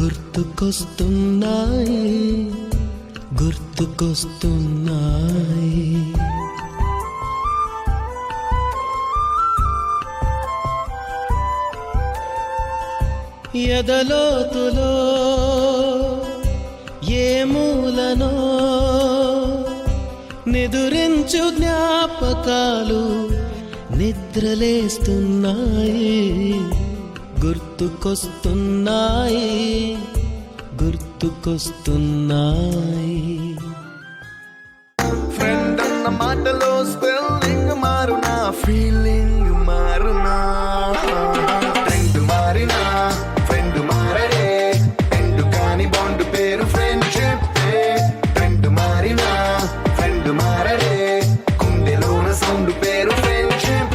గుర్తుకొస్తున్నాయి గుర్తుకొస్తున్నాయి. ఎదలోతులో ఏ మూలనో నిదురించు జ్ఞాపకాలు నిద్రలేస్తున్నాయి గుర్తుకొస్తున్నాయి గుర్తుకొస్తున్నాయి. ఫ్రెండ్ అన్న మాటలో స్పెల్లింగ్ మారునా, ఫీలింగ్ మారునా, ట్రెండ్ మారినా ఫ్రెండ్ మారడే, ఎండు కాని బాండ్ పేరు ఫ్రెండ్షిప్. ట్రెండ్ మారినా ఫ్రెండ్ మారడే, కుండెలోన సౌండ్ పేరు ఫ్రెండ్షిప్.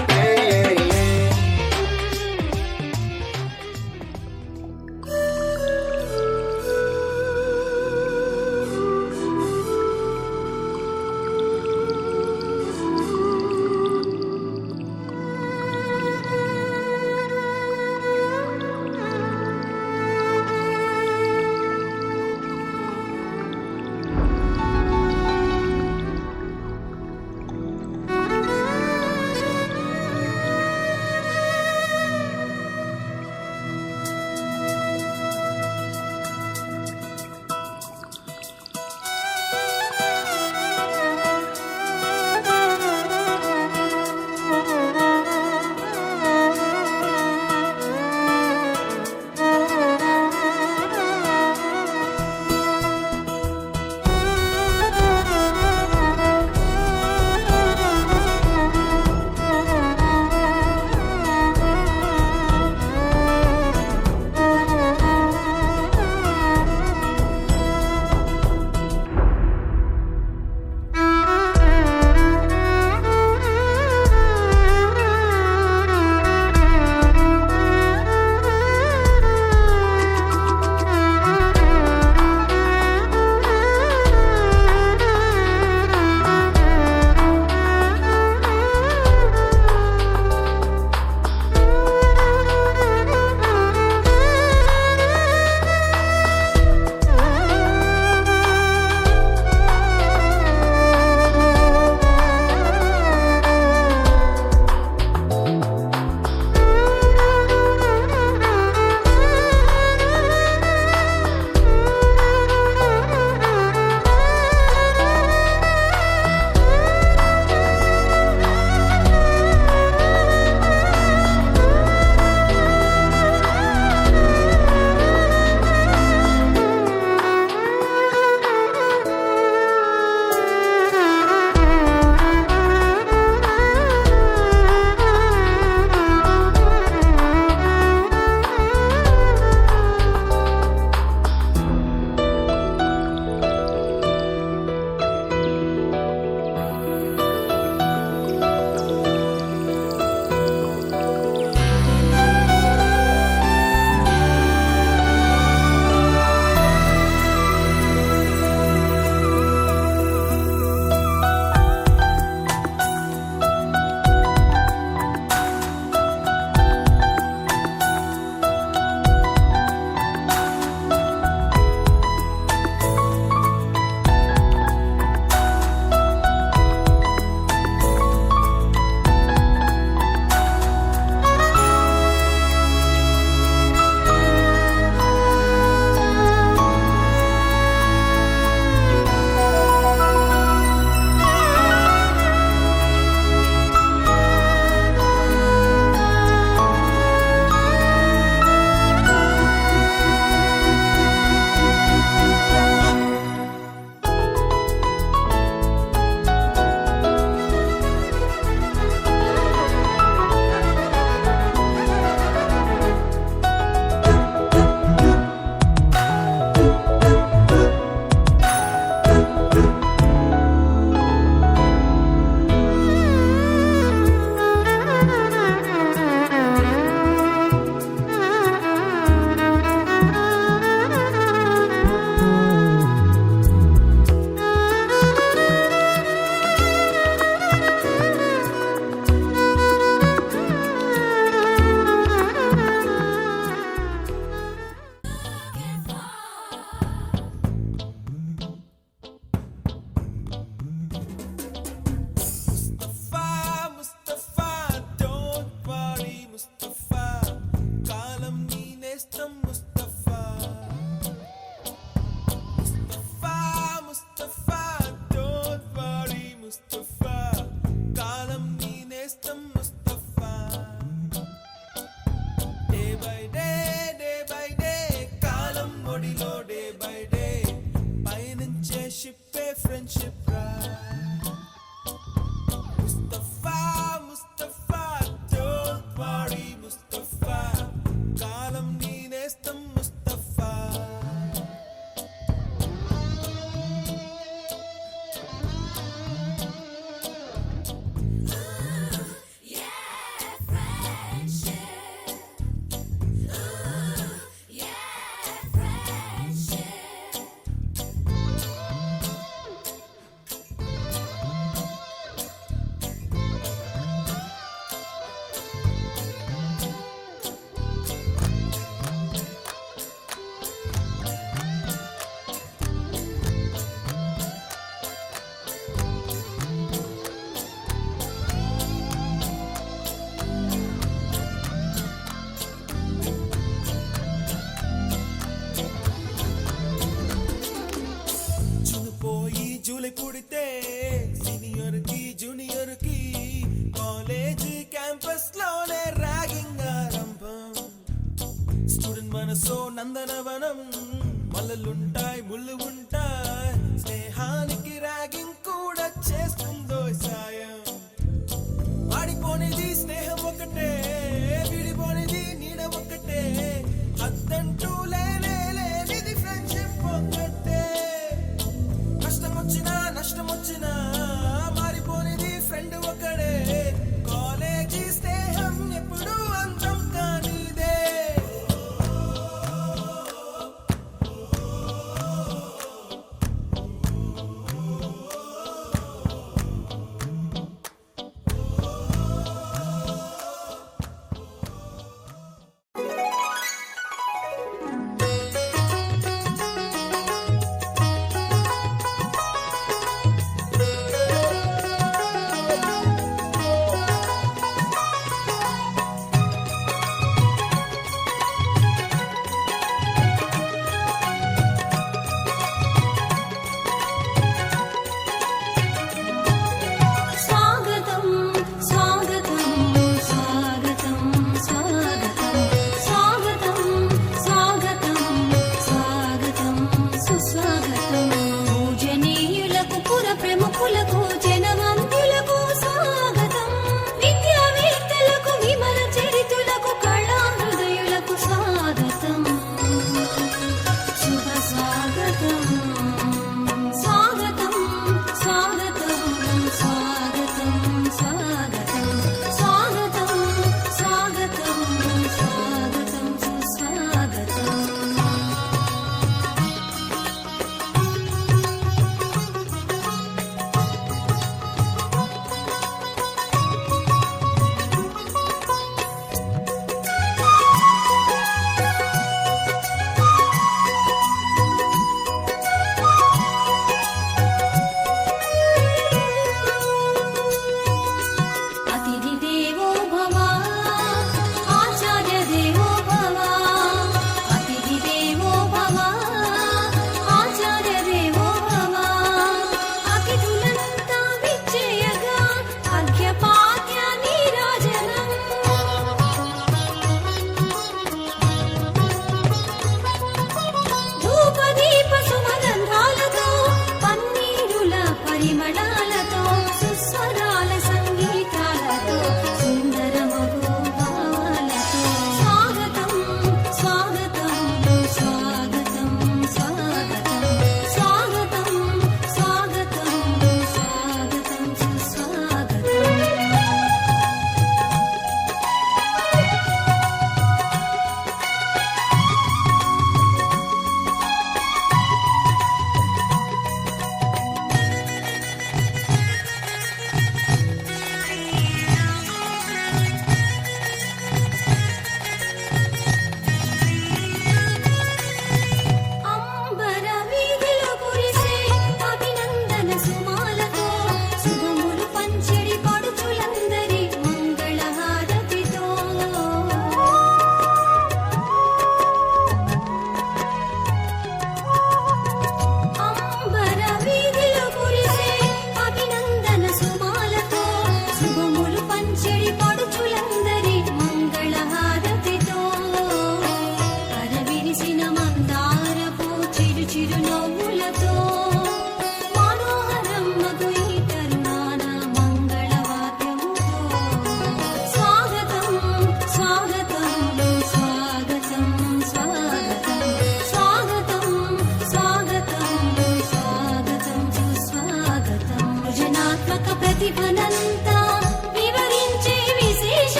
మనసో నందనవనం మల్లలుంటాయి ముళ్ళు ఉంటాయి స్నేహానికి ర్యాగింగ్ కూడా చేస్తుందో సాయం వాడిపోనిది స్నేహం ఒకటే విడిపోనిది నీడ ఒకటే అద్దంటూ లేనిది ఫ్రెండ్షిప్ ఒకటే కష్టం వచ్చినా నష్టం వచ్చినా మారిపోనిది ఫ్రెండ్ ఒకడే కాలేజీ స్నేహం ఎప్పుడు అంతం కానిదే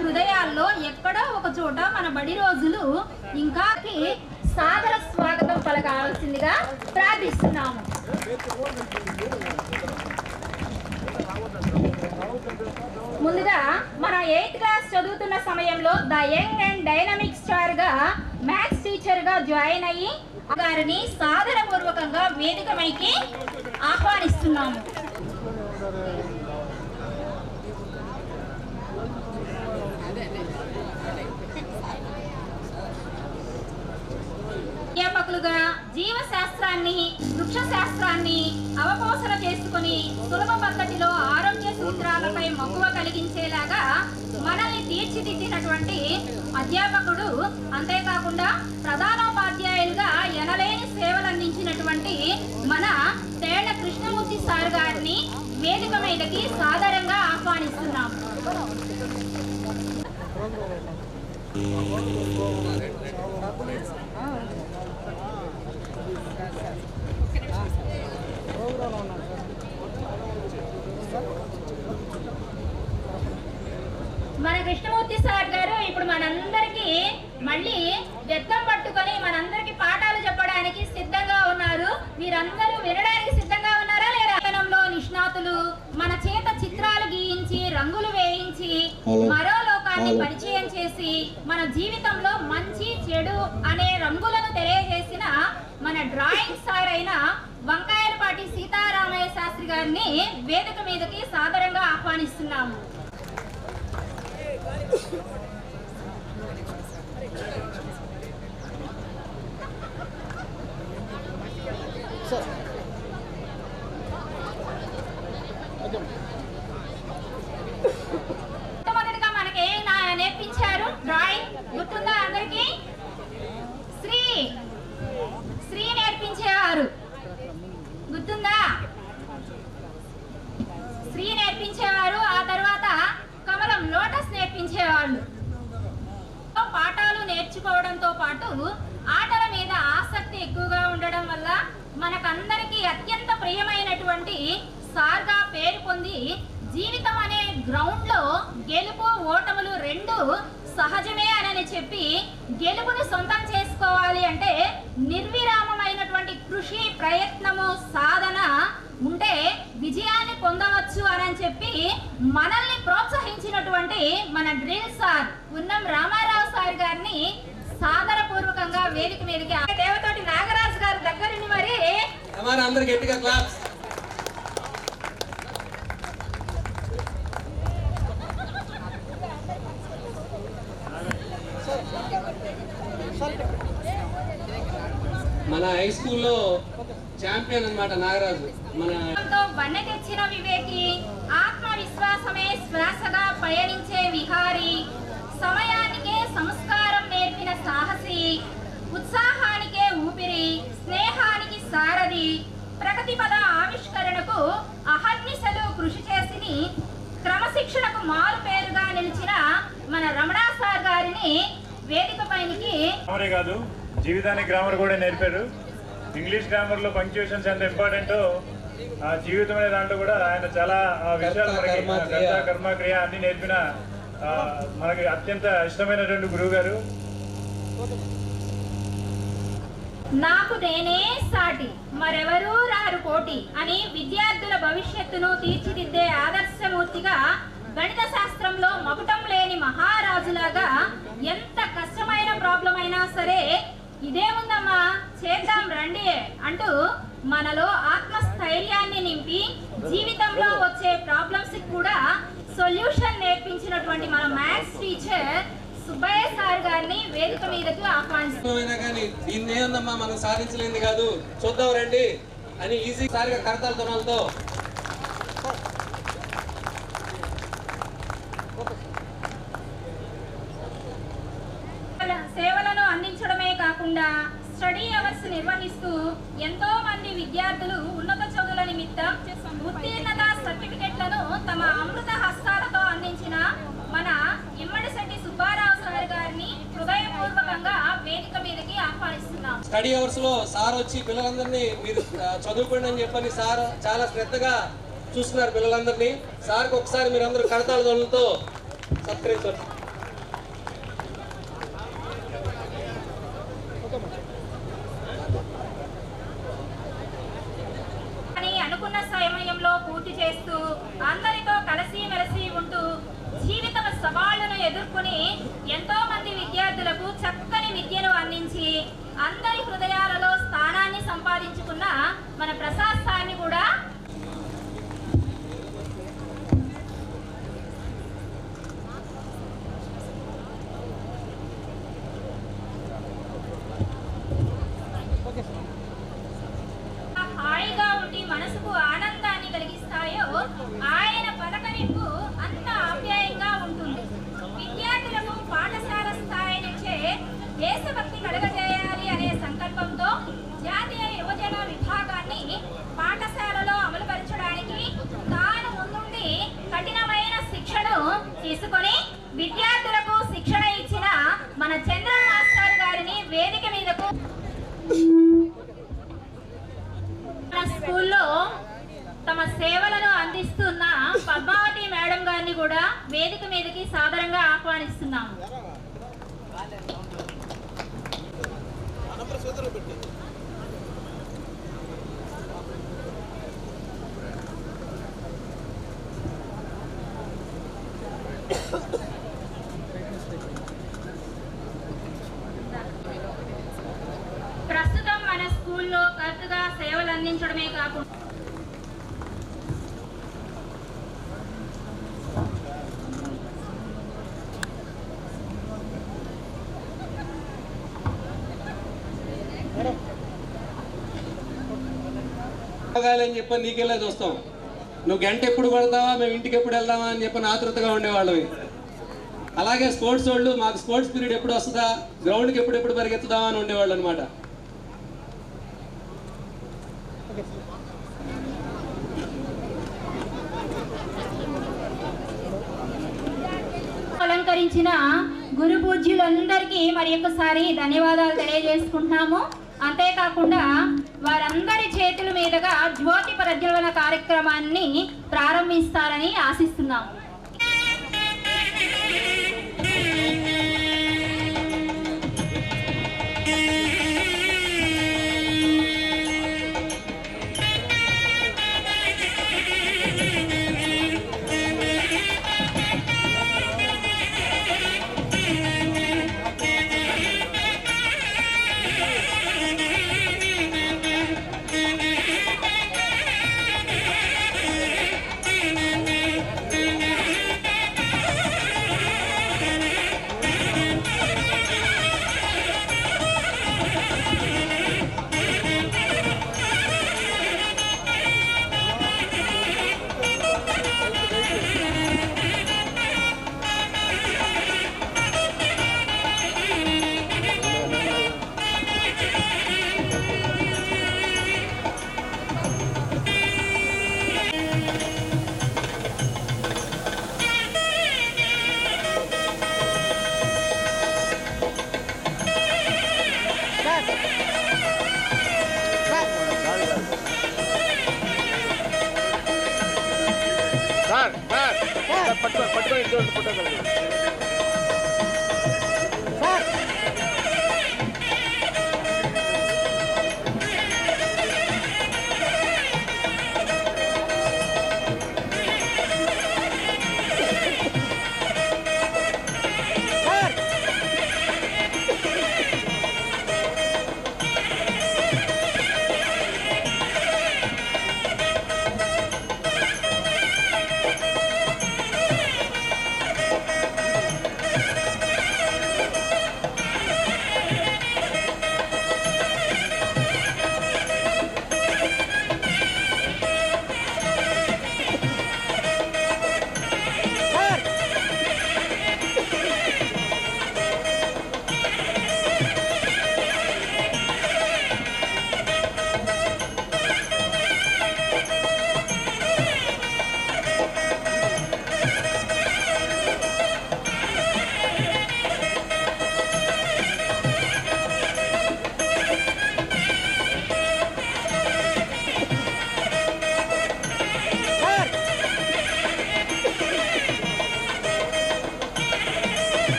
హృదయాల్లో ఎక్కడో ఒక చోట మన బడి రోజులు ఇంకా సాదర స్వాగతం పలకాల్సిందిగా ప్రార్థిస్తున్నాము. ముందుగా మన 8th క్లాస్ చదువుతున్న సమయంలో the young and dynamic star గా మ్యాథ్స్ టీచర్ గా జాయిన్ అయ్యి గారిని సాదరపూర్వకంగా వేదికపైకి ఆహ్వానిస్తున్నాము. అధ్యాపకులుగా జీవశాస్త్రాన్ని వృక్ష శాస్త్రాన్ని అవపోసన చేసుకుని సులభ పద్ధతిలో ఆరోగ్య సూత్రాలపై మక్కువ కలిగించేలాగా మనల్ని తీర్చిదిద్దినటువంటి అధ్యాపకుడు, అంతేకాకుండా ప్రధానోపాధ్యాయులుగా ఎనలేని సేవలు అందించినటువంటి మన తేళ్ల కృష్ణమూర్తి సార్ గారిని వేదిక మీదకి సాదరంగా ఆహ్వానిస్తున్నాం. మన కృష్ణమూర్తి సార్ గారు ఇప్పుడు మనందరికీ మళ్ళీ వ్యక్తం పట్టుకొని మనందరికి పాఠాలు చెప్పడానికి సిద్ధంగా ఉన్నారు. మీరందరూ వినడానికి సిద్ధంగా ఉన్నారా లేదా? నిష్ణాతులు మన చేత చిత్రాలు గీయించి రంగులు వేయించి మరో లోకాన్ని పరిచయం చేసి మన జీవితంలో మంచి చెడు అనే రంగులను తెలియజేసిన మన డ్రాయింగ్ సార్ అయిన వంకాయలపాటి సీతారామయ్య శాస్త్రి గారిని వేదిక మీదకి సాదరంగా ఆహ్వానిస్తున్నాము. మొదటిగా మనకి నేర్పించారు డ్రాయింగ్, గుర్తుందా అందరికి? శ్రీ నేర్పించేవారు, గుర్తుందా? శ్రీ నేర్పించేవారు. ఆ తర్వాత కమలం, లోటస్ నేర్పించేవాళ్ళు. పాఠాలు నేర్చుకోవడంతో పాటు ఆటల మీద ఆసక్తి ఎక్కువగా ఉండడం వల్ల మనకందరికీ అత్యంత ప్రియమైనటువంటి సార్గా పేరు పొంది జీవితం అనే గ్రౌండ్ లో గెలుపు ఓటములు రెండు సహజమే అని చెప్పి గెలుపును సొంతం చేసుకోవాలి అంటే నిర్విరామమైనటువంటి కృషి, ప్రయత్నము, సాధన ఉంటే విజయాన్ని పొందవచ్చు అని చెప్పి మనల్ని ప్రోత్సహించినటువంటి మన డ్రిల్ సార్ ఉన్నం రామారావు సార్ గారిని సాదరపూర్వకంగా వేదిక మీదకి దేవతోటి నాగరాజు గారి దగ్గరుండి మరి అందరు గట్టిగా క్లాప్స్. మన హై స్కూల్లో ఛాంపియన్ అన్నమాట నాగరాజు. మన వన్నె తెచ్చిన వివేకి, ఆత్మవిశ్వాసమే శ్వాసగా పయనించే విహారి, సమయానికే సంస్కారం నేర్పిన సాహసి, ఉత్సాహానికే ఊపిరి, స్నేహానికి సారథి, ప్రగతి పద ఆవిష్కరణకు అహర్నిశలు కృషి చేసి క్రమశిక్షణకు మారు పేరుగా నిలిచిన మన రమణ సార్ గారిని వేదిక పైనకి కాదు జీవితానికి గ్రామర్ కూడా నేర్పారు. ఇంగ్లీష్ గ్రామర్ లో పంక్చుయేషన్స్ ఎంత ఇంపార్టెంటో ఆ జీవితం అనే దాంట్లో కూడా ఆయన చాలా విషయాలు మనకి కర్మ క్రియ అన్ని నేర్పిన మనకి అత్యంత ఇష్టమైనటువంటి గురువు గారు. నాకు నేనే సాటి మరెవరూ రారు పోటీ అని విద్యార్థుల భవిష్యత్తును తీర్చిదిద్దే ఆదర్శమూర్తిగా, గణిత శాస్త్రంలో మకుటం లేని మహారాజులాగా ఎంత కష్టమైన ప్రాబ్లం అయినా సరే ఇదేముందమ్మా చేద్దాం రండి అంటూ మనలో ఆత్మస్థైర్యాన్ని నింపి జీవితంలో వచ్చే ప్రాబ్లమ్స్ కూడా సొల్యూషన్ నేర్పించినటువంటి మన మ్యాథ్స్ టీచర్ సుబ్బయ్య సార్ గారిని వేదిక మీదకి ఆహ్వానిస్తున్నాం. దీన్ని ఏముందమ్మా మనం సాధించలేంది కాదు, చూద్దాం రండి అని ఈజీ సారిగా కరతాల తొనాలతో సేవలను అందించడమే కాకుండా స్టడీ అవర్స్ నిర్వహిస్తూ ఎంతో మంది విద్యార్థులు ఉన్నత చదువుల నిమిత్తం ఉత్తీర్ణత సర్టిఫికెట్లను తమ అమృత హస్తాలతో అందించిన మన ఇమ్మడిశెట్టి సుబ్బారావు సార్ గారిని హృదయపూర్వకంగా వేదిక మీదకి ఆహ్వానిస్తున్నాం. స్టడీ అవర్స్ లో సార్ వచ్చి పిల్లలందరినీ మీరు చదువుకోండి అని చెప్పని సార్ చాలా శ్రద్ధగా చూస్తున్నారు పిల్లలందరినీ. సార్కి ఒకసారి మీరందరూ కరతాళ ధ్వనులతో సత్కరించవచ్చు. కృషి చేస్తూ అందరితో కలిసిమెలిసి ఉంటూ జీవిత సవాళ్లను ఎదుర్కొని ఎంతో మంది విద్యార్థులకు చక్కని విద్యను అందించి అందరి హృదయాలలో స్థానాన్ని సంపాదించుకున్న మన ప్రసాద్ సార్ని కూడా హాయిగా ఉండి మనసుకు ఆనందాన్ని కలిగిస్తాయో ఆయన పలకరింపు అంత ఆప్యాయంగా ఉంటుంది. విద్యార్థులకు పాఠశాల స్థాయి నుంచే దేశభక్తి కలుగజేయాలి అనే సంకల్పంతో జాతీయ యువజన విభాగాన్ని పాఠశాలలో అమలుపరచడానికి తాను ముందుండి కఠినమైన శిక్షను తీసుకొని విద్యార్థులకు శిక్షణ ఇచ్చిన మన చంద్ర మాస్టర్ గారిని వేదిక మీదకు మన స్కూల్లో తమ సేవలను అందిస్తున్న పద్మావతి మేడం గారిని కూడా వేదిక మీదకి సాదరంగా ఆహ్వానిస్తున్నాము. ప్రస్తుతం మన స్కూల్లో కరెక్ట్గా సేవలు అందించడమే కాకుండా అని చెప్పని నీకెళ్ళే చూస్తాం. నువ్వు గంట ఎప్పుడు పడతావా, మేము ఇంటికి ఎప్పుడు వెళ్దామా అని చెప్పని ఆతృతగా ఉండేవాళ్ళవి. అలాగే స్పోర్ట్స్ వాళ్ళు మాకు స్పోర్ట్స్ పీరియడ్ ఎప్పుడు వస్తుందా, గ్రౌండ్కి ఎప్పుడెప్పుడు పరిగెత్తుదామా అని ఉండేవాళ్ళు అనమాట. అలంకరించిన గురు పూజ్యులందరికీ మరి ఒక్కసారి ధన్యవాదాలు తెలియజేసుకుంటున్నాము. అంతేకాకుండా వారందరి చేతుల మీదుగా జ్యోతి ప్రజ్వలన కార్యక్రమాన్ని ప్రారంభిస్తారని ఆశిస్తున్నాము.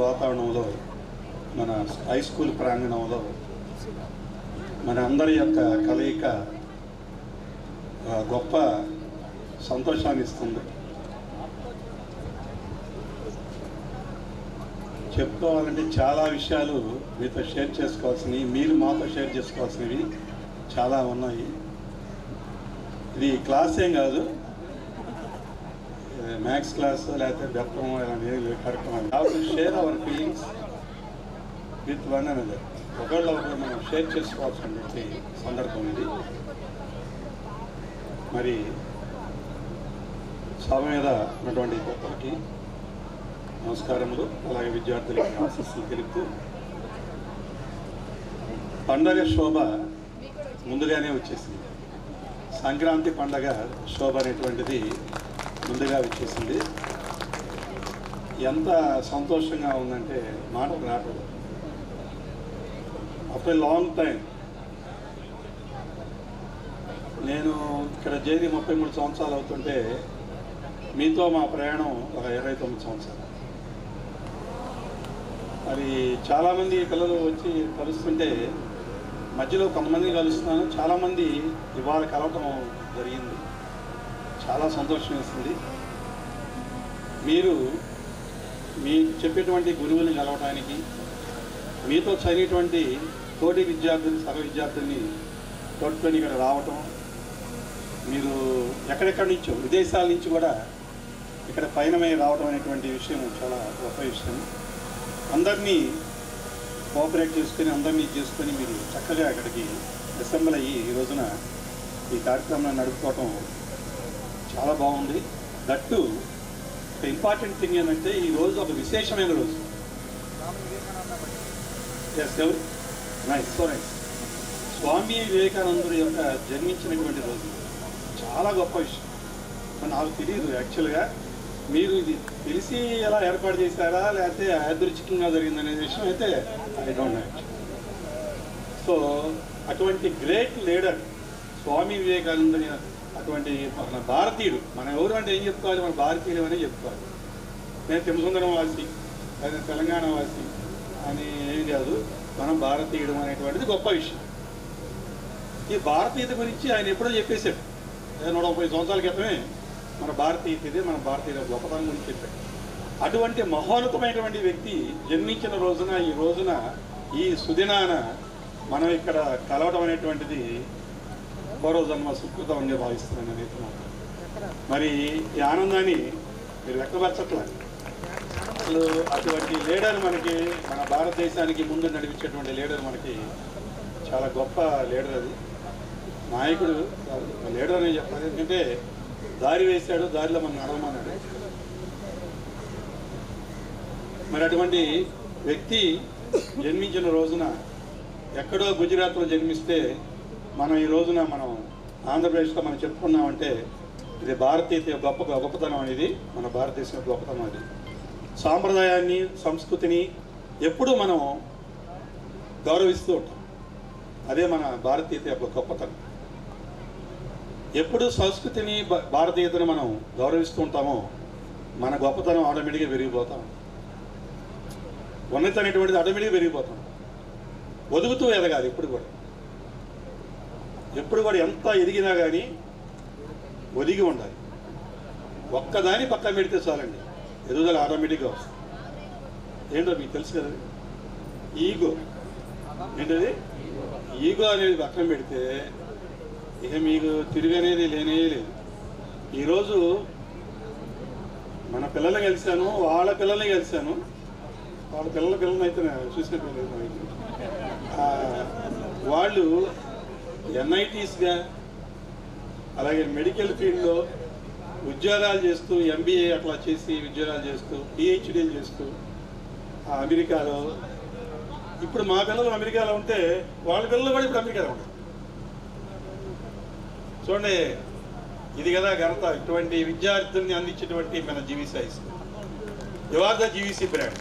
వాతావరణంలో మన హై స్కూల్ ప్రాంగణంలో మన అందరి యొక్క కలయిక గొప్ప సంతోషాన్ని ఇస్తుంది. చెప్పుకోవాలంటే చాలా విషయాలు మీతో షేర్ చేసుకోవాల్సినవి, మీరు మాతో షేర్ చేసుకోవాల్సినవి చాలా ఉన్నాయి. ఇది క్లాస్ ఏం కాదు, మ్యాథ్స్ క్లాస్ లేకపోతే బెత్తం ఇలాంటి కార్యక్రమాలు. కాబట్టి share our feelings with one another. ఒకళ్ళు మనం షేర్ చేసుకోవాల్సినటువంటి సందర్భం ఇది. మరి సభ మీద ఉన్నటువంటి ఒక్కరికి నమస్కారములు, అలాగే విద్యార్థులకి ఆశీస్సులు తెలుపుతూ, పండగ శోభ ముందుగానే వచ్చేసింది. సంక్రాంతి పండగ శోభ అనేటువంటిది ముందుగా వచ్చేసింది. ఎంత సంతోషంగా ఉందంటే మాటకు రావట్లేదు. ఆఫ్టర్ లాంగ్ టైం నేను ఇక్కడ చేరి 33 సంవత్సరాలు అవుతుంటే మీతో మా ప్రయాణం ఒక 29 సంవత్సరాలు. మరి చాలామంది పిల్లలు వచ్చి కలుస్తుంటే మధ్యలో కొంతమందిని కలుస్తున్నాను, చాలామంది ఇవాళ కలవటం జరిగింది. చాలా సంతోషం వేస్తుంది. మీరు చెప్పేటువంటి గురువుని కలవటానికి, మీతో చదివేటువంటి తోటి విద్యార్థులు సహ విద్యార్థుల్ని తోడుకొని ఇక్కడ రావటం, మీరు ఎక్కడెక్కడి నుంచో విదేశాల నుంచి కూడా ఇక్కడ పయనమై రావడం అనేటువంటి విషయం చాలా గొప్ప విషయం. అందరినీ కోఆపరేట్ చేసుకొని చేసుకొని మీరు చక్కగా ఇక్కడికి అసెంబ్లీ అయ్యి ఈ రోజున ఈ కార్యక్రమాన్ని నడుపుకోవటం చాలా బాగుంది. దట్టు ఒక ఇంపార్టెంట్ థింగ్ ఏంటంటే ఈ రోజు ఒక విశేషమైన రోజు. Nice, so nice. స్వామి వివేకానందుడి యొక్క జన్మించినటువంటి రోజు చాలా గొప్ప విషయం. నాకు తెలియదు యాక్చువల్గా, మీరు ఇది తెలిసి ఎలా ఏర్పాటు చేశారా లేకపోతే యాదృచ్ఛికంగా జరిగిందనే విషయం అయితే ఐ డోంట్ నో. సో అటువంటి గ్రేట్ లీడర్ స్వామి వివేకానందుని, అటువంటి మన భారతీయుడు, మనం ఎవరు అంటే ఏం చెప్పుకోవాలి, మన భారతీయులు అనే చెప్పుకోవాలి. నేను తిమ్మసుందరం వాసి లేదా తెలంగాణ వాసి అని ఏం కాదు, మనం భారతీయుడు అనేటువంటిది గొప్ప విషయం. ఈ భారతీయత గురించి ఆయన ఎప్పుడో చెప్పేశాడు. 130 సంవత్సరాల క్రితమే మన భారతీయత, మన భారతీయుల గొప్పతనం గురించి చెప్పాడు. అటువంటి మహోన్నతమైనటువంటి వ్యక్తి జన్మించిన రోజున, ఈ రోజున, ఈ సుదినాన మనం ఇక్కడ కలవడం అనేటువంటిది పూర్వజన్మ సుకృతం అని భావిస్తున్నాను నేనైతే. మరి ఈ ఆనందాన్ని మీరు వ్యక్తపరచట్లా. అసలు అటువంటి లీడర్ మనకి, మన భారతదేశానికి ముందు నడిపించేటువంటి లీడర్ మనకి చాలా గొప్ప లీడర్. అది నాయకుడు లీడర్ అనే చెప్పాలి. ఎందుకంటే దారి వేశాడు, దారిలో మనం నడవమన్నాడు. మరి అటువంటి వ్యక్తి జన్మించిన రోజున, ఎక్కడో గుజరాత్లో జన్మిస్తే మనం ఈ రోజున మనం ఆంధ్రప్రదేశ్లో మనం చెప్పుకున్నామంటే ఇది భారతీయ గొప్పతనం అనేది, మన భారతదేశం గొప్పతనం. అది సాంప్రదాయాన్ని, సంస్కృతిని ఎప్పుడూ మనం గౌరవిస్తూ ఉంటాం. అదే మన భారతీయత యొక్క గొప్పతనం. ఎప్పుడు సంస్కృతిని, భారతీయతను మనం గౌరవిస్తూ ఉంటామో మన గొప్పతనం ఆటోమేటిక్గా పెరిగిపోతాం. ఉన్నత అనేటువంటిది ఆటోమేటిక్గా పెరిగిపోతాం. ఒదుగుతూ ఎదగాలి ఎప్పుడు కూడా ఎంత ఎదిగినా కానీ ఒదిగి ఉండాలి. ఒక్కదాని పక్కన పెడితే చాలండి, ఎదుగుదల ఆటోమేటిక్గా వస్తుంది. ఏంటో మీకు తెలుసు కదా, ఈగో ఏంటది, ఈగో అనేది పక్కన పెడితే ఇక మీకు తిరిగనేది లేనే లేదు. ఈరోజు మన పిల్లల్ని కలిశాను, వాళ్ళ పిల్లల్ని కలిశాను. వాళ్ళ పిల్లల్ని అయితే చూసినట్టు వాళ్ళు ఎన్ఐటీస్గా, అలాగే మెడికల్ ఫీల్డ్లో ఉద్యోగాలు చేస్తూ, ఎంబీఏ అట్లా చేసి ఉద్యోగాలు చేస్తూ, పిహెచ్డీలు చేస్తూ అమెరికాలో. ఇప్పుడు మా పిల్లలు అమెరికాలో ఉంటే వాళ్ళ పిల్లలు కూడా ఇప్పుడు అమెరికాలో ఉంటారు. చూడండి, ఇది కదా ఘనత. ఇటువంటి విద్యార్థుల్ని అందించేటువంటి మన GVC high school. You are the GVC brand.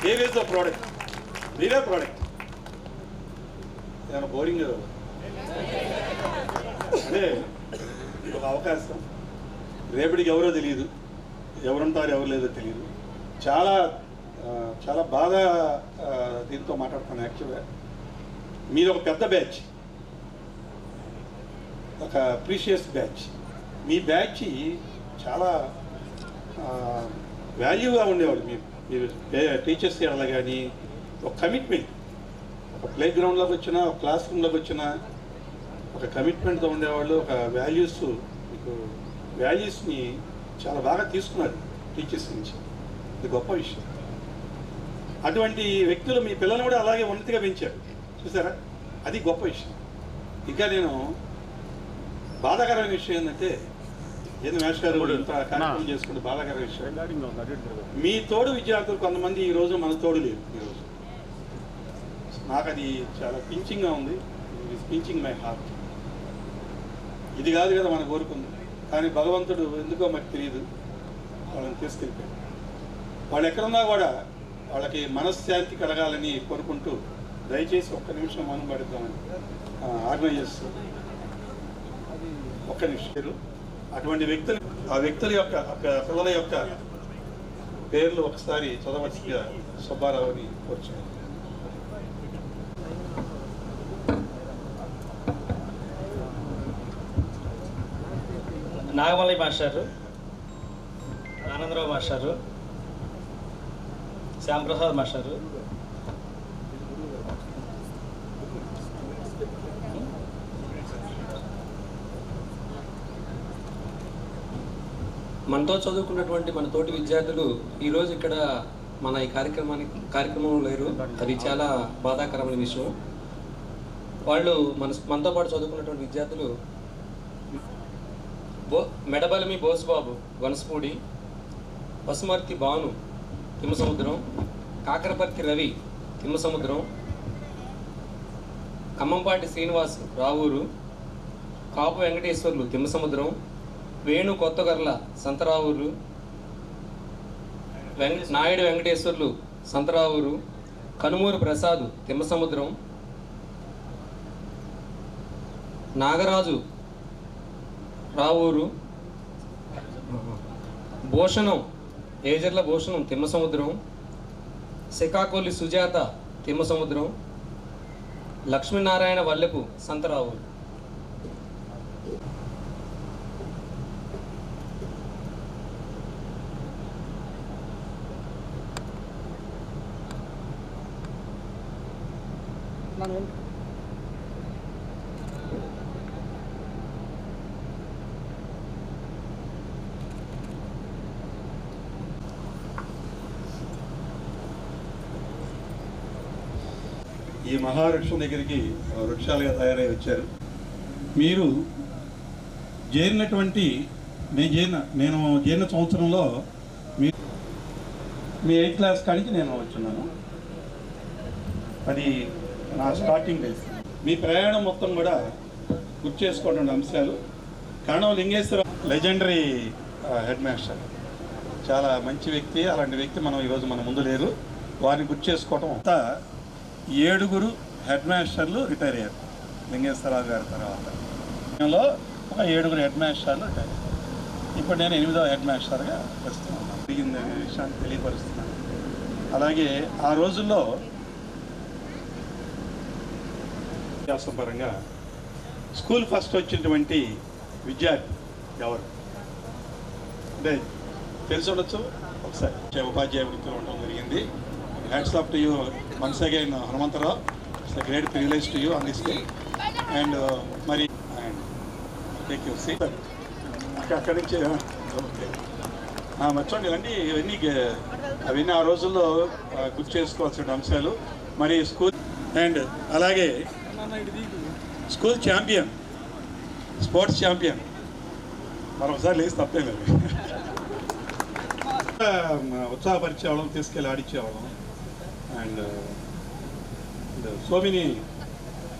There is the product, మీరే ప్రోడక్ట్. ఏమైనా బోరింగ్ అదే ఒక అవకాశం. రేపటికి ఎవరో తెలియదు, ఎవరుంటారు ఎవరు లేదో తెలియదు. చాలా చాలా బాగా దీంతో మాట్లాడుతాను. యాక్చువల్గా మీరు ఒక పెద్ద బ్యాచ్, ఒక ప్రీషియస్ బ్యాచ్. మీ బ్యాచ్ చాలా వాల్యూగా ఉండేవాడు. మీరు టీచర్స్ ఎడల కానీ ఒక కమిట్మెంట్, ఒక ప్లే గ్రౌండ్లోకి వచ్చినా, ఒక క్లాస్ రూమ్లోకి వచ్చినా ఒక కమిట్మెంట్తో ఉండేవాళ్ళు. ఒక మీకు వాల్యూస్ని చాలా బాగా తీసుకున్నారు టీచర్స్ నుంచి. ఇది గొప్ప విషయం. అటువంటి వ్యక్తులు మీ పిల్లలు కూడా అలాగే ఉన్నతిగా పెంచారు, చూసారా? అది గొప్ప విషయం. ఇంకా నేను బాధాకరమైన విషయం ఏంటంటే, మేష్ గారు ఇంత కార్యక్రమం చేసుకుంటే బాధాకరమైన విషయం, మీ తోడు విద్యార్థులు కొంతమంది ఈరోజు మన తోడు లేరు. ఈరోజు నాకు అది చాలా పించింగ్గా ఉంది. Pinching my heart. ఇది కాదు కదా మనం కోరుకుంది, కానీ భగవంతుడు ఎందుకో మనకు తెలియదు వాళ్ళని తీసుకెళ్ళిపోయాడు. వాళ్ళు ఎక్కడున్నా కూడా వాళ్ళకి మనశ్శాంతి కలగాలని కోరుకుంటూ దయచేసి ఒక్క నిమిషం మనం పడుద్దామని ఆర్గనైజ్ చేస్తుంది. ఒక్క నిమిషం. అటువంటి వ్యక్తులు, ఆ వ్యక్తుల యొక్క పిల్లల యొక్క పేర్లు ఒకసారి చదవచ్చుగా సుబ్బారావుని కోరుచున్నాను. నాగమల్లి మాస్టారు, ఆనందరావు మాస్టారు, శ్యాంప్రసాద్ మాస్టారు, మనతో చదువుకున్నటువంటి మన తోటి విద్యార్థులు ఈరోజు ఇక్కడ మన ఈ కార్యక్రమంలో లేరు. అది చాలా బాధాకరమైన విషయం. వాళ్ళు మనతో పాటు చదువుకున్నటువంటి విద్యార్థులు మెడబలిమి బోసుబాబు వనస్పూడి, పసుమర్తి భాను తిమ్మసముద్రం, కాకరపర్తి రవి తిమ్మసముద్రం, ఖమ్మంపాటి శ్రీనివాస్ రావూరు, కాపు వెంకటేశ్వర్లు తిమ్మసముద్రం, వేణు కొత్తగర్ల సంతరావూరు, నాయుడు వెంకటేశ్వర్లు సంతరావూరు, కనుమూరు ప్రసాద్ తిమ్మసముద్రం, నాగరాజు రావూరు, భూషణం ఏజర్ల భూషణం తిమ్మసముద్రం, శ్రీకాకుళి సుజాత తిమ్మసముద్రం, లక్ష్మీనారాయణ వల్లెపు సంతరావూరు. ఈ మహావృక్షం దగ్గరికి వృక్షాలుగా తయారై వచ్చారు. మీరు చేరినటువంటి నేను చేరిన సంవత్సరంలో మీ 8th క్లాస్ కాడికి నేను వచ్చున్నాను. అది నా స్టార్టింగ్ డేస్. మీ ప్రయాణం మొత్తం కూడా గుర్తు చేసుకోవడం అంశాలు. కరణం లింగేశ్వర లెజెండరీ హెడ్ మాస్టర్, చాలా మంచి వ్యక్తి. అలాంటి వ్యక్తి ఈరోజు మన ముందు లేరు. వారిని గుర్తు చేసుకోవటం. 7 హెడ్ మాస్టర్లు రిటైర్ అయ్యారు లింగేశ్వరరావు గారి తర్వాత. ఒక 7 హెడ్ మాస్టర్లు రిటైర్ అయ్యారు. ఇప్పుడు నేను 8వ హెడ్ మాస్టర్గా వస్తున్నాను. జరిగింది విషయాన్ని తెలియపరుస్తున్నాను. అలాగే ఆ రోజుల్లో వ్యాసపరంగా స్కూల్ ఫస్ట్ వచ్చినటువంటి విద్యార్థి ఎవరు అంటే తెలిసి ఉండొచ్చు. ఒకసారి ఉపాధ్యాయ వృత్తిలో ఉండడం జరిగింది. Hats off to you once again Hanumantha Rao. It's a great privilege to you on this day. And మరి టేక్ యూ సీ అక్కడి నుంచి మర్చండి ఇలాంటి అవన్నీ ఆ రోజుల్లో గుర్తు చేసుకోవాల్సిన అంశాలు. మరి స్కూల్ అండ్ అలాగే స్కూల్ ఛాంపియన్, స్పోర్ట్స్ ఛాంపియన్ మరొకసారి లేచి తప్పేం లేదు. ఉత్సాహపరిచేవాళ్ళం, తీసుకెళ్ళి ఆడిచ్చేవాళ్ళం. And so many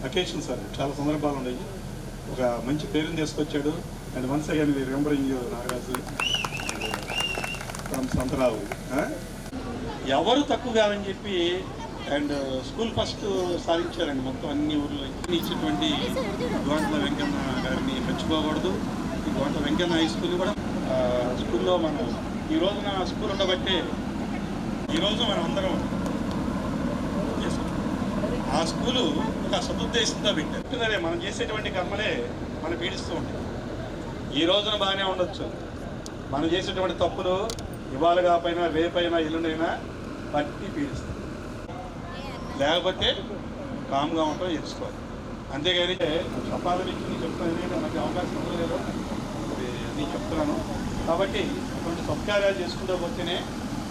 occasions sir, చాలా సందర్భాలు ఉన్నాయి. ఒక మంచి పేరుని తీసుకొచ్చాడు. And once again we remembering you Nagaraju from Santharao. ఎవరు తక్కువ కాదని చెప్పి అండ్ స్కూల్ ఫస్ట్ సాధించారండి మొత్తం అన్ని ఊర్లో. ఇచ్చినటువంటి గోంట్ల వెంకన్న గారిని మర్చిపోకూడదు. ఈ గోంట్ల వెంకన్న హై స్కూల్ కూడా స్కూల్లో మనం ఈ రోజున స్కూల్ ఉండబట్టే ఈరోజు మనం అందరం చేసుకుంటాం. ఆ స్కూలు ఒక సదుద్దేశంతో పెట్టారు. మనం చేసేటువంటి కర్మలే మనం పీడిస్తూ ఉంటాయి. ఈ రోజున బాగానే ఉండొచ్చు, మనం చేసేటువంటి తప్పులు ఇవాళ కాకపోయినా రేపైనా ఎల్లుండైనా పట్టి పీడిస్తాం. లేకపోతే కామ్గా ఉంటాం, ఎదుర్కోవాలి. అంతేగాని సంపాదన ఇచ్చి చెప్తాను, మనకి అవకాశం ఉందో లేదో నేను చెప్తున్నాను. కాబట్టి అటువంటి సత్కార్యాలు చేసుకుంటూ పోతేనే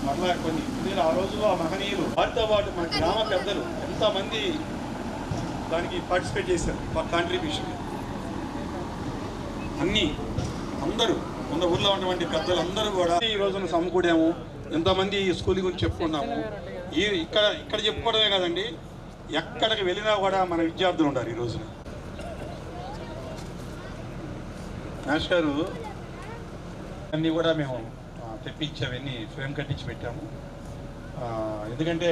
మరలా కొన్ని ఇందులో ఆ రోజుల్లో ఆ మహనీయులు వాటితో పాటు మన గ్రామ పెద్దలు ఎంతమంది దానికి పార్టిసిపేట్ చేశారు. మా కాంట్రిబ్యూషన్ అన్నీ అందరూ ఉన్న ఊళ్ళో ఉన్నటువంటి పెద్దలు అందరూ కూడా ఈ రోజున సమకూడాము. ఎంతమంది ఈ స్కూల్ గురించి చెప్పుకున్నాము. ఇక్కడ చెప్పుకోవడమే కాదండి, ఎక్కడికి వెళ్ళినా కూడా మన విద్యార్థులు ఉండాలి. ఈ రోజున నాష్ గారు అన్నీ కూడా మేము తెప్పించావన్నీ ఫ్రేమ్ కట్టించి పెట్టాము. ఎందుకంటే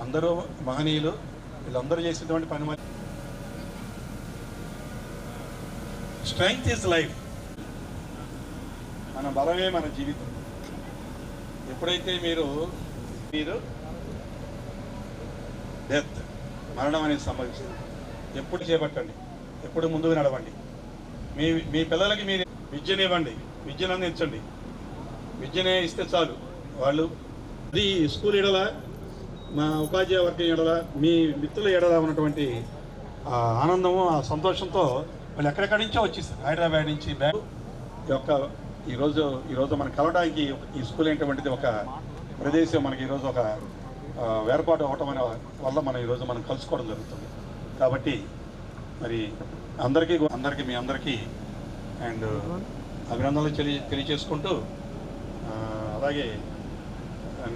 అందరూ మహనీయులు, వీళ్ళందరూ చేసేటువంటి పని. Strength is life. మన బలమే మన జీవితం. ఎప్పుడైతే మీరు డెత్ మరణం అనేది సంభవిస్తుంది, ఎప్పుడు చేపట్టండి, ఎప్పుడు ముందుకు నడవండి. మీ పిల్లలకి మీరు విద్యనివ్వండి, విద్యను అందించండి. విద్యనే ఇస్తే చాలు. వాళ్ళు అది స్కూల్ ఎడల, మా ఉపాధ్యాయ వర్గం ఎడల, మీ మిత్రుల ఎడల ఉన్నటువంటి ఆనందము, ఆ సంతోషంతో వాళ్ళు ఎక్కడెక్కడి నుంచో వచ్చేస్తారు. హైదరాబాద్ నుంచి యొక్క ఈరోజు మనం కలవడానికి ఈ స్కూల్ ఏంటంటే ఒక ప్రదేశం మనకి ఈరోజు ఒక ఏర్పాటు అవటం అనే వల్ల మనం ఈరోజు మనం కలుసుకోవడం జరుగుతుంది. కాబట్టి మరి మీ అందరికీ అండ్ అభినందనలు తెలియచేసుకుంటూ, అలాగే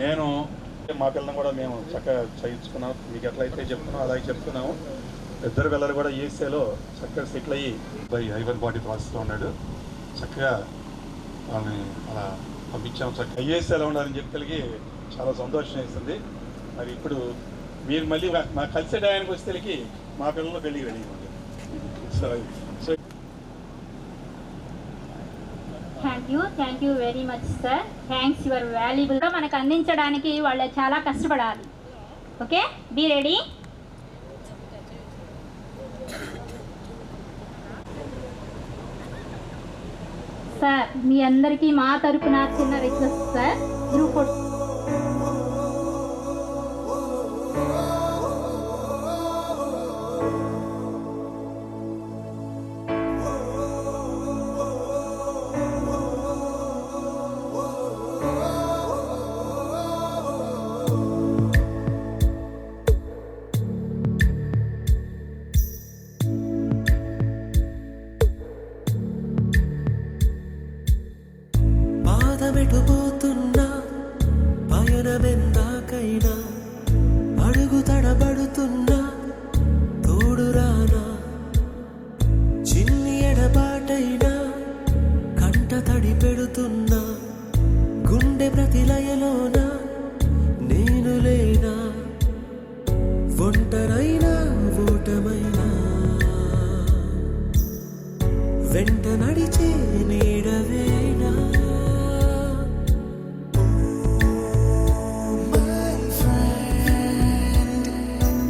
నేను మా పిల్లలను కూడా మేము చక్కగా చదివించుకున్నాం. మీకు ఎట్లయితే చెప్తున్నాం అలాగే చెప్తున్నాము. ఇద్దరు పిల్లలు కూడా ఈఎస్ఏలో చక్కగా సెటిల్ అయ్యి హైవర్ బాడీ ప్రాసెస్లో ఉన్నాడు. చక్కగా వాళ్ళని అలా పంపించాము. చక్కగా ఈఎస్ఏలో ఉండాలని చెప్పి చాలా సంతోషం వేస్తుంది. మరి ఇప్పుడు మీరు మళ్ళీ మా కలిసే టయానికి వస్తే మా పిల్లలు పెళ్ళి రెడీ ఉంది. So thank you very much sir. Thanks, your valuable. మనకు అందించడానికి వాళ్ళు చాలా కష్టపడాలి. Okay, be ready. సార్ మీ అందరికీ మా తరపున చిన్న రిక్వెస్ట్ సార్, గ్రూప్ ఫోటో. పాదమెటుపోతున్నా పయనమెందాకైనా అడుగు తడబడుతున్నా తోడురానా, చిన్ని ఎడబాటైనా కంట తడి పెడుతున్నా గుండె ప్రతిలయలోన నేను లేనా, ఒంటరైనా ఓటమైనా వెంట నడిచే నీడవేనా.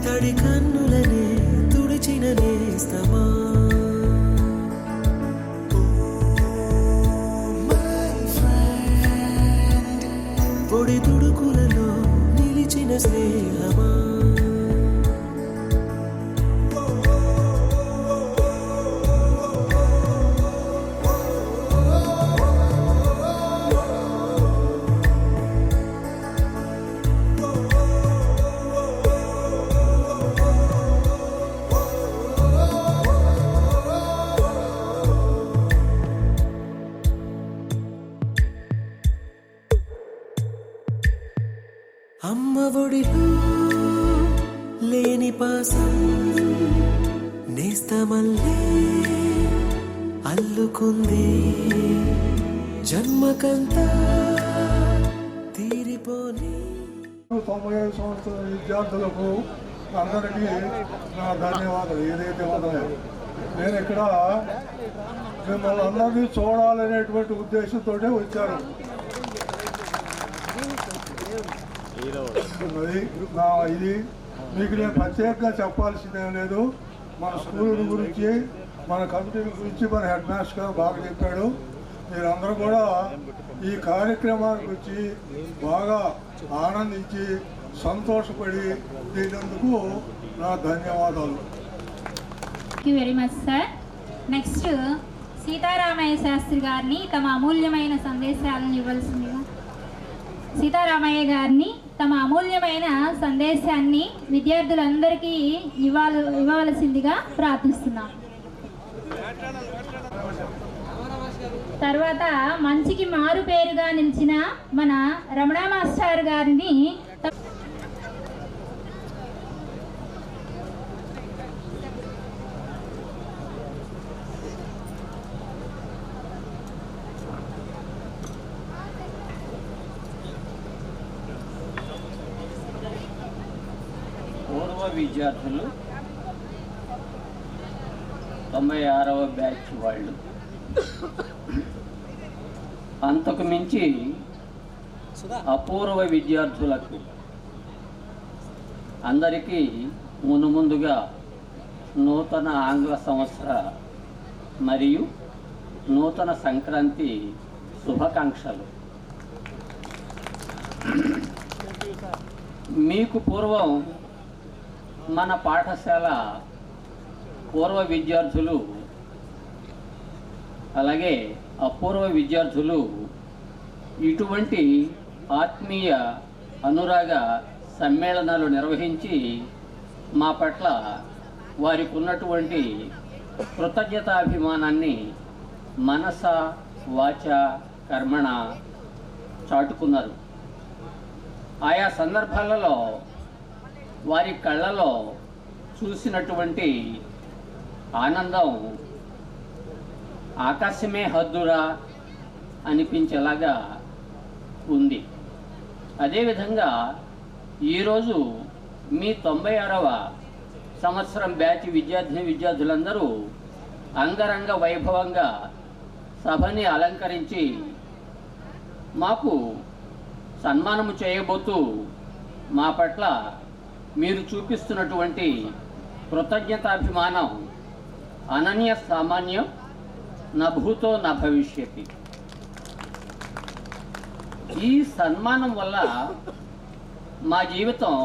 తడి కన్నులనే తుడిచిన నేస్తమా, పొడి తుడుకులలో నిలిచిన స్నేహమా. అమ్మ ఒడిలో లేని పాసం నేస్తమల్లే అల్లుకుంది, జన్మకంతా తీరిపోని. 95 సంవత్సరాల విద్యార్థులకు అందరికీ నా ధన్యవాదాలు. ఏదైతే ఉన్నాయో నేను ఇక్కడ మిమ్మల్ని అందరినీ చూడాలనేటువంటి ఉద్దేశంతో వచ్చారు. అది నా ఇది మీకు నేను ప్రత్యేకంగా చెప్పాల్సిందేం లేదు. మన స్కూల్ గురించి, మన కమిటీ గురించి మన హెడ్ మాస్టర్ గారు బాగా చెప్పాడు. మీరందరూ కూడా ఈ కార్యక్రమానికి వచ్చి బాగా ఆనందించి సంతోషపడి దీనందుకు నా ధన్యవాదాలు. Thank you very much sir. Next Seetharamayya Sastry గారిని తమ అమూల్యమైన సందేశాలను ఇవ్వాల్సిందిగా సీతారామయ్య గారిని తమ అమూల్యమైన సందేశాన్ని విద్యార్థులందరికీ ఇవ్వవలసిందిగా ప్రార్థిస్తున్నాం. తర్వాత మంచికి మారు పేరుగా నిలిచిన మన రమణ మాస్టర్ గారిని పూర్వ విద్యార్థులు 96వ బ్యాచ్ వాళ్ళు, అంతకు మించి అపూర్వ విద్యార్థులకు అందరికీ ముందుగా నూతన ఆంగ్ల సంవత్సర మరియు నూతన సంక్రాంతి శుభాకాంక్షలు. మీకు పూర్వం మన పాఠశాల పూర్వ విద్యార్థులు అలాగే అపూర్వ విద్యార్థులు ఇటువంటి ఆత్మీయ అనురాగ సమ్మేళనాలు నిర్వహించి మా పట్ల వారికి ఉన్నటువంటి కృతజ్ఞతాభిమానాన్ని మనస వాచ కర్మణ చాటుకున్నారు. ఆయా సందర్భాలలో వారి కళ్ళలో చూసినటువంటి ఆనందం ఆకాశమే హద్దురా అనిపించేలాగా ఉంది. అదేవిధంగా ఈరోజు మీ 96వ సంవత్సరం బ్యాచ్ విద్యార్థులందరూ అంగరంగ వైభవంగా సభని అలంకరించి మాకు సన్మానము చేయబోతూ మా పట్ల మీరు చూపిస్తున్నటువంటి కృతజ్ఞతాభిమానం అనన్య సామాన్యం, నా భూతో నా భవిష్యత్తి. ఈ సన్మానం వల్ల మా జీవితం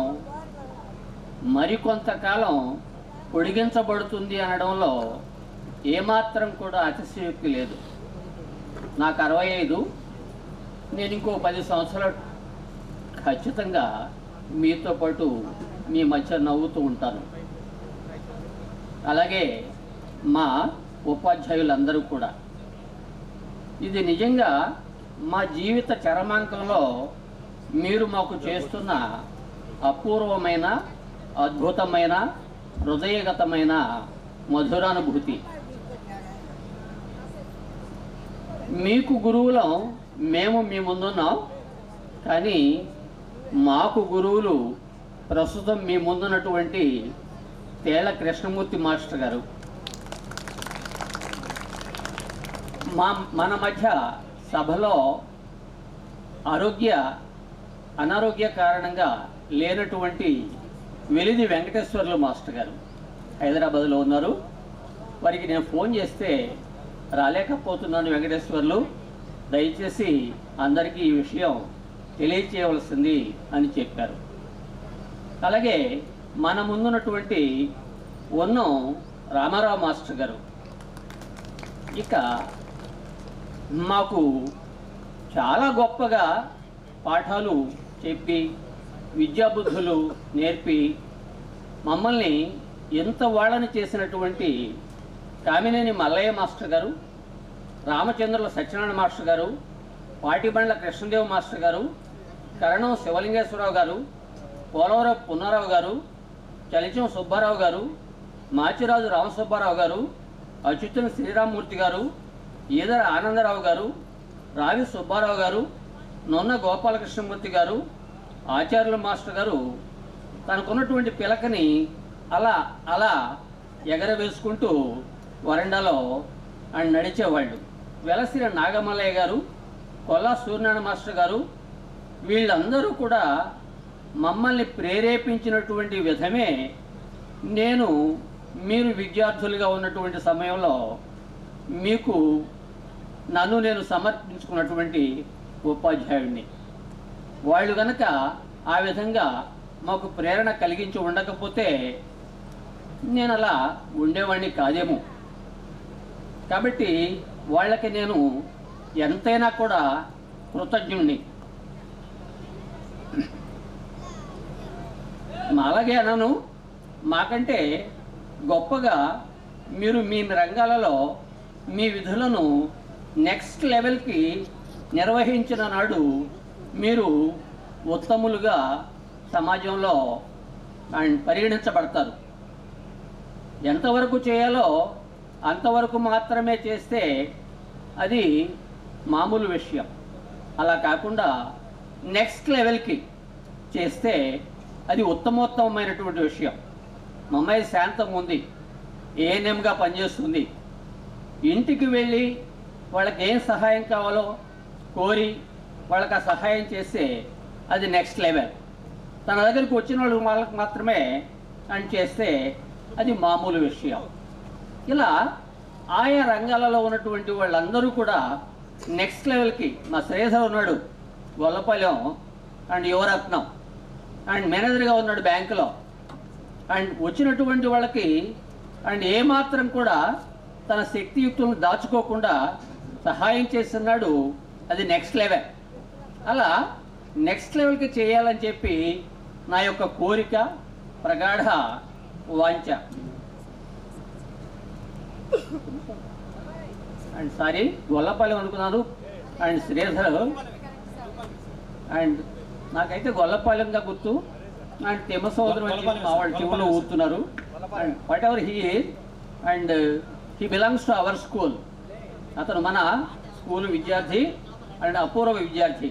మరికొంతకాలం పొడిగించబడుతుంది అనడంలో ఏమాత్రం కూడా అతిశయోక్తి లేదు. నాకు 65, నేను ఇంకో 10 సంవత్సరాలు ఖచ్చితంగా మీతో పాటు మీ మధ్య నవ్వుతూ ఉంటాను. అలాగే మా ఉపాధ్యాయులందరూ కూడా. ఇది నిజంగా మా జీవిత చరమాంకంలో మీరు మాకు చేస్తున్న అపూర్వమైన, అద్భుతమైన, హృదయగతమైన మధురానుభూతి. మీకు గురువులం మేము మీ ముందున్నాం, కానీ మాకు గురువులు ప్రస్తుతం మీ ముందున్నటువంటి తేళ్ల కృష్ణమూర్తి మాస్టర్ గారు. మన మధ్య సభలో అనారోగ్య కారణంగా లేనటువంటి వెలిది వెంకటేశ్వర్లు మాస్టర్ గారు హైదరాబాద్లో ఉన్నారు. వారికి నేను ఫోన్ చేస్తే రాలేకపోతున్నాను వెంకటేశ్వర్లు, దయచేసి అందరికీ ఈ విషయం తెలియచేయవలసింది అని చెప్పారు. అలాగే మన ముందున్నటువంటి ఉన్నం రామారావు మాస్టర్ గారు ఇక మాకు చాలా గొప్పగా పాఠాలు చెప్పి విద్యాబుద్ధులు నేర్పి మమ్మల్ని ఎంత వాళ్ళని చేసినటువంటి కామినేని మల్లయ్య మాస్టర్ గారు, రామచంద్రుల సత్యనారాయణ మాస్టర్ గారు, పాటిబండ్ల కృష్ణదేవ్ మాస్టర్ గారు, కరణం శివలింగేశ్వరరావు గారు, పోలవరం పున్నారావు గారు, చలిచం సుబ్బారావు గారు, మాచిరాజు రామసుబ్బారావు గారు, అచ్యుతన్ శ్రీరామ్మూర్తి గారు, ఈదర ఆనందరావు గారు, రావి సుబ్బారావు గారు, నొన్న గోపాలకృష్ణమూర్తి గారు, ఆచార్యుల మాస్టర్ గారు తనకున్నటువంటి పిలకని అలా అలా ఎగరవేసుకుంటూ వరండాలో ఆయన నడిచేవాళ్ళు. వెలసిర నాగమల్లయ్య గారు, కొల్లా సూర్యనారాయణ మాస్టర్ గారు, వీళ్ళందరూ కూడా మమ్మల్ని ప్రేరేపించినటువంటి విధమే నేను మీరు విద్యార్థులుగా ఉన్నటువంటి సమయంలో మీకు నన్ను నేను సమర్పించుకున్నటువంటి ఉపాధ్యాయుడిని. వాళ్ళు కనుక ఆ విధంగా మాకు ప్రేరణ కలిగించి ఉండకపోతే నేను అలా ఉండేవాడిని కాదేమో. కాబట్టి వాళ్ళకి నేను ఎంతైనా కూడా కృతజ్ఞుణ్ణి. అలాగే అనను, మాకంటే గొప్పగా మీరు మీ రంగాలలో మీ విధులను నెక్స్ట్ లెవెల్కి నిర్వహించిన నాడు మీరు ఉత్తములుగా సమాజంలో పరిగణించబడతారు. ఎంతవరకు చేయాలో అంతవరకు మాత్రమే చేస్తే అది మామూలు విషయం. అలా కాకుండా నెక్స్ట్ లెవెల్కి చేస్తే అది ఉత్తమోత్తమైనటువంటి విషయం. మా అమ్మాయి శాంతం ఉంది, ఏఎన్ఎంగా పనిచేస్తుంది. ఇంటికి వెళ్ళి వాళ్ళకి ఏం సహాయం కావాలో కోరి వాళ్ళకి ఆ సహాయం చేస్తే అది నెక్స్ట్ లెవెల్. తన దగ్గరికి వచ్చిన వాళ్ళకి మాత్రమే అని చేస్తే అది మామూలు విషయం. ఇలా ఆయా రంగాలలో ఉన్నటువంటి వాళ్ళందరూ కూడా నెక్స్ట్ లెవెల్కి, మా శ్రేయసర్ ఉన్నాడు గొల్లపాలెం అండ్ యువరత్నం అండ్ మేనేజర్గా ఉన్నాడు బ్యాంకులో, అండ్ వచ్చినటువంటి వాళ్ళకి అండ్ ఏమాత్రం కూడా తన శక్తియుక్తులను దాచుకోకుండా సహాయం చేస్తున్నాడు. అది నెక్స్ట్ లెవెల్. అలా నెక్స్ట్ లెవెల్కి చేయాలని చెప్పి నా యొక్క కోరిక, ప్రగాఢ వాంఛ. అండ్ సారీ, గొల్లపాలెం అనుకున్నాను అండ్ శ్రీధర్. అండ్ నాకైతే గొల్లపాలెంగా గుర్తు. అండ్ తిమ్మ సోదరు అని చెప్పి మా వాళ్ళు చెవులో ఊరుతున్నారు. And whatever he is, and he belongs to our school. అతను మన స్కూల్ విద్యార్థి అండ్ అపూర్వ విద్యార్థి.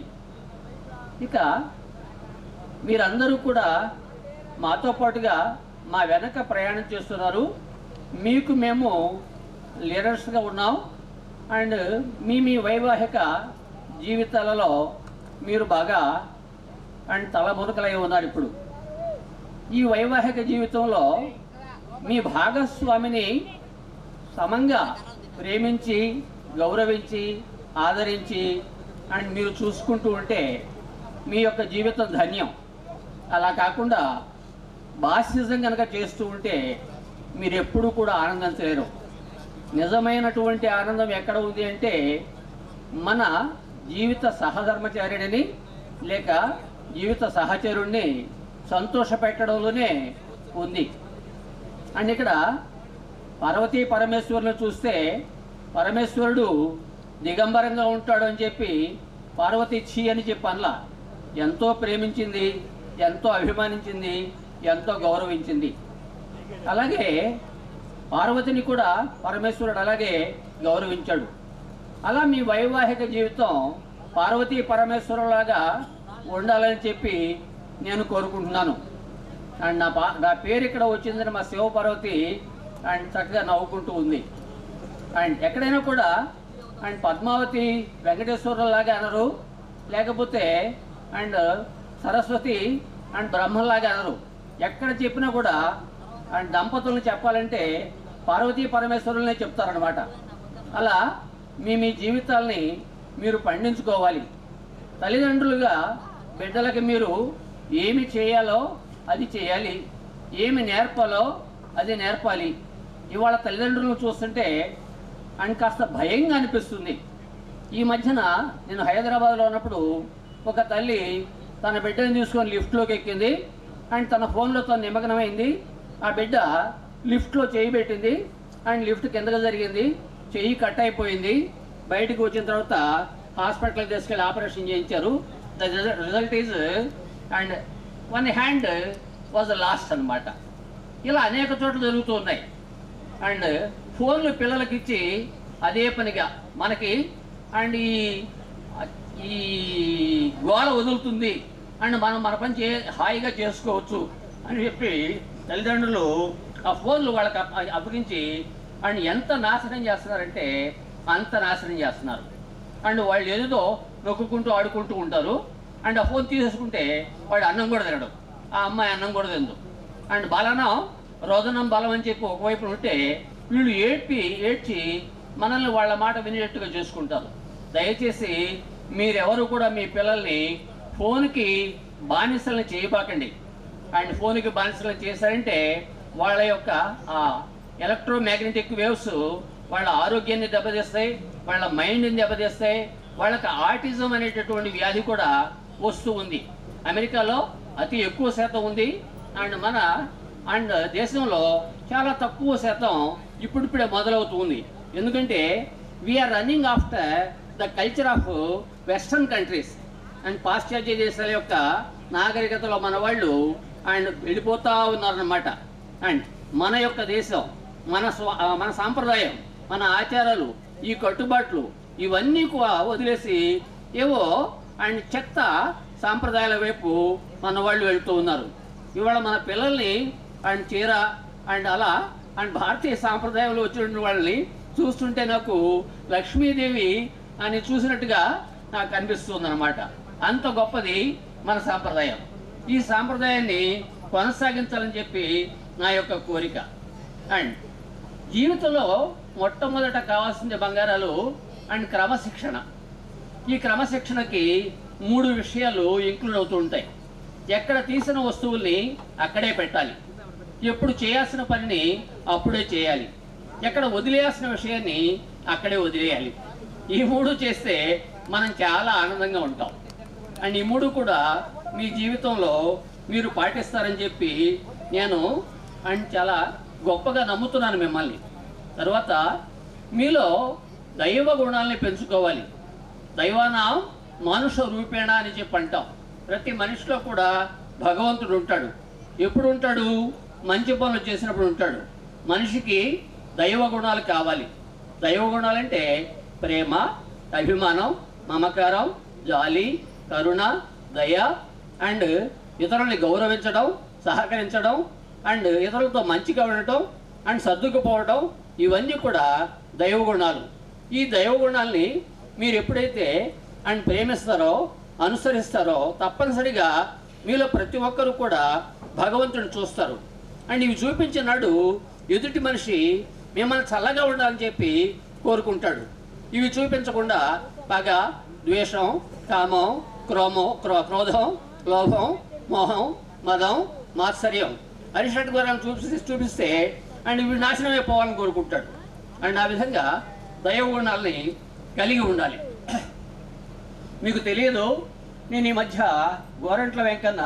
ఇక మీరందరూ కూడా మాతో పాటుగా మా వెనక ప్రయాణం చేస్తున్నారు. మీకు మేము లీడర్స్గా ఉన్నాం. అండ్ మీ వైవాహిక జీవితాలలో మీరు బాగా అండ్ తలమునకలై ఉన్నారు. ఇప్పుడు ఈ వైవాహిక జీవితంలో మీ భాగస్వామిని సమంగా ప్రేమించి, గౌరవించి, ఆదరించి అండ్ మీరు చూసుకుంటూ ఉంటే మీ యొక్క జీవితం ధన్యం. అలా కాకుండా బాసిజం కనుక చేస్తూ ఉంటే మీరు ఎప్పుడూ కూడా ఆనందించలేరు. నిజమైనటువంటి ఆనందం ఎక్కడ ఉంది అంటే మన జీవిత సహధర్మచారిణిని లేక జీవిత సహచరుణ్ణి సంతోషపెట్టడంలోనే ఉంది. అండ్ ఇక్కడ పార్వతీ పరమేశ్వరులను చూస్తే పరమేశ్వరుడు దిగంబరంగా ఉంటాడు అని చెప్పి పార్వతి ఛీ అని చెప్పి అనలా. ఎంతో ప్రేమించింది, ఎంతో అభిమానించింది, ఎంతో గౌరవించింది. అలాగే పార్వతిని కూడా పరమేశ్వరుడు అలాగే గౌరవించాడు. అలా మీ వైవాహిక జీవితం పార్వతీ పరమేశ్వరులాగా ఉండాలని చెప్పి నేను కోరుకుంటున్నాను. అండ్ నా పేరు ఇక్కడ వచ్చిందని మా శివపార్వతి అండ్ చక్కగా నవ్వుకుంటూ ఉంది. అండ్ ఎక్కడైనా కూడా అండ్ పద్మావతి వెంకటేశ్వరులాగా అనరు, లేకపోతే అండ్ సరస్వతి అండ్ బ్రహ్మలాగా అనరు. ఎక్కడ చెప్పినా కూడా అండ్ దంపతులను చెప్పాలంటే పార్వతీ పరమేశ్వరులనే చెప్తారనమాట. అలా మీ జీవితాల్ని మీరు పండించుకోవాలి. తల్లిదండ్రులుగా బిడ్డలకి మీరు ఏమి చేయాలో అది చేయాలి, ఏమి నేర్పాలో అది నేర్పాలి. ఇవాళ తల్లిదండ్రులను చూస్తుంటే అండ్ కాస్త భయంగా అనిపిస్తుంది. ఈ మధ్యన నేను హైదరాబాద్లో ఉన్నప్పుడు ఒక తల్లి తన బిడ్డని తీసుకొని లిఫ్ట్లోకి ఎక్కింది అండ్ తన ఫోన్లో తను నిమగ్నమైంది. ఆ బిడ్డ లిఫ్ట్లో చేయి పెట్టింది అండ్ లిఫ్ట్ కిందగా జరిగింది, చెయ్యి కట్ అయిపోయింది. బయటకు వచ్చిన తర్వాత హాస్పిటల్కి తీసుకెళ్ళి ఆపరేషన్ చేయించారు. The result is and one hand was last అనమాట. ఇలా అనేక చోట్ల జరుగుతూ ఉన్నాయి. అండ్ ఫోన్లు పిల్లలకి ఇచ్చి అదే పనిగా మనకి అండ్ ఈ గోళ వదులుతుంది అండ్ మనం మన పని హాయిగా చేసుకోవచ్చు అని చెప్పి తల్లిదండ్రులు ఆ ఫోన్లు వాళ్ళకి అప్పగించి అండ్ ఎంత నాశనం చేస్తున్నారంటే అంత నాశనం చేస్తున్నారు. అండ్ వాళ్ళు ఏదో నొక్కుంటూ ఆడుకుంటూ ఉంటారు. అండ్ ఆ ఫోన్ తీసేసుకుంటే వాడు అన్నం కూడా తినడు, ఆ అమ్మాయి అన్నం కూడా తిందు. అండ్ బలనం రోదనం బలం అని చెప్పి ఒకవైపు ఉంటే వీళ్ళు ఏడ్చి మనల్ని వాళ్ళ మాట వినేటట్టుగా చేసుకుంటారు. దయచేసి మీరెవరు కూడా మీ పిల్లల్ని ఫోన్కి బానిసలను చేయబాకండి. అండ్ ఫోన్కి బానిసలను చేశారంటే వాళ్ళ యొక్క ఎలక్ట్రోమాగ్నెటిక్ వేవ్స్ వాళ్ళ ఆరోగ్యాన్ని దెబ్బతీస్తాయి, వాళ్ళ మైండ్ని దెబ్బతీస్తాయి, వాళ్ళకి ఆటిజం అనేటటువంటి వ్యాధి కూడా వస్తూ ఉంది. అమెరికాలో అతి ఎక్కువ శాతం ఉంది, అండ్ దేశంలో చాలా తక్కువ శాతం ఇప్పుడిప్పుడే మొదలవుతుంది. ఎందుకంటే we are running after the culture of western countries and పాశ్చాత్య దేశాల యొక్క నాగరికతలో మన వాళ్ళు అండ్ వెళ్ళిపోతూ ఉన్నారన్నమాట. అండ్ మన యొక్క దేశం, మన సాంప్రదాయం, మన ఆచారాలు, ఈ కట్టుబాట్లు ఇవన్నీ కూడా వదిలేసి ఏవో అండ్ చెత్త సాంప్రదాయాల వైపు మన వాళ్ళు వెళ్తూ ఉన్నారు. ఇవాళ మన పిల్లల్ని అండ్ చీర అండ్ అలా అండ్ భారతీయ సాంప్రదాయంలో వచ్చిన వాళ్ళని చూస్తుంటే నాకు లక్ష్మీదేవి అని చూసినట్టుగా నాకు అనిపిస్తుంది అన్నమాట. అంత గొప్పది మన సాంప్రదాయం. ఈ సాంప్రదాయాన్ని కొనసాగించాలని చెప్పి నా యొక్క కోరిక. అండ్ జీవితంలో మొట్టమొదట కావాల్సిన బంగారాలు అండ్ క్రమశిక్షణ. ఈ క్రమశిక్షణకి 3 విషయాలు ఇంక్లూడ్ అవుతూ ఉంటాయి. ఎక్కడ తీసిన వస్తువుల్ని అక్కడే పెట్టాలి, ఎప్పుడు చేయాల్సిన పనిని అప్పుడే చేయాలి, ఎక్కడ వదిలేయాల్సిన విషయాన్ని అక్కడే వదిలేయాలి. ఈ 3 చేస్తే మనం చాలా ఆనందంగా ఉంటాం. అండ్ ఈ 3 కూడా మీ జీవితంలో మీరు పాటిస్తారని చెప్పి నేను అండ్ చాలా గొప్పగా నమ్ముతున్నాను మిమ్మల్ని. తర్వాత మీలో దైవ గుణాలని పెంచుకోవాలి. దైవానాం మానుష రూపేణ అని చెప్పి అంటాం. ప్రతి మనిషిలో కూడా భగవంతుడు ఉంటాడు. ఎప్పుడు ఉంటాడు? మంచి పనులు చేసినప్పుడు ఉంటాడు. మనిషికి దైవ గుణాలు కావాలి. దైవ గుణాలంటే ప్రేమ, అభిమానం, మమకారం, జాలి, కరుణ, దయ అండ్ ఇతరుల్ని గౌరవించడం, సహకరించడం అండ్ ఇతరులతో మంచిగా ఉండటం అండ్ సర్దుకుపోవడం ఇవన్నీ కూడా దైవ గుణాలు. ఈ దైవ గుణాలని మీరు ఎప్పుడైతే అండ్ ప్రేమిస్తారో, అనుసరిస్తారో తప్పనిసరిగా మీలో ప్రతి ఒక్కరు కూడా భగవంతుని చూస్తారు. అండ్ ఇవి చూపించినాడు ఎదుటి మనిషి మిమ్మల్ని చల్లగా ఉండాలని చెప్పి కోరుకుంటాడు. ఇవి చూపించకుండా పగ, ద్వేషం, కామం, క్రోధం, లోభం, మోహం, మదం, మాత్సర్యం అరిషట్ గుణాలను చూపిస్తే అండ్ ఇవి నాశనం అయిపోవాలని కోరుకుంటాడు. అండ్ ఆ విధంగా దైవ గుణాలని కలిగి ఉండాలి. మీకు తెలియదు, నేను ఈ మధ్య గోరంట్ల వెంకన్న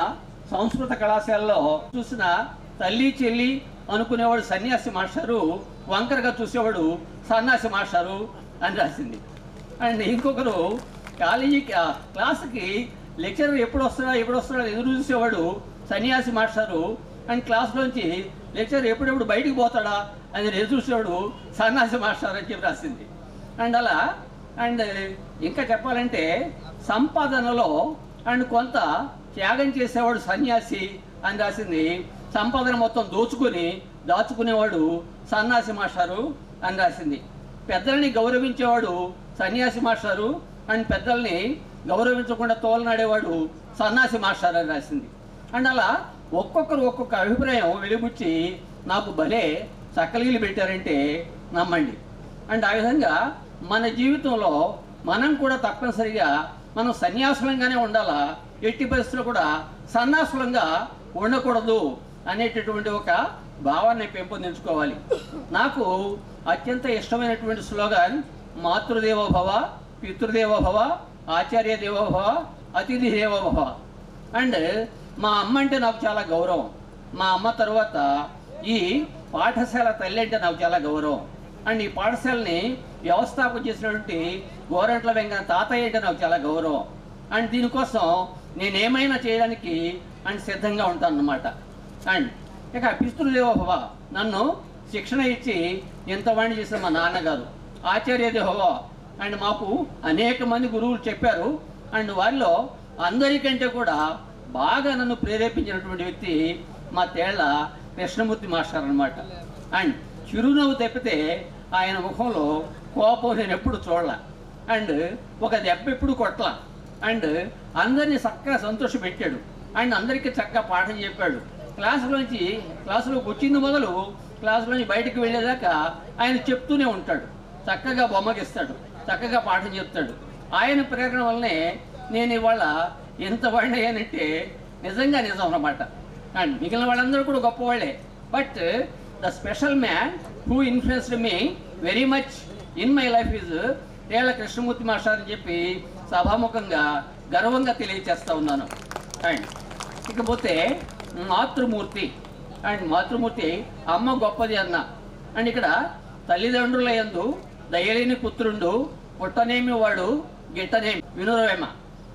సంస్కృత కళాశాలలో చూసిన తల్లి చెల్లి అనుకునేవాడు సన్యాసి మాస్టారు, వంకరగా చూసేవాడు సన్యాసి మాస్టారు అని రాసింది. అండ్ ఇంకొకరు క్లాస్కి లెక్చరర్ ఎప్పుడు వస్తాడా ఎదురు చూసేవాడు సన్యాసి మాస్టారు. అండ్ క్లాస్లోంచి లెక్చరర్ ఎప్పుడెప్పుడు బయటికి పోతాడా అని ఎదురు చూసేవాడు సన్యాసి మాస్టర్ అని చెప్పి రాసింది. అండ్ అలా అండ్ ఇంకా చెప్పాలంటే సంపాదనలో అండ్ కొంత త్యాగం చేసేవాడు సన్యాసి అని రాసింది. సంపాదన మొత్తం దాచుకునేవాడు సన్యాసి మాస్టారు అని రాసింది. పెద్దల్ని గౌరవించేవాడు సన్యాసి మాస్టారు అండ్ పెద్దల్ని గౌరవించకుండా తోలనాడేవాడు సన్యాసి మాస్టర్ అని రాసింది. అండ్ అలా ఒక్కొక్కరు ఒక్కొక్క అభిప్రాయం వెలిబుచ్చి నాకు భలే చక్కలీలు పెట్టారంటే నమ్మండి. అండ్ ఆ విధంగా మన జీవితంలో మనం కూడా తప్పనిసరిగా మనం సన్యాసులంగానే ఉండాలా, ఎట్టి పరిస్థితుల్లో కూడా సన్యాసులంగా ఉండకూడదు అనేటటువంటి ఒక భావాన్ని పెంపొందించుకోవాలి. నాకు అత్యంత ఇష్టమైనటువంటి స్లోగన్ మాతృదేవో భవ, పితృదేవో భవ, ఆచార్య దేవో భవ, అతిథి దేవో భవ. అండ్ మా అమ్మ అంటే నాకు చాలా గౌరవం. మా అమ్మ తర్వాత ఈ పాఠశాల తల్లి అంటే నాకు చాలా గౌరవం. అండ్ ఈ పాఠశాలని వ్యవస్థాపన చేసినటువంటి గోరంట్ల వెంకన్న తాతయ్య అంటే నాకు చాలా గౌరవం. అండ్ దీనికోసం నేనేమైనా చేయడానికి అండ్ సిద్ధంగా ఉంటాను అన్నమాట. అండ్ ఇక పితృదేవో భవ, నన్ను శిక్షణ ఇచ్చి ఎంతవాణి చేసిన మా నాన్నగారు. ఆచార్య దేవో భవ, అండ్ మాకు అనేక మంది గురువులు చెప్పారు. అండ్ వారిలో అందరికంటే కూడా బాగా నన్ను ప్రేరేపించినటువంటి వ్యక్తి మా తేళ్ల కృష్ణమూర్తి మాస్టర్ అనమాట. అండ్ చిరునవ్వు తప్పితే ఆయన ముఖంలో కోపం నేను ఎప్పుడు చూడలే. అండ్ ఒక దెబ్బ ఎప్పుడు కొట్టలా. అండ్ అందరినీ చక్కగా సంతోషపెట్టాడు అండ్ అందరికీ చక్కగా పాఠం చెప్పాడు. క్లాసులోకి వచ్చింది మొదలు క్లాసులోంచి బయటకు వెళ్ళేదాకా ఆయన చెప్తూనే ఉంటాడు, చక్కగా బొమ్మకిస్తాడు, చక్కగా పాఠం చెప్తాడు. ఆయన ప్రేరణ వల్లనే నేను ఇవాళ ఎంత వాడిని అయ్యానంటే నిజంగా నిజం అన్నమాట. అండ్ మిగిలిన వాళ్ళందరూ కూడా గొప్పవాళ్ళే. But the special man who influenced me very much in my life is Rella Krishnamurthy master అని చెప్పి సభాముఖంగా గర్వంగా తెలియచేస్తూ ఉన్నాను. అండ్ ఇకపోతే మాతృమూర్తి. అండ్ మాతృమూర్తి అమ్మ గొప్పది అన్న. అండ్ ఇక్కడ తల్లిదండ్రుల యందు దయలేని పుత్రుండు పుట్టనేమి వాడు గిట్టనేమి వినురవేమ.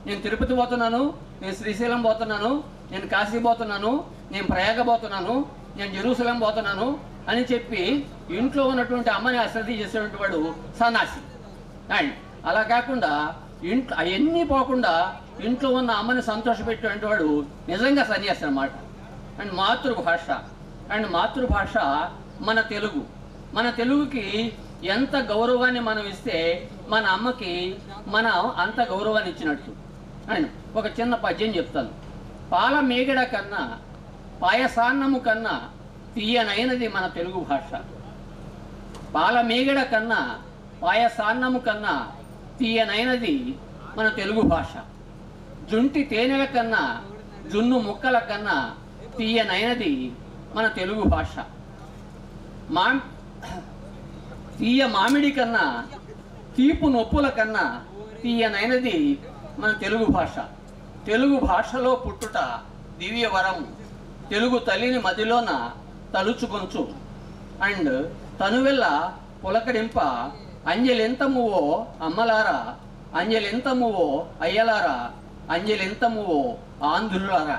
నేను తిరుపతి పోతున్నాను, నేను శ్రీశైలం పోతున్నాను, నేను కాశీ పోతున్నాను, నేను ప్రయాగ పోతున్నాను, నేను జెరూసలేం పోతున్నాను అని చెప్పి ఇంట్లో ఉన్నటువంటి అమ్మని అశ్రద్ధ చేసేటువంటి వాడు సన్నాసి. అండ్ అలా కాకుండా ఇంట్లో అవన్నీ పోకుండా ఇంట్లో ఉన్న అమ్మని సంతోషపెట్టేటువంటి వాడు నిజంగా సన్యాసి అన్నమాట. అండ్ మాతృభాష. అండ్ మాతృభాష మన తెలుగు. మన తెలుగుకి ఎంత గౌరవాన్ని మనం ఇస్తే మన అమ్మకి మనం అంత గౌరవాన్ని ఇచ్చినట్టు. అండ్ ఒక చిన్న పద్యం చెప్తాను. పాల మేగడ కన్నా పాయసాన్నము కన్నా తీయనైనది మన తెలుగు భాష. పాల మేగడ కన్నా పాయసాన్నము కన్నా తీయనైనది మన తెలుగు భాష. జుంటి తేనెల కన్నా జున్ను ముక్కల కన్నా తీయనైనది మన తెలుగు భాష. తీయ మామిడి కన్నా తీపు నొప్పుల కన్నా తీయనైనది మన తెలుగు భాష. తెలుగు భాషలో పుట్టుట దివ్య వరం, తెలుగు తల్లిని మదిలోన తలుచుకొంచు. అండ్ తనువెల్ల పులకరింప అంజెలెంతమువో అమ్మలారా, అంజెలెంతమువో అయ్యలారా, అంజెలెంతమువో ఆంధ్రులారా.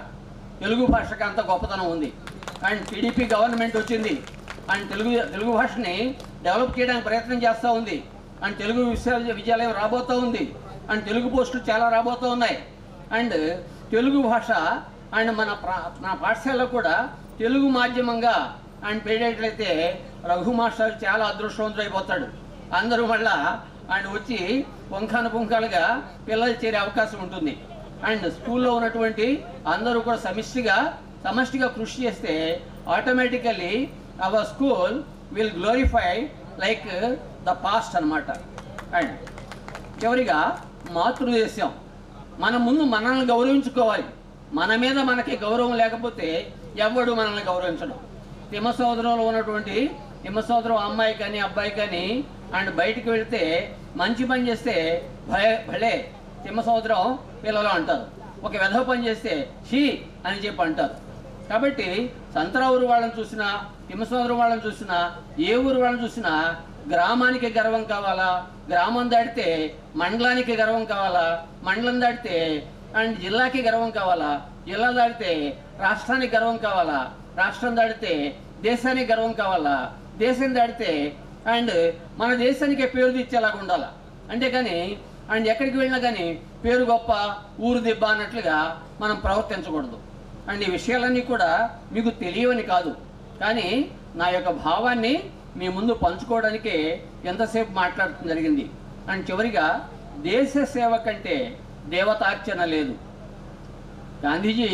తెలుగు భాషకి అంత గొప్పతనం ఉంది. అండ్ టీడీపీ గవర్నమెంట్ వచ్చింది అండ్ తెలుగు భాషని డెవలప్ చేయడానికి ప్రయత్నం చేస్తూ ఉంది. అండ్ తెలుగు విశ్వవిద్యాలయం రాబోతూ ఉంది. అండ్ తెలుగు పోస్టులు చాలా రాబోతూ ఉన్నాయి. అండ్ తెలుగు భాష అండ్ మన పాఠశాలలో కూడా తెలుగు మాధ్యమంగా అండ్ పెట్టేట్లయితే రఘు మాస్టర్ చాలా అదృష్టవంతుడు అయిపోతాడు. అందరూ మళ్ళా ఆయన వచ్చి పుంఖాలుగా పిల్లలు చేరే అవకాశం ఉంటుంది. అండ్ స్కూల్లో ఉన్నటువంటి అందరూ కూడా సమష్టిగా కృషి చేస్తే automatically our school will glorify like the past అన్నమాట. అండ్ చివరిగా మాతృదేశం. మన ముందు మనల్ని గౌరవించుకోవాలి. మన మీద మనకి గౌరవం లేకపోతే ఎవడు మనల్ని గౌరవించడం. తిమ్మ సోదరంలో ఉన్నటువంటి తిమ్మ సోదరం అమ్మాయి కానీ అబ్బాయి కానీ అండ్ బయటికి వెళితే మంచి పని చేస్తే భలే తిమ్మ సోదరం పిల్లలు అంటారు. ఒక వెధవ పని చేస్తే షీ అని చెప్పి అంటారు. కాబట్టి సంతరా ఊరు వాళ్ళని చూసినా తిమ్మ సోదరం వాళ్ళని చూసినా ఏ ఊరు వాళ్ళని చూసినా గ్రామానికి గర్వం కావాలా, గ్రామం దాటితే మండలానికి గర్వం కావాలా, మండలం దాటితే అండ్ జిల్లాకి గర్వం కావాలా, జిల్లా దాటితే రాష్ట్రానికి గర్వం కావాలా, రాష్ట్రం దాటితే దేశానికి గర్వం కావాలా, దేశం దాటితే అండ్ మన దేశానికే పేరు తెచ్చేలాగా ఉండాలి. అంతేకాని అండ్ ఎక్కడికి వెళ్ళినా కానీ పేరు గొప్ప ఊరు దెబ్బ అన్నట్లుగా మనం ప్రవర్తించకూడదు. అండ్ ఈ విషయాలన్నీ కూడా మీకు తెలియవని కాదు, కానీ నా యొక్క భావాన్ని మీ ముందు పంచుకోవడానికే ఎంతసేపు మాట్లాడటం జరిగింది. అండ్ చివరిగా దేశ సేవ కంటే దేవతార్చన లేదు. గాంధీజీ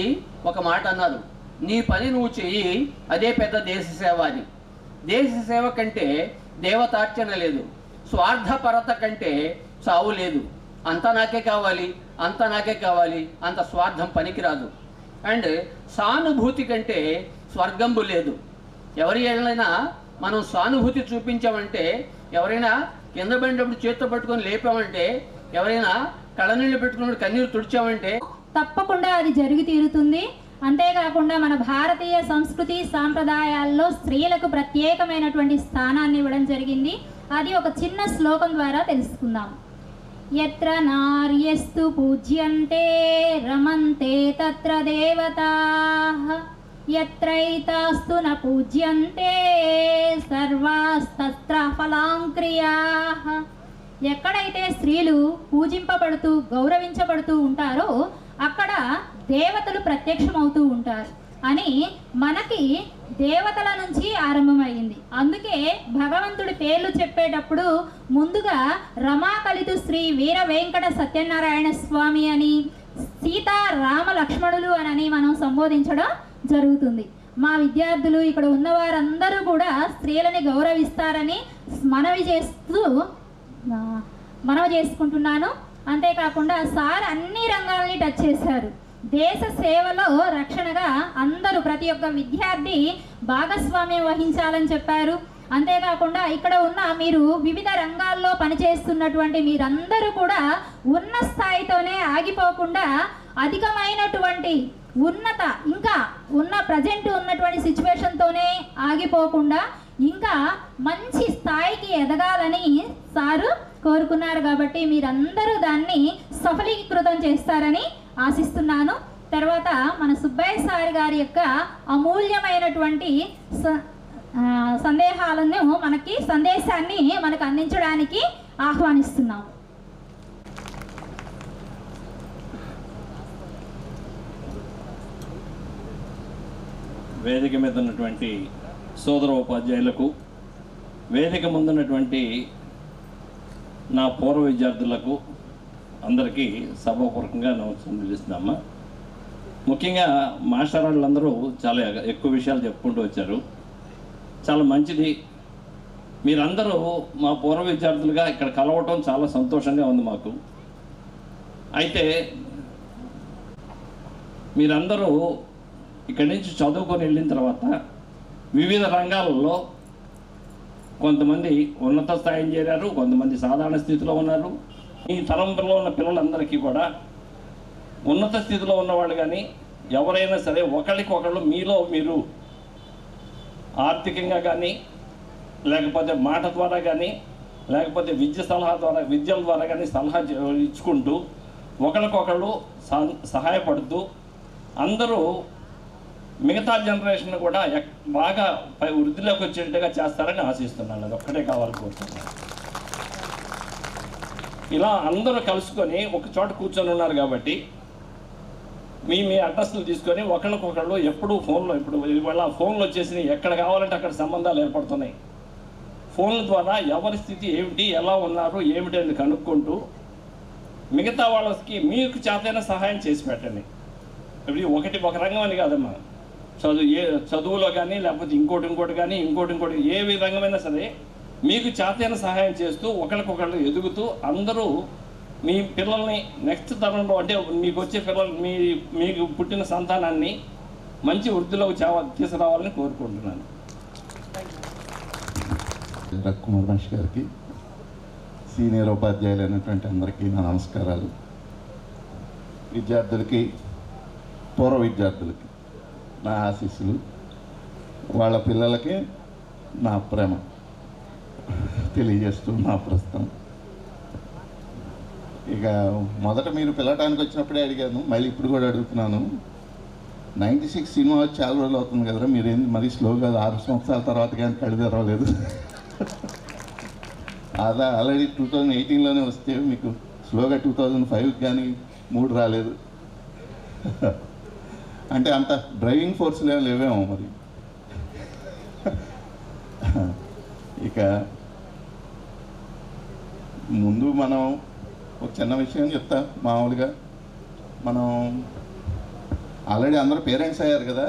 ఒక మాట అన్నారు, నీ పని నువ్వు చెయ్యి, అదే పెద్ద దేశ సేవ అని. దేశ సేవ కంటే దేవతార్చన లేదు. స్వార్థపరత కంటే సావు లేదు. అంతా నాకే కావాలి, అంతా నాకే కావాలి, అంత స్వార్థం పనికిరాదు. అండ్ సానుభూతి కంటే స్వర్గంబు లేదు. ఎవరి ఏళ్ళైనా మనం సానుభూతి చూపించామంటే, ఎవరైనా కింద పడినప్పుడు చేత్తో పట్టుకొని లేపామంటే, ఎవరైనా కళ్ళనీళ్ళు పెట్టుకున్నప్పుడు కన్నీరు తుడిచామంటే తప్పకుండా అది జరిగి తీరుతుంది. అంతేకాకుండా మన భారతీయ సంస్కృతి సాంప్రదాయాల్లో స్త్రీలకు ప్రత్యేకమైనటువంటి స్థానాన్ని ఇవ్వడం జరిగింది. అది ఒక చిన్న శ్లోకం ద్వారా తెలుసుకుందాం. యత్ర నార్యస్తు పూజ్యంతే రమంతే తత్ర దేవతాః, యత్రైతాస్తు న పూజ్యంతే సర్వాస్తత్ర ఫలాంక్రియాః. ఎక్కడైతే స్త్రీలు పూజింపబడుతూ గౌరవించబడుతూ ఉంటారో అక్కడ దేవతలు ప్రత్యక్షమవుతూ ఉంటారు. అని మనకి దేవతల నుంచి ఆరంభమైంది. అందుకే భగవంతుడి పేర్లు చెప్పేటప్పుడు ముందుగా రమాకలితు శ్రీ వీర వెంకట సత్యనారాయణ స్వామి అని, సీతా రామ లక్ష్మణులు అని మనం సంబోధించడం జరుగుతుంది. మా విద్యార్థులు ఇక్కడ ఉన్న వారందరూ కూడా స్త్రీలని గౌరవిస్తారని మనవి చేసుకుంటున్నాను. అంతేకాకుండా సార్ అన్ని రంగాలని టచ్ చేశారు. దేశ సేవలో రక్షణగా అందరూ ప్రతి ఒక్క విద్యార్థి భాగస్వామ్యం వహించాలని చెప్పారు. అంతేకాకుండా ఇక్కడ ఉన్న మీరు వివిధ రంగాల్లో పనిచేస్తున్నటువంటి మీరందరూ కూడా ఉన్న స్థాయితోనే ఆగిపోకుండా అధికమైనటువంటి ఉన్నత ఇంకా ప్రజెంట్ ఉన్నటువంటి సిచ్యువేషన్తోనే ఆగిపోకుండా ఇంకా మంచి స్థాయికి ఎదగాలని సారు కోరుకున్నారు. కాబట్టి మీరందరూ దాన్ని సఫలీకృతం చేస్తారని ఆశిస్తున్నాను. తర్వాత మన సుబ్బయ్య సార్ గారి యొక్క అమూల్యమైనటువంటి సందేశాన్ని మనకు అందించడానికి ఆహ్వానిస్తున్నాము. వేదిక మీద ఉన్నటువంటి సోదర ఉపాధ్యాయులకు, వేదిక ముందున్నటువంటి నా పూర్వ విద్యార్థులకు అందరికీ సభాపూర్వకంగా నమస్కారం తెలుస్తున్నామ్మా. ముఖ్యంగా మాస్టర్ వాళ్ళందరూ చాలా ఎక్కువ విషయాలు చెప్పుకుంటూ వచ్చారు. చాలా మంచిది. మీరందరూ మా పూర్వ విద్యార్థులుగా ఇక్కడ కలవటం చాలా సంతోషంగా ఉంది మాకు. అయితే మీరందరూ ఇక్కడి నుంచి చదువుకొని వెళ్ళిన తర్వాత వివిధ రంగాలలో కొంతమంది ఉన్నత స్థాయిని చేరారు, కొంతమంది సాధారణ స్థితిలో ఉన్నారు. ఈ తరంలో ఉన్న పిల్లలందరికీ కూడా ఉన్నత స్థితిలో ఉన్నవాళ్ళు కానీ ఎవరైనా సరే ఒకళ్ళకొకళ్ళు మీలో మీరు ఆర్థికంగా కానీ, లేకపోతే మాట ద్వారా కానీ, లేకపోతే విద్యల ద్వారా కానీ సలహా ఇచ్చుకుంటూ ఒకరికొకళ్ళు సహాయపడుతూ అందరూ మిగతా జనరేషన్ కూడా బాగా వృద్ధిలోకి వచ్చేట్టుగా చేస్తారని ఆశిస్తున్నాను. అది ఒక్కటే కావాలి కోరుతున్నాను. ఇలా అందరూ కలుసుకొని ఒక చోట కూర్చొని ఉన్నారు కాబట్టి మీ అడ్రస్లు తీసుకొని ఒకరికొకళ్ళు ఎప్పుడూ ఫోన్లో ఇవాళ ఫోన్లు వచ్చేసి ఎక్కడ కావాలంటే అక్కడ సంబంధాలు ఏర్పడుతున్నాయి. ఫోన్ల ద్వారా ఎవరి స్థితి ఏమిటి, ఎలా ఉన్నారు, ఏమిటి అని కనుక్కుంటూ మిగతా వాళ్ళకి మీకు చేతైన సహాయం చేసి పెట్టండి. ఇప్పుడు ఒక రంగం అని కాదమ్మా, చదువులో కానీ లేకపోతే ఇంకోటి కానీ ఇంకోటి ఏ రంగమైనా సరే మీకు చేతైన సహాయం చేస్తూ ఒకరికొకళ్ళు ఎదుగుతూ అందరూ మీ పిల్లల్ని నెక్స్ట్ తరంలో అంటే మీకు వచ్చే పిల్లలు మీకు పుట్టిన సంతానాన్ని మంచి వృద్ధిలోకి తీసుకురావాలని కోరుకుంటున్నాను. కుమార్ మాస్టర్ గారికి, సీనియర్ ఉపాధ్యాయులు అయినటువంటి అందరికీ నా నమస్కారాలు. విద్యార్థులకి, పూర్వ విద్యార్థులకి నా ఆశీస్సులు, వాళ్ళ పిల్లలకి నా ప్రేమ తెలియజేస్తూ నా ప్రస్తుతం. ఇక మొదట మీరు పిల్లటానికి వచ్చినప్పుడే అడిగాను, మళ్ళీ ఇప్పుడు కూడా అడుగుతున్నాను. 96 సినిమా వచ్చి చాలా రోజులు అవుతుంది కదరా, మీరేంది మరీ స్లోగా 6 సంవత్సరాల తర్వాత కానీ కళ్ళు తెరవలేదు. అదా ఆల్రెడీ 2018లోనే వస్తే మీకు స్లోగా 2005 కానీ 3 రాలేదు. అంటే అంత డ్రైవింగ్ ఫోర్స్లో లేవేమో మరి. ఇక ముందు మనం ఒక చిన్న విషయం చెప్తా. మామూలుగా మనం ఆల్రెడీ అందరూ పేరెంట్స్ అయ్యారు కదా,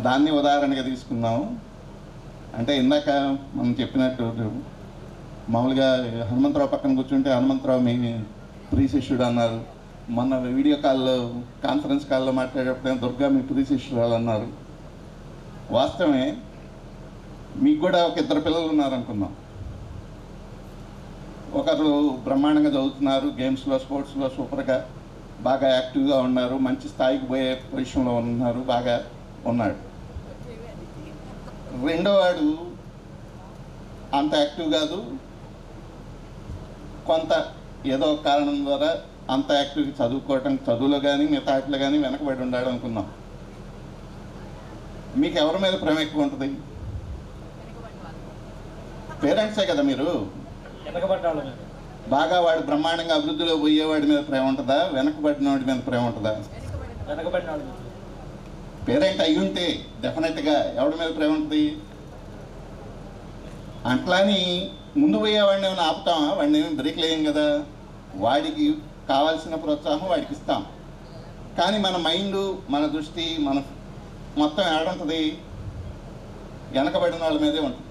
దాన్ని ఉదాహరణగా తీసుకుందాము. అంటే ఇందాక మనం చెప్పినట్టు మామూలుగా హనుమంతరావు పక్కన కూర్చుంటే హనుమంతరావు మీ ప్రీ శిష్యుడు అన్నారు. మొన్న వీడియో కాల్లో కాన్ఫరెన్స్ కాల్లో మాట్లాడేటప్పుడు దుర్గా మీ ప్రీ శిష్యురాలు అన్నారు. వాస్తవమే, మీకు కూడా ఒక 2 పిల్లలు ఉన్నారనుకుందాం. ఒకరు బ్రహ్మాండంగా చదువుతున్నారు, గేమ్స్లో స్పోర్ట్స్లో సూపర్గా బాగా యాక్టివ్గా ఉన్నారు, మంచి స్థాయికి పోయే పొజిషన్లో ఉన్నారు, బాగా ఉన్నాడు. రెండో వాడు అంత యాక్టివ్ కాదు, కొంత ఏదో కారణం ద్వారా అంత యాక్టివ్గా చదువులో కానీ మిగతా ఆటలో కానీ వెనకబడి ఉండాడు అనుకుందాం. మీకు ఎవరి మీద ప్రేమ ఎక్కువ ఉంటుంది? పేరెంట్సే కదా మీరు. బాగా వాడు బ్రహ్మాండంగా అభివృద్ధిలో పోయేవాడి మీద ప్రేమ ఉంటుందా, వెనకబడిన వాడి మీద ప్రేమ ఉంటుందా? పేరెంట్ అయి ఉంటే డెఫినెట్గా ఎవరి మీద ప్రేమ ఉంటుంది? అట్లాని ముందు పోయేవాడిని ఏమైనా ఆపుతామా? వాడిని ఏమి బ్రేక్ లేం కదా. వాడికి కావాల్సిన ప్రోత్సాహం వాడికి ఇస్తాం. కానీ మన మైండ్, మన దృష్టి, మన మొత్తం ఏడుంటుంది? వెనకబడిన వాళ్ళ మీదే ఉంటుంది.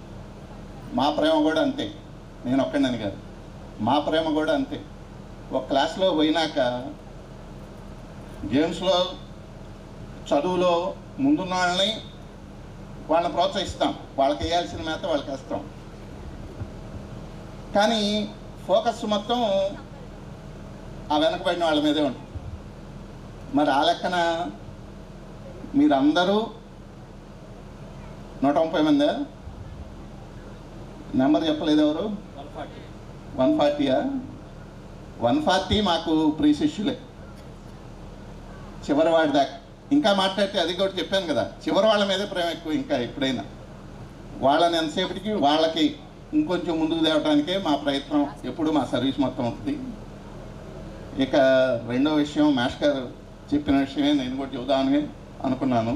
మా ప్రేమ కూడా అంతే. నేను ఒక్కడిని కాదు, మా ప్రేమ కూడా అంతే. ఒక క్లాస్లో పోయినాక గేమ్స్లో, చదువులో ముందున్న వాళ్ళని ప్రోత్సహిస్తాం. వాళ్ళకి వేయాల్సిన మేత వాళ్ళకి వేస్తాం. కానీ ఫోకస్ మొత్తం ఆ వెనకబడిన వాళ్ళ మీదే ఉంటుంది. మరి ఆ లెక్కన మీరందరూ 130 మంది నెంబర్ చెప్పలేదు ఎవరు? 140. 140 మాకు ప్రీ శిష్యులే చివరి వాడి దాకా. ఇంకా మాట్లాడితే అది కూడా చెప్పాను కదా, చివరి వాళ్ళ మీదే ప్రేమ ఎక్కువ. ఇంకా ఎప్పుడైనా వాళ్ళని ఎంతసేపటికి వాళ్ళకి ఇంకొంచెం ముందుకు తేవడానికే మా ప్రయత్నం, ఎప్పుడు మా సర్వీస్ మొత్తం ఉంటుంది. ఇక రెండో విషయం, మాష్ గారు చెప్పిన విషయమే నేను కూడా చెబుదామని అనుకున్నాను.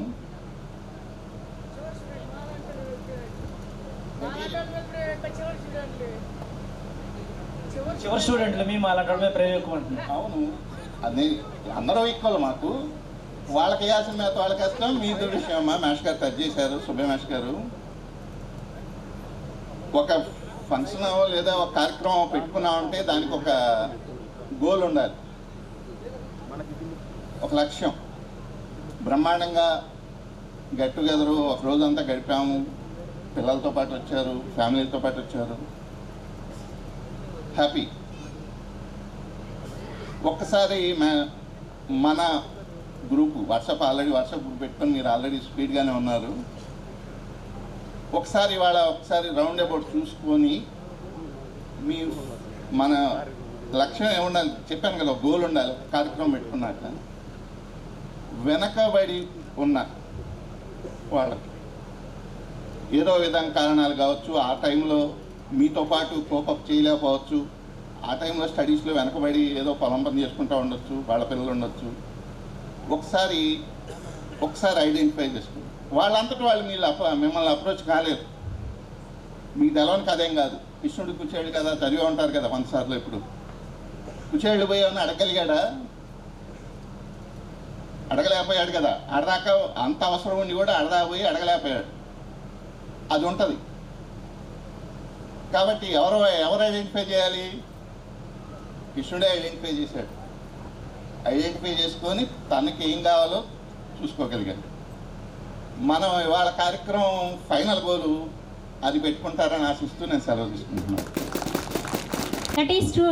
చివరి స్టూడెంట్లు మేము అలాంటి ప్రేమ ఎక్కువ అంటున్నాం. అవును, అది అందరూ ఈక్వల్. మాకు వాళ్ళకి వేయాల్సిన మేత వాళ్ళకి వేస్తాం. మీ విషయం అమ్మా, మాష్ గారు టచ్ చేశారు, సుబ్బయ్య మాష్ గారు. ఒక ఫంక్షన్ లేదా ఒక కార్యక్రమం పెట్టుకున్నామంటే దానికి ఒక గోల్ ఉండాలి, ఒక లక్ష్యం. బ్రహ్మాండంగా గెట్ టుగెదరు ఒక రోజంతా గడిపాము. పిల్లలతో పాటు వచ్చారు, ఫ్యామిలీతో పాటు వచ్చారు, హ్యాపీ. ఒక్కసారి మన గ్రూపు వాట్సాప్ గ్రూప్ పెట్టుకొని మీరు ఆల్రెడీ స్పీడ్గానే ఉన్నారు. ఒకసారి రౌండ్ అబౌట్ చూసుకొని మన లక్ష్యం ఏముండాలి చెప్పాను కదా, గోల్ ఉండాలి. కార్యక్రమం పెట్టుకున్నాక వెనకబడి ఉన్న వాళ్ళకి ఏదో విధంగా కారణాలు కావచ్చు, ఆ టైంలో మీతో పాటు కోపప్ చేయలేకపోవచ్చు, ఆ టైంలో స్టడీస్లో వెనకబడి ఏదో పొలం పని చేసుకుంటూ ఉండొచ్చు, వాళ్ళ పిల్లలు ఉండొచ్చు. ఒకసారి ఐడెంటిఫై చేసుకోండి. వాళ్ళంతటి వాళ్ళు మిమ్మల్ని అప్రోచ్ కాలేదు. మీకు తెలవని కదేం కాదు. కృష్ణుడు కుచేళ్ళు కదా, చదివే ఉంటారు కదా 100 సార్లు. ఇప్పుడు కుచేళ్ళు పోయామని అడగలిగాడా? అడగలేకపోయాడు కదా. అడదాకా అంత అవసరం ఉండి కూడా అడదాపోయి అడగలేకపోయాడు. అది ఉంటుంది. కాబట్టి ఎవరు ఐడెంటిఫై చేయాలి? కృష్ణుడే ఐడెంటిఫై చేశాడు. ఐడెంటిఫై చేసుకొని తనకి ఏం కావాలో చూసుకోగలిగాడు. మనం ఇవాళ కార్యక్రమం ఫైనల్ గోలు అది పెట్టుకుంటారని ఆశిస్తూ నేను సెలవు తీసుకుంటున్నాను. That is true.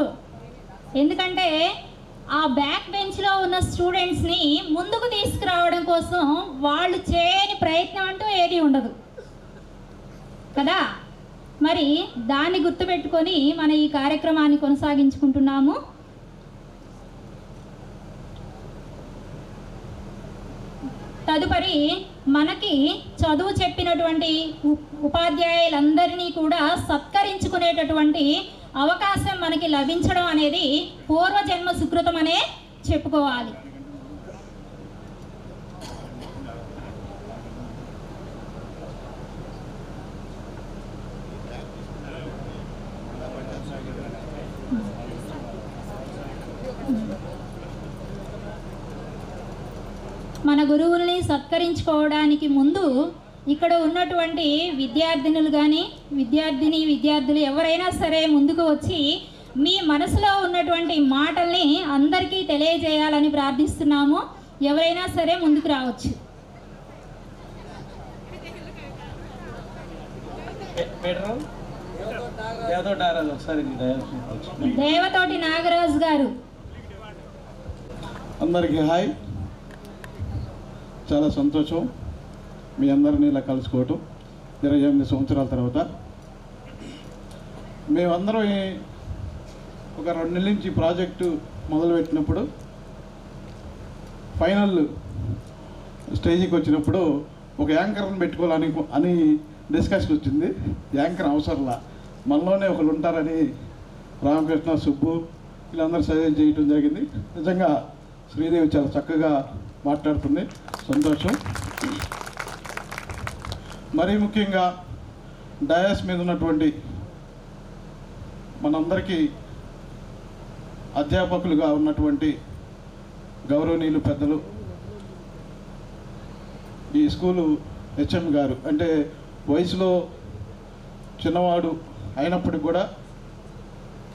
ఎందుకంటే ఆ బ్యాక్ బెంచ్లో ఉన్న స్టూడెంట్స్ని ముందుకు తీసుకురావడం కోసం వాళ్ళు చేయని ప్రయత్నం అంటూ ఏది ఉండదు కదా. మరి దాన్ని గుర్తుపెట్టుకొని మన ఈ కార్యక్రమాన్ని కొనసాగించుకుంటున్నాము. తదుపరి మనకి చదువు చెప్పినటువంటి ఉపాధ్యాయులందరినీ కూడా సత్కరించుకునేటటువంటి అవకాశం మనకి లభించడం అనేది పూర్వజన్మ సుకృతం అనే చెప్పుకోవాలి. మన గురువుల్ని సత్కరించుకోవడానికి ముందు ఇక్కడ ఉన్నటువంటి విద్యార్థినులు కానీ విద్యార్థులు ఎవరైనా సరే ముందుకు వచ్చి మీ మనసులో ఉన్నటువంటి మాటల్ని అందరికీ తెలియజేయాలని ప్రార్థిస్తున్నాము. ఎవరైనా సరే ముందుకు రావచ్చు. దేవతోటి నాగరాజు గారు. అందరికీ హాయ్. చాలా సంతోషం మీ అందరినీ ఇలా కలుసుకోవటం 28 సంవత్సరాల తర్వాత. మేమందరం ఒక 2 నెలల నుంచి ప్రాజెక్టు మొదలుపెట్టినప్పుడు ఫైనల్ స్టేజ్కి వచ్చినప్పుడు ఒక యాంకర్ని పెట్టుకోవాలని డిస్కషన్ వచ్చింది. యాంకర్ అవసరంలా, మనలోనే ఒకరు ఉంటారని రామకృష్ణ, సుబ్బు వీళ్ళందరూ సజెస్ట్ చేయడం జరిగింది. నిజంగా శ్రీదేవి చాలా చక్కగా మాట్లాడుతుంది. సంతోషం. మరీ ముఖ్యంగా డయాస్ మీద ఉన్నటువంటి మనందరికీ అధ్యాపకులుగా ఉన్నటువంటి గౌరవనీయులు పెద్దలు, ఈ స్కూలు హెచ్ఎం గారు, అంటే వయసులో చిన్నవాడు అయినప్పటికి కూడా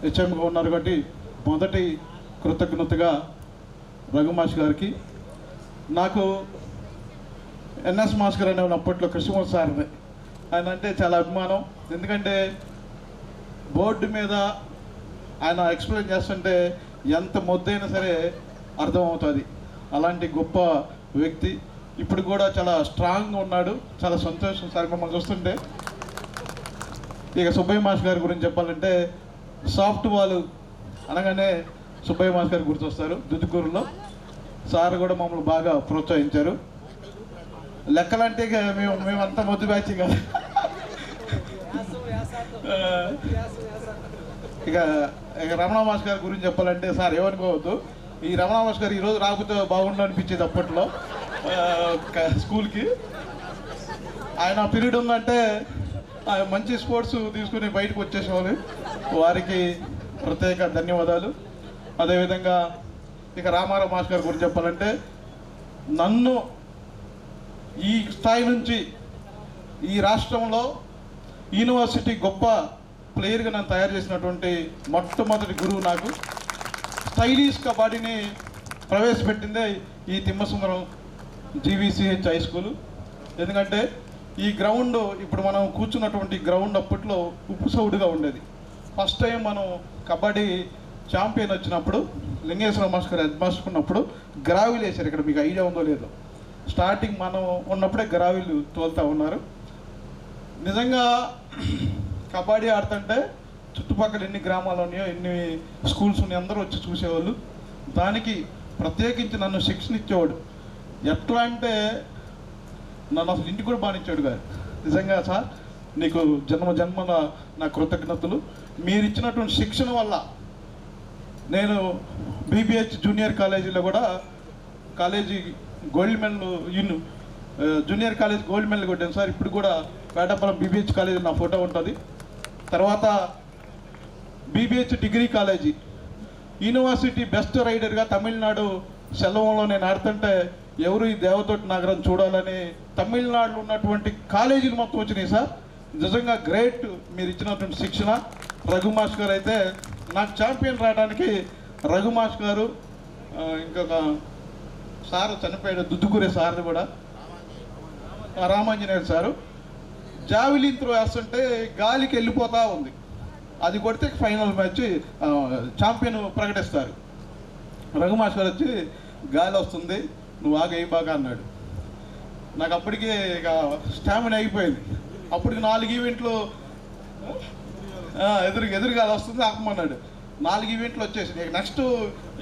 హెచ్ఎంగా ఉన్నారు కాబట్టి మొదటి కృతజ్ఞతగా రఘుమాష్ గారికి. నాకు ఎన్ఎస్ మాస్కర్ అనే అప్పట్లో కృష్ణమూర్తి సార్ని ఆయన అంటే చాలా అభిమానం. ఎందుకంటే బోర్డు మీద ఆయన ఎక్స్ప్లెయిన్ చేస్తుంటే ఎంత మొద్దైనా సరే అర్థమవుతుంది. అలాంటి గొప్ప వ్యక్తి ఇప్పుడు కూడా చాలా స్ట్రాంగ్గా ఉన్నాడు. చాలా సంతోషం సార్ మమ్మల్ని చూస్తుంటే. ఇక సుబ్బయ్య మాస్ గారి గురించి చెప్పాలంటే సాఫ్ట్ బాల్ అనగానే సుబ్బయ్య మాస్ గారు గుర్తొస్తారు. దుద్దుకూరులో సార్ కూడా మమ్మల్ని బాగా ప్రోత్సహించారు. లెక్కలంటే ఇక మేమంతా మొద్దు బ్యాచ్ కదా. ఇక రమణ మాస్ గారి గురించి చెప్పాలంటే సార్ ఏమనుకోవద్దు, ఈ రమణ మాస్ గారు ఈరోజు రాకపోతే బాగుండు అనిపించేది అప్పట్లో స్కూల్కి. ఆయన పీరియడ్ ఉందంటే మంచి స్పోర్ట్స్ తీసుకుని బయటకు వచ్చేసేవాళ్ళు. వారికి ప్రత్యేక ధన్యవాదాలు. అదేవిధంగా ఇక రామారావు మాస్ గారి గురించి చెప్పాలంటే నన్ను ఈ స్థాయి నుంచి ఈ రాష్ట్రంలో యూనివర్సిటీ గొప్ప ప్లేయర్గా నన్ను తయారు చేసినటువంటి మొట్టమొదటి గురువు నాకు. స్టైలిష్ కబడ్డీని ప్రవేశపెట్టిందే ఈ తిమ్మసుందరం జీవీసీహెచ్ హై స్కూలు. ఎందుకంటే ఈ గ్రౌండ్ ఇప్పుడు మనం కూర్చున్నటువంటి గ్రౌండ్ అప్పట్లో ఉప్పు సౌడుగా ఉండేది. ఫస్ట్ టైం మనం కబడ్డీ ఛాంపియన్ వచ్చినప్పుడు లింగేశ్వర మాస్టర్ హెడ్ మాస్టర్ ఉన్నప్పుడు గ్రావిల్ వేశారు. ఇక్కడ మీకు ఐడియా ఉందో లేదో, స్టార్టింగ్ మనం ఉన్నప్పుడే గ్రావిల్ తోలుతూ ఉన్నారు. నిజంగా కబడ్డీ ఆడుతుంటే చుట్టుపక్కల ఎన్ని గ్రామాలు ఉన్నాయో, ఎన్ని స్కూల్స్ ఉన్నాయో అందరూ వచ్చి చూసేవాళ్ళు. దానికి ప్రత్యేకించి నన్ను శిక్షణ ఇచ్చేవాడు. ఎట్లా అంటే నన్ను అసలు ఇంటికి కూడా బానిచ్చాడు కాదు. నిజంగా సార్ నీకు జన్మ నా కృతజ్ఞతలు. మీరు ఇచ్చినటువంటి శిక్షణ వల్ల నేను బీబీహెచ్ జూనియర్ కాలేజీలో కూడా college gold medal junior college gold medal కొట్టాను సార్. ఇప్పుడు కూడా పేటపల్లం బీబీహెచ్ కాలేజీ నా ఫోటో ఉంటుంది. తర్వాత BBH degree college university best రైడర్గా తమిళనాడు సెలవులో నేను ఆడుతుంటే ఎవరు ఈ దేవతోటి నగరం చూడాలని తమిళనాడులో ఉన్నటువంటి కాలేజీలు మొత్తం వచ్చినాయి సార్. నిజంగా గ్రేట్ మీరు ఇచ్చినటువంటి శిక్షణ. రఘుమాష్ గారు అయితే నాకు ఛాంపియన్ రావడానికి రఘుమాష్ గారు, ఇంకొక సారు చనిపోయాడు దుద్దుకూరే సార్ది కూడా రామాంజనేయుడు సారు. జావిలిన్ త్రో వేస్తుంటే గాలికి వెళ్ళిపోతూ ఉంది. అది కొడితే ఫైనల్ మ్యాచ్ ఛాంపియన్ ప్రకటిస్తారు. రఘుమాష్ గారు వచ్చి గాలి వస్తుంది నువ్వు ఆగయి బాగా అన్నాడు. నాకు అప్పటికే ఇక స్టామినా అయిపోయింది. అప్పటికి 4 ఈవెంట్లు ఎదురుగాలి వస్తుంది ఆపమన్నాడు. 4 ఈవెంట్లు వచ్చేసింది. ఇక నెక్స్ట్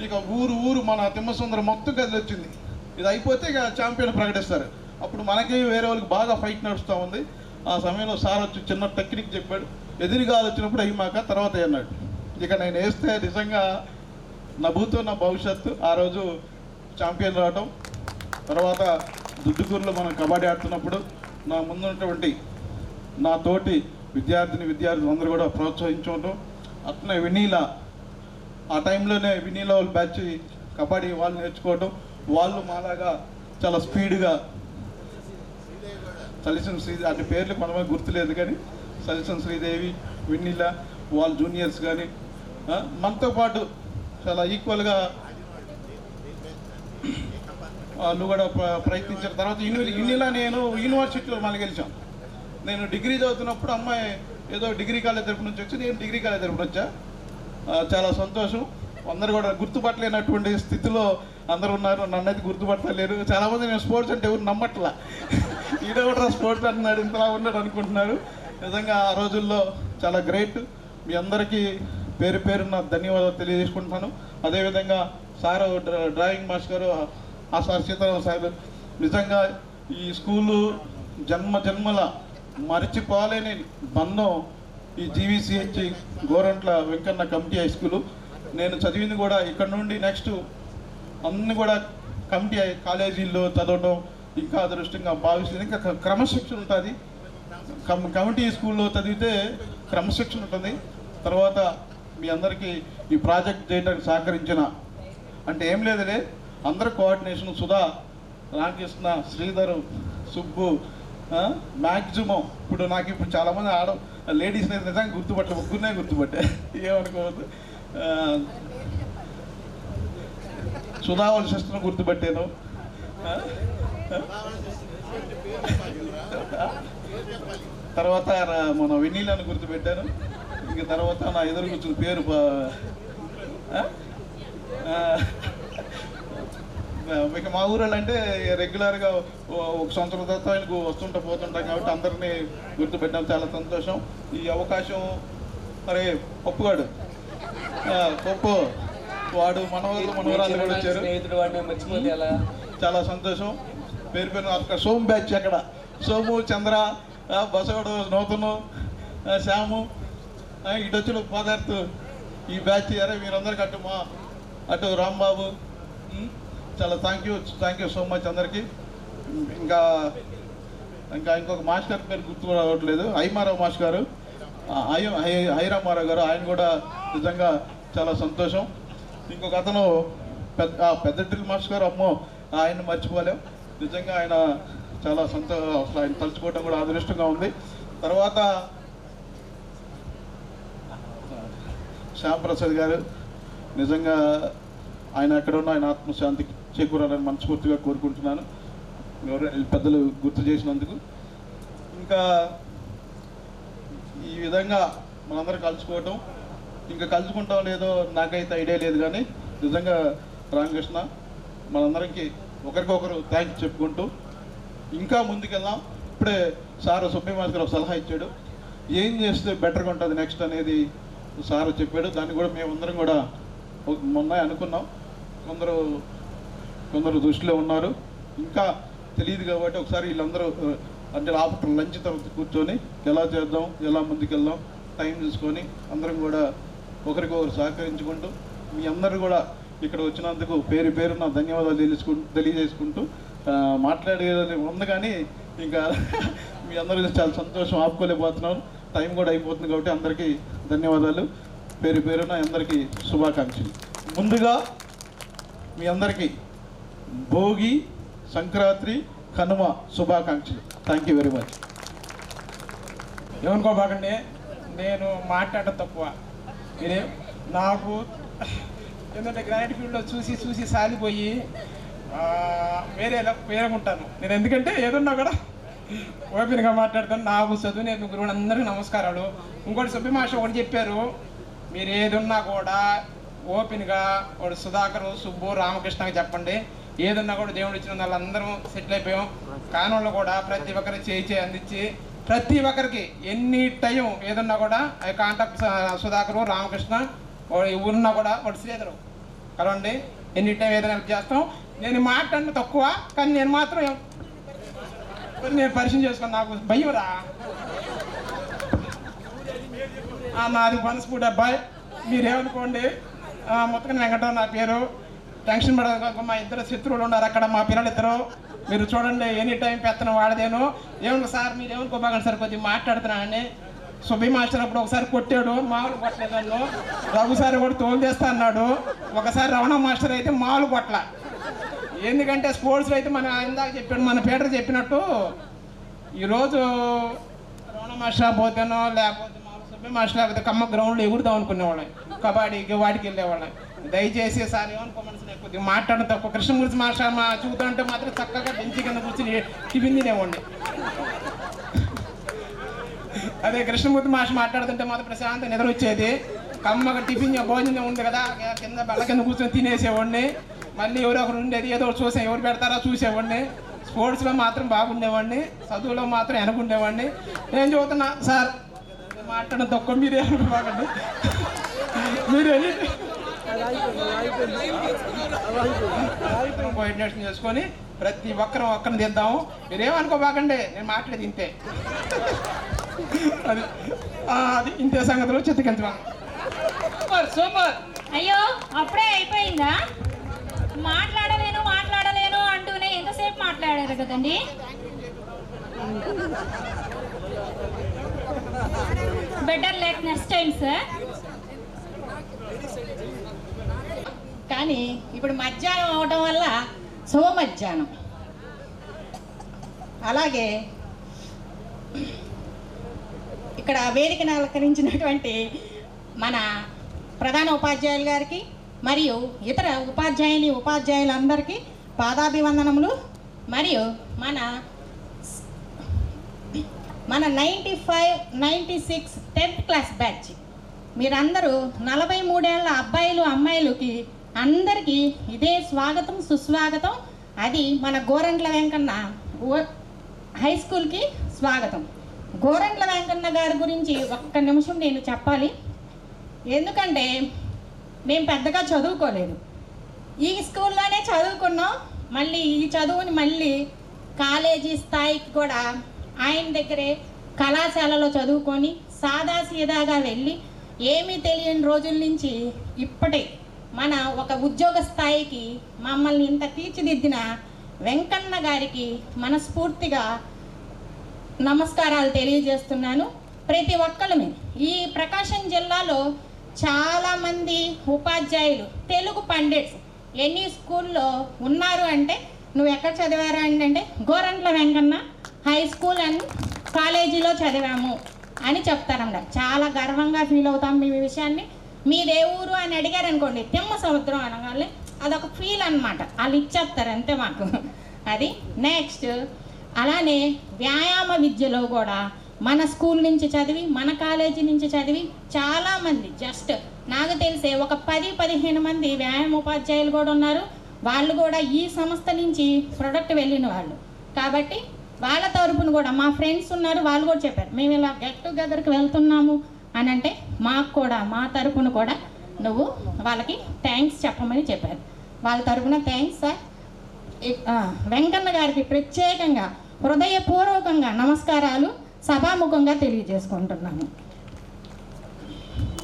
ఇక ఊరు మన తిమ్మసుందరం మొత్తం కదిలి వచ్చింది. ఇది అయిపోతే ఇక ఛాంపియన్ ప్రకటిస్తారు. అప్పుడు మనకి వేరే వాళ్ళకి బాగా ఫైట్ నడుస్తూ ఉంది. ఆ సమయంలో సార్ వచ్చి చిన్న టెక్నిక్ చెప్పాడు. ఎదురుగాలి వచ్చినప్పుడు అయ్యాక తర్వాత అన్నాడు. ఇక నేను వేస్తే నిజంగా నా భూతో నా భవిష్యత్తు. ఆ రోజు ఛాంపియన్ రావటం. తర్వాత దుద్దుకూరులో మనం కబడ్డీ ఆడుతున్నప్పుడు నా ముందున్నటువంటి నా తోటి విద్యార్థులు అందరూ కూడా ప్రోత్సహించడం. అట్లనే వినీలా ఆ టైంలోనే వినీలా వాళ్ళు బ్యాచ్ కబడ్డీ వాళ్ళు నేర్చుకోవడం. వాళ్ళు మాలాగా చాలా స్పీడ్గా సలిసన్ శ్రీ అంటే పేర్లు కొంతమంది గుర్తులేదు కానీ సలిసన్ శ్రీదేవి వినీలా వాళ్ళ జూనియర్స్ కానీ మనతో పాటు చాలా ఈక్వల్గా వాళ్ళు కూడా ప్రయత్నించిన తర్వాత ఇన్నిలా నేను యూనివర్సిటీలో మళ్ళీ గెలిచాం. నేను డిగ్రీ చదువుతున్నప్పుడు అమ్మాయి ఏదో డిగ్రీ కాలేజ్ తరపు నుంచి వచ్చి నేను డిగ్రీ కాలేజ్ తరపున వచ్చా. చాలా సంతోషం. అందరూ కూడా గుర్తుపట్టలేనటువంటి స్థితిలో అందరూ ఉన్నారు. నన్నైతే గుర్తుపట్టలేరు. చాలామంది నేను స్పోర్ట్స్ అంటే ఎవరు నమ్మట్లా. ఈడో కూడా స్పోర్ట్స్ అంటున్నాడు ఇంతలా ఉన్నాడు అనుకుంటున్నారు. నిజంగా ఆ రోజుల్లో చాలా గ్రేట్. మీ అందరికీ పేరు పేరున ధన్యవాదాలు తెలియజేసుకుంటున్నాను. అదేవిధంగా సార్ డ్రాయింగ్ మాస్టర్ గారు ఆ సార్ సీతారాం సార్ నిజంగా ఈ స్కూలు జన్మల మరిచిపోలేని బంధం ఈ GVCH Gorantla Venkanna committee high school. నేను చదివింది కూడా ఇక్కడ నుండి నెక్స్ట్ అన్ని కూడా కమిటీ కాలేజీల్లో చదవడం ఇంకా అదృష్టంగా భావిస్తుంది. ఇంకా క్రమశిక్షణ ఉంటుంది. కమిటీ స్కూల్లో చదివితే క్రమశిక్షణ ఉంటుంది. తర్వాత మీ అందరికీ ఈ ప్రాజెక్ట్ చేయడానికి సహకరించిన అంటే ఏం లేదులే, అందరు కోఆర్డినేషన్ సుధా, రామకృష్ణ, శ్రీధరు, సుబ్బు, మ్యాక్సిమం ఇప్పుడు నాకు ఇప్పుడు చాలామంది లేడీస్ని నిజంగా గుర్తుపట్ట, ముగ్గురునే గుర్తుపట్టే, ఏమనుకోవద్దు. సుధా వాళ్ళ సిస్టర్ని గుర్తుపట్టాను. తర్వాత మన వెన్నీలను గుర్తుపెట్టాను. ఇంక తర్వాత నా ఎదురు కూర్చున్న పేరు ఇక మా ఊరు అంటే రెగ్యులర్గా ఒక సంవత్సరం తర్వాత ఆయనకు వస్తుంటా పోతుంటాం కాబట్టి అందరినీ గుర్తుపెట్టాం. చాలా సంతోషం. ఈ అవకాశం మరి పప్పుగాడు పప్పు వాడు మనవరాళ్ళు కూడా వచ్చారు. చాలా సంతోషం. పేరు అక్కడ సోము బ్యాచ్, అక్కడ సోము, చంద్ర, బసవాడు, నూతను, శ్యాము, ఇటు వచ్చిన పదార్థ ఈ బ్యాచ్. అరే మీరందరికీ అటు రాంబాబు, చాలా థ్యాంక్ యూ సో మచ్ అందరికీ. ఇంకా ఇంకొక మాస్టర్ పేరు గుర్తు రావట్లేదు, ఐమారావు మాస్టర్ గారు, హైరామారావు గారు, ఆయన కూడా నిజంగా చాలా సంతోషం. ఇంకొక అతను పెద్ద డ్రిల్ మాస్టర్ గారు, అమ్మో ఆయన మర్చిపోలేం. నిజంగా ఆయన చాలా అసలు ఆయన తలుచుకోవడం కూడా అదృష్టంగా ఉంది. తర్వాత శ్యాంప్రసాద్ గారు, నిజంగా ఆయన ఎక్కడ ఉన్నా ఆయన ఆత్మశాంతి చేకూరాలని మనస్ఫూర్తిగా కోరుకుంటున్నాను, పెద్దలు గుర్తు చేసినందుకు. ఇంకా ఈ విధంగా మనందరం కలుసుకోవటం, ఇంకా కలుసుకుంటాం లేదో నాకైతే ఐడియా లేదు, కానీ నిజంగా రామకృష్ణ మనందరికీ ఒకరికొకరు థ్యాంక్స్ చెప్పుకుంటూ ఇంకా ముందుకెళ్దాం. ఇప్పుడే సార్ సుబ్రహ్మణ్య గారు ఒక సలహా ఇచ్చాడు, ఏం చేస్తే బెటర్గా ఉంటుంది నెక్స్ట్ అనేది సార్ చెప్పాడు. దాన్ని కూడా మేమందరం కూడా మొన్న అనుకున్నాం. కొందరు దృష్టిలో ఉన్నారు, ఇంకా తెలియదు కాబట్టి ఒకసారి వీళ్ళందరూ అంటే ఆఫ్టర్ లంచ్ తర్వాత కూర్చొని ఎలా చేద్దాం, ఎలా ముందుకెళ్దాం టైం చూసుకొని అందరం కూడా ఒకరికొకరు సహకరించుకుంటూ మీ అందరూ కూడా ఇక్కడ వచ్చినందుకు పేరు నా ధన్యవాదాలు తెలియజేసుకుంటూ మాట్లాడేది ఉంది, కానీ ఇంకా మీ అందరూ చాలా సంతోషం ఆపుకోలేకపోతున్నాను. టైం కూడా అయిపోతుంది కాబట్టి అందరికీ ధన్యవాదాలు. పేరున అందరికీ శుభాకాంక్షలు. ముందుగా మీ అందరికీ భోగి, సంక్రాంతి, కనుమ శుభాకాంక్షలు. Thank you very much. ఏమనుకోబాకండి, నేను మాట్లాడటం తక్కువ. మీరే నాకు ఎందుకంటే గ్రానైట్ ఫీల్డ్లో చూసి సాలిపోయి వేరే ఉంటాను నేను. ఎందుకంటే ఏదున్నా కూడా ఓపెన్గా మాట్లాడతాను. నాకు చదువు నేను గురువులు అందరికీ నమస్కారాలు. ఇంకోటి సుబ్బిమాష ఒకటి చెప్పారు, మీరు ఏదున్నా కూడా ఓపెన్గా వాడు సుధాకర్, సుబ్బు, రామకృష్ణకి చెప్పండి. ఏదన్నా కూడా దేవుడు ఇచ్చిన వాళ్ళందరం సెటిల్ అయిపోయాం. కానోళ్ళు కూడా ప్రతి ఒక్కరికి చేయి అందించి ప్రతి ఒక్కరికి ఎన్ని టైం ఏదన్నా కూడా కాంటాక్ట్ సుధాకరు, రామకృష్ణ, ఉన్నా కూడా వాడు శ్రీధరు కలవండి. ఎన్ని టైం ఏదైనా హెల్ప్ చేస్తాం. నేను మాట్లాడిన తక్కువ, కానీ నేను మాత్రం నేను పరిచయం చేసుకుని నాకు భయంరా. నాది మనస్ఫూర్తి అబ్బాయి, మీరేమనుకోండి. మొత్తం వెంకట నా పేరు. టెన్షన్ పడక, మా ఇద్దరు శత్రువులు ఉన్నారు అక్కడ, మా పిల్లలు ఇద్దరు. మీరు చూడండి, ఎనీ టైం పెత్తనం వాడదేను. ఏమనుకో సార్, మీరు ఏమనుకోబాకండి సార్, కొద్దిగా మాట్లాడుతున్నానని. సుబ్బి మాస్టర్ అప్పుడు ఒకసారి కొట్టాడు, మామూలు కొట్టలేదు నన్ను. రఘు సార్ కూడా తోలు చేస్తా అన్నాడు. ఒకసారి రమణ మాస్టర్ అయితే మామూలు కొట్ల. ఎందుకంటే స్పోర్ట్స్లో అయితే మన ఇందాక చెప్పాడు, మన పీటర్ చెప్పినట్టు ఈరోజు రమణ మాస్టర్ పోతేనో లేకపోతే మామూలు సుబ్బి మాస్టర్ లేకపోతే కమ్మ గ్రౌండ్లో ఎగురుదాం అనుకునేవాళ్ళం, కబడ్డీకి వాటికి వెళ్ళేవాళ్ళం. దయచేసి సార్ ఏమనుకోమని కొద్దిగా మాట్లాడడం తక్కువ. కృష్ణమూర్తి మాస్టర్ మా చూద్దాంటే మాత్రం చక్కగా బెంచి కింద కూర్చుని టిఫిన్ తినేవాడిని. అదే కృష్ణమూర్తి మాస్టర్ మాట్లాడుతుంటే మాత్రం ప్రశాంతంగా నిద్ర వచ్చేది. కమ్మగా టిఫిన్ భోజనం ఉంది కదా, కింద బల్ల కింద కూర్చొని తినేసేవాడిని. మళ్ళీ ఎవరో ఒకరు ఉండేది, ఏదో చూసాం, ఎవరు పెడతారో చూసేవాడిని. స్పోర్ట్స్లో మాత్రం బాగుండేవాడిని, చదువులో మాత్రం వెనకుండేవాడిని. నేను చదువుతున్నా సార్, మాట్లాడడం తక్కువ, మీరే బాగండి. మీరు కోఆర్డినేషన్ చేసుకొని ప్రతి ఒక్కరిని తీద్దాము. మీరేమనుకోబాకండి, నేను మాట్లాడేది ఇంతే. అది ఇంతే సంగతిలో చెత్తకెళ్తాం. అయ్యో అప్పుడే అయిపోయిందా? మాట్లాడలేను అంటూనే ఎంతసేపు మాట్లాడారు కదండి. Better late next time sir. కానీ ఇప్పుడు మధ్యాహ్నం అవడం వల్ల మధ్యాహ్నం. అలాగే ఇక్కడ వేదికను అలంకరించినటువంటి మన ప్రధాన ఉపాధ్యాయులు గారికి మరియు ఇతర ఉపాధ్యాయులందరికీ పాదాభివందనములు. మరియు మన 95, 96 10th క్లాస్ బ్యాచ్ మీరందరూ 43 ఏళ్ళ అబ్బాయిలు అమ్మాయిలకి అందరికీ ఇదే స్వాగతం సుస్వాగతం. అది మన గోరంట్ల వెంకన్న హై స్కూల్కి స్వాగతం. గోరంట్ల వెంకన్న గారి గురించి ఒక్క నిమిషం నేను చెప్పాలి. ఎందుకంటే మేము పెద్దగా చదువుకోలేదు, ఈ స్కూల్లోనే చదువుకున్నాం. మళ్ళీ ఈ చదువుని మళ్ళీ కాలేజీ స్థాయికి కూడా ఆయన దగ్గరే కళాశాలలో చదువుకొని సాదాసీదాగా వెళ్ళి ఏమీ తెలియని రోజుల నుంచి ఇప్పటి మన ఒక ఉద్యోగ స్థాయికి మమ్మల్ని ఇంత తీర్చిదిద్దిన వెంకన్న గారికి మనస్ఫూర్తిగా నమస్కారాలు తెలియజేస్తున్నాను. ప్రతి ఒక్కళ్ళమే ఈ ప్రకాశం జిల్లాలో చాలామంది ఉపాధ్యాయులు తెలుగు పండిట్స్ ఎన్ని స్కూల్లో ఉన్నారు అంటే నువ్వు ఎక్కడ చదివారా అంటే Gorantla Venkanna high school and కాలేజీలో చదివాము అని చెప్తారన్నమాట. చాలా గర్వంగా ఫీల్ అవుతాం మీ విషయాన్ని. మీదే ఊరు అని అడిగారు అనుకోండి, తిమ్మ సముద్రం అనగానే అదొక ఫీల్ అనమాట. వాళ్ళు ఇచ్చేస్తారు అంతే మాకు. అది నెక్స్ట్. అలానే వ్యాయామ విద్యలో కూడా మన స్కూల్ నుంచి చదివి మన కాలేజీ నుంచి చదివి చాలామంది జస్ట్ నాకు తెలిసే ఒక 10-15 మంది వ్యాయామ ఉపాధ్యాయులు కూడా ఉన్నారు. వాళ్ళు కూడా ఈ సంస్థ నుంచి ప్రొడక్ట్ వెళ్ళిన వాళ్ళు. కాబట్టి వాళ్ళ తరపున కూడా మా ఫ్రెండ్స్ ఉన్నారు, వాళ్ళు కూడా చెప్పారు మేము ఇలా గెట్ టుగెదర్కి వెళ్తున్నాము అని అంటే మాకు కూడా మా తరపున కూడా నువ్వు వాళ్ళకి థ్యాంక్స్ చెప్పమని చెప్పారు. వాళ్ళ తరపున థ్యాంక్స్ సార్. వెంకన్న గారికి ప్రత్యేకంగా హృదయపూర్వకంగా నమస్కారాలు సభాముఖంగా తెలియజేసుకుంటున్నాను.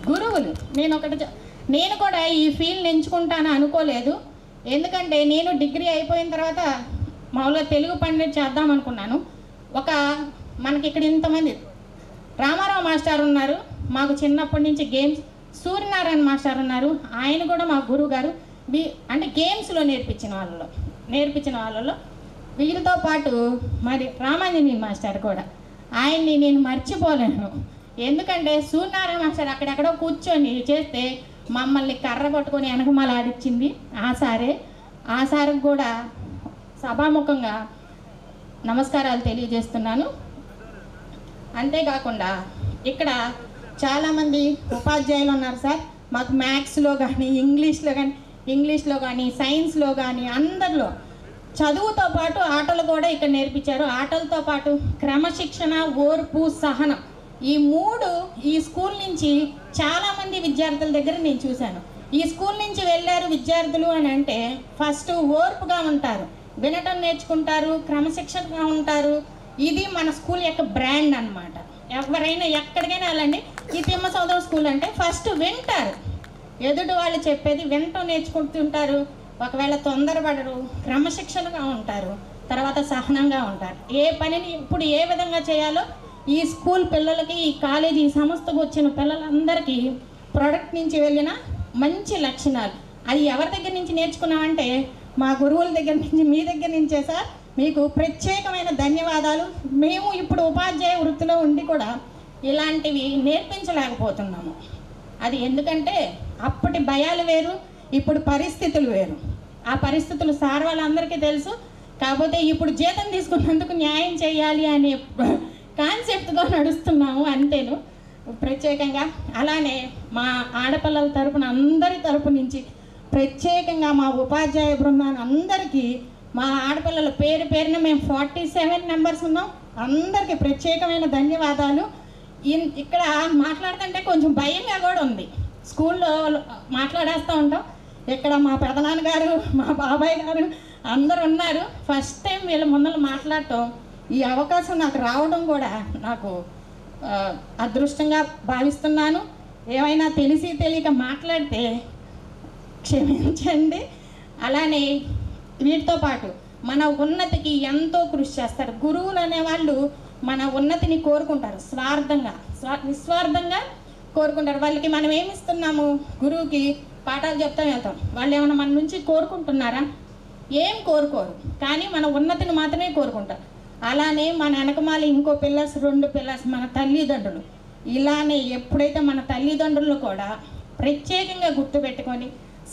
గురువులు నేను కూడా ఈ ఫీల్డ్ ఎంచుకుంటాను అనుకోలేదు. ఎందుకంటే నేను డిగ్రీ అయిపోయిన తర్వాత మామూలుగా తెలుగు పండిట్ చేద్దాం అనుకున్నాను. మనకి ఇక్కడ ఇంతమంది రామారావు మాస్టర్ ఉన్నారు, మాకు చిన్నప్పటి నుంచి గేమ్స్. సూర్యనారాయణ మాస్టర్ ఉన్నారు, ఆయన కూడా మా గురువు గారు. అంటే గేమ్స్లో నేర్పించిన వాళ్ళలో వీరితో పాటు మరి రామాంజనేయ మాస్టర్ కూడా, ఆయన్ని నేను మర్చిపోలేను. ఎందుకంటే సూర్యనారాయణ మాస్టర్ అక్కడెక్కడో కూర్చొని చేస్తే మమ్మల్ని కర్ర పట్టుకొని వెనకమాల ఆడిచ్చింది ఆ సార్కి కూడా సభాముఖంగా నమస్కారాలు తెలియజేస్తున్నాను. అంతేకాకుండా ఇక్కడ చాలామంది ఉపాధ్యాయులు ఉన్నారు సార్. మాకు మ్యాథ్స్లో కానీ ఇంగ్లీష్లో కానీ సైన్స్లో కానీ అందరిలో చదువుతో పాటు ఆటలు కూడా ఇక్కడ నేర్పించారు. ఆటలతో పాటు క్రమశిక్షణ, ఓర్పు, సహనం, ఈ 3 ఈ స్కూల్ నుంచి చాలామంది విద్యార్థుల దగ్గర నేను చూశాను. ఈ స్కూల్ నుంచి వెళ్ళారు విద్యార్థులు అని అంటే ఫస్ట్ ఓర్పుగా ఉంటారు, వినటం నేర్చుకుంటారు, క్రమశిక్షణగా ఉంటారు. ఇది మన స్కూల్ యొక్క బ్రాండ్ అన్నమాట. ఎవరైనా ఎక్కడికైనా వెళ్ళండి, ఈ తిమ్మ సోదర స్కూల్ అంటే ఫస్ట్ వింటారు, ఎదుటి వాళ్ళు చెప్పేది వినటం నేర్చుకుంటుంటారు. ఒకవేళ తొందరపడరు, క్రమశిక్షణగా ఉంటారు, తర్వాత సహనంగా ఉంటారు. ఏ పనిని ఇప్పుడు ఏ విధంగా చేయాలో ఈ స్కూల్ పిల్లలకి, ఈ కాలేజీ, ఈ సంస్థకు వచ్చిన పిల్లలందరికీ ప్రోడక్ట్ నుంచి వెళ్ళిన మంచి లక్షణాలు. అది ఎవరి దగ్గర నుంచి నేర్చుకున్నామంటే మా గురువుల దగ్గర నుంచి, మీ దగ్గర నుంచే సార్. మీకు ప్రత్యేకమైన ధన్యవాదాలు. మేము ఇప్పుడు ఉపాధ్యాయ వృత్తిలో ఉండి కూడా ఇలాంటివి నేర్పించలేకపోతున్నాము. అది ఎందుకంటే అప్పటి భయాలు వేరు, ఇప్పుడు పరిస్థితులు వేరు. ఆ పరిస్థితులు సార్ వాళ్ళందరికీ తెలుసు. కాకపోతే ఇప్పుడు జీతం తీసుకున్నందుకు న్యాయం చేయాలి అనే కాన్సెప్ట్తో నడుస్తున్నాము అంతేను. ప్రత్యేకంగా అలానే మా ఆడపిల్లల తరపున అందరి తరపు నుంచి ప్రత్యేకంగా మా ఉపాధ్యాయ బృందాన్ని అందరికీ, మా ఆడపిల్లల పేరున మేము 47 మెంబర్స్ ఉన్నాం, అందరికీ ప్రత్యేకమైన ధన్యవాదాలు. ఇక్కడ మాట్లాడుతుంటే కొంచెం భయంగా కూడా ఉంది. స్కూల్లో మాట్లాడేస్తూ ఉంటాం. ఇక్కడ మా పెదనాన్నగారు, మా బాబాయ్ గారు అందరూ ఉన్నారు. ఫస్ట్ టైం వీళ్ళ ముందర మాట్లాడటం, ఈ అవకాశం నాకు రావడం కూడా నాకు అదృష్టంగా భావిస్తున్నాను. ఏమైనా తెలిసి తెలియక మాట్లాడితే క్షమించండి. అలానే వీటితో పాటు మన ఉన్నతికి ఎంతో కృషి చేస్తారు. గురువులు అనేవాళ్ళు మన ఉన్నతిని కోరుకుంటారు, నిస్వార్థంగా కోరుకుంటారు. వాళ్ళకి మనం ఏమి ఇస్తున్నాము? గురువుకి పాఠాలు చెప్తాం వెళ్తాం. వాళ్ళు ఏమైనా మన నుంచి కోరుకుంటున్నారా? ఏం కోరుకోరు, కానీ మన ఉన్నతిని మాత్రమే కోరుకుంటారు. అలానే మన వెనకమాల ఇంకో పిల్లర్స్, 2 పిల్లర్స్ మన తల్లిదండ్రులు. ఇలానే ఎప్పుడైతే మన తల్లిదండ్రులు కూడా ప్రత్యేకంగా గుర్తుపెట్టుకొని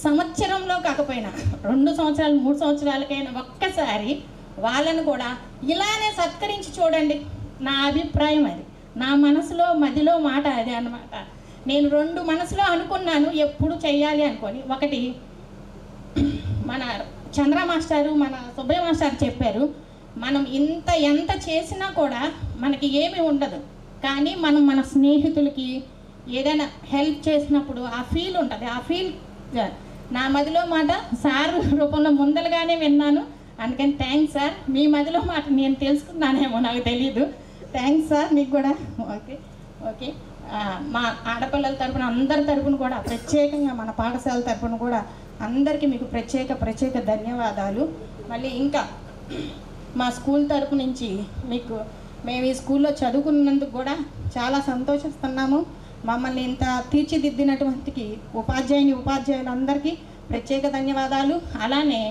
సంవత్సరంలో కాకపోయినా 2 సంవత్సరాలు 3 సంవత్సరాలకైనా ఒక్కసారి వాళ్ళను కూడా ఇలానే సత్కరించి చూడండి. నా అభిప్రాయం అది, నా మనసులో మదిలో మాట అది అన్నమాట. నేను 2 మనసులో అనుకున్నాను ఎప్పుడు చెయ్యాలి అనుకొని. ఒకటి, మన చంద్ర మాస్టారు, మన సుబ్బయ్య మాస్టారు చెప్పారు, మనం ఎంత చేసినా కూడా మనకి ఏమీ ఉండదు, కానీ మనం మన స్నేహితులకి ఏదైనా హెల్ప్ చేసినప్పుడు ఆ ఫీల్ ఉంటుంది. ఆ ఫీల్ నా మదిలో మాట సార్ రూపంలో ముందలుగానే విన్నాను. అందుకని థ్యాంక్స్ సార్. మీ మదిలో మాట నేను తెలుసుకున్నానేమో, నాకు తెలీదు. థ్యాంక్స్ సార్ మీకు కూడా. ఓకే. మా ఆడపిల్లల తరపున అందరి తరపున కూడా ప్రత్యేకంగా మన పాఠశాల తరపున కూడా అందరికీ మీకు ప్రత్యేక ధన్యవాదాలు. మళ్ళీ ఇంకా మా స్కూల్ తరపు నుంచి మీకు, మేము ఈ స్కూల్లో చదువుకున్నందుకు కూడా చాలా సంతోషిస్తున్నాము. మమ్మల్ని ఇంత తీర్చిదిద్దినటువంటి ఉపాధ్యాయులందరికీ ప్రత్యేక ధన్యవాదాలు. అలానే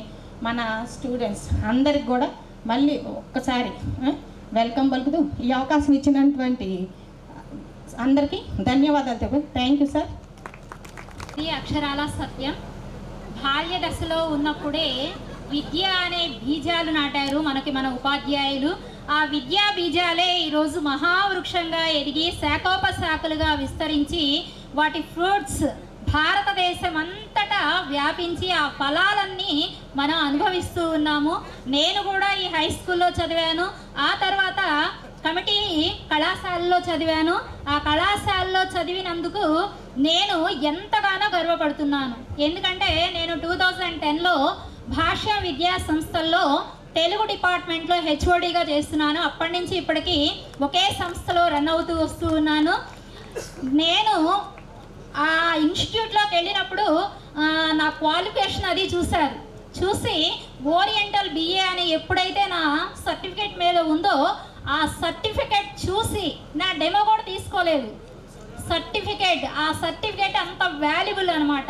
మన స్టూడెంట్స్ అందరికి కూడా మళ్ళీ ఒక్కసారి వెల్కమ్ పలుకుతూ ఈ అవకాశం ఇచ్చినటువంటి అందరికీ ధన్యవాదాలు చెప్పు. Thank you sir. ఇది అక్షరాల సత్యం. బాల్య దశలో ఉన్నప్పుడే విద్య అనే బీజాలు నాటారు మన ఉపాధ్యాయులు. ఆ విద్యా బీజాలే ఈరోజు మహావృక్షంగా ఎదిగి శాఖోపశాఖలుగా విస్తరించి వాటి ఫ్రూట్స్ భారతదేశం అంతటా వ్యాపించి ఆ ఫలాలన్నీ మనం అనుభవిస్తూ ఉన్నాము. నేను కూడా ఈ హై స్కూల్లో చదివాను, ఆ తర్వాత కమిటీ కళాశాలలో చదివాను. ఆ కళాశాలలో చదివినందుకు నేను ఎంతగానో గర్వపడుతున్నాను. ఎందుకంటే నేను 2010లో భాషా విద్యా సంస్థల్లో తెలుగు డిపార్ట్మెంట్లో హెచ్ఓడిగా చేస్తున్నాను. అప్పటి నుంచి ఇప్పటికీ ఒకే సంస్థలో రన్ అవుతూ వస్తూ ఉన్నాను. నేను ఆ ఇన్స్టిట్యూట్లోకి వెళ్ళినప్పుడు నా క్వాలిఫికేషన్ అది చూసి ఓరియంటల్ బిఏ అని ఎప్పుడైతే నా సర్టిఫికేట్ మీద ఉందో ఆ సర్టిఫికేట్ చూసి నా డెమో కూడా తీసుకోలేదు. ఆ సర్టిఫికేట్ అంత వాల్యుబుల్ అనమాట.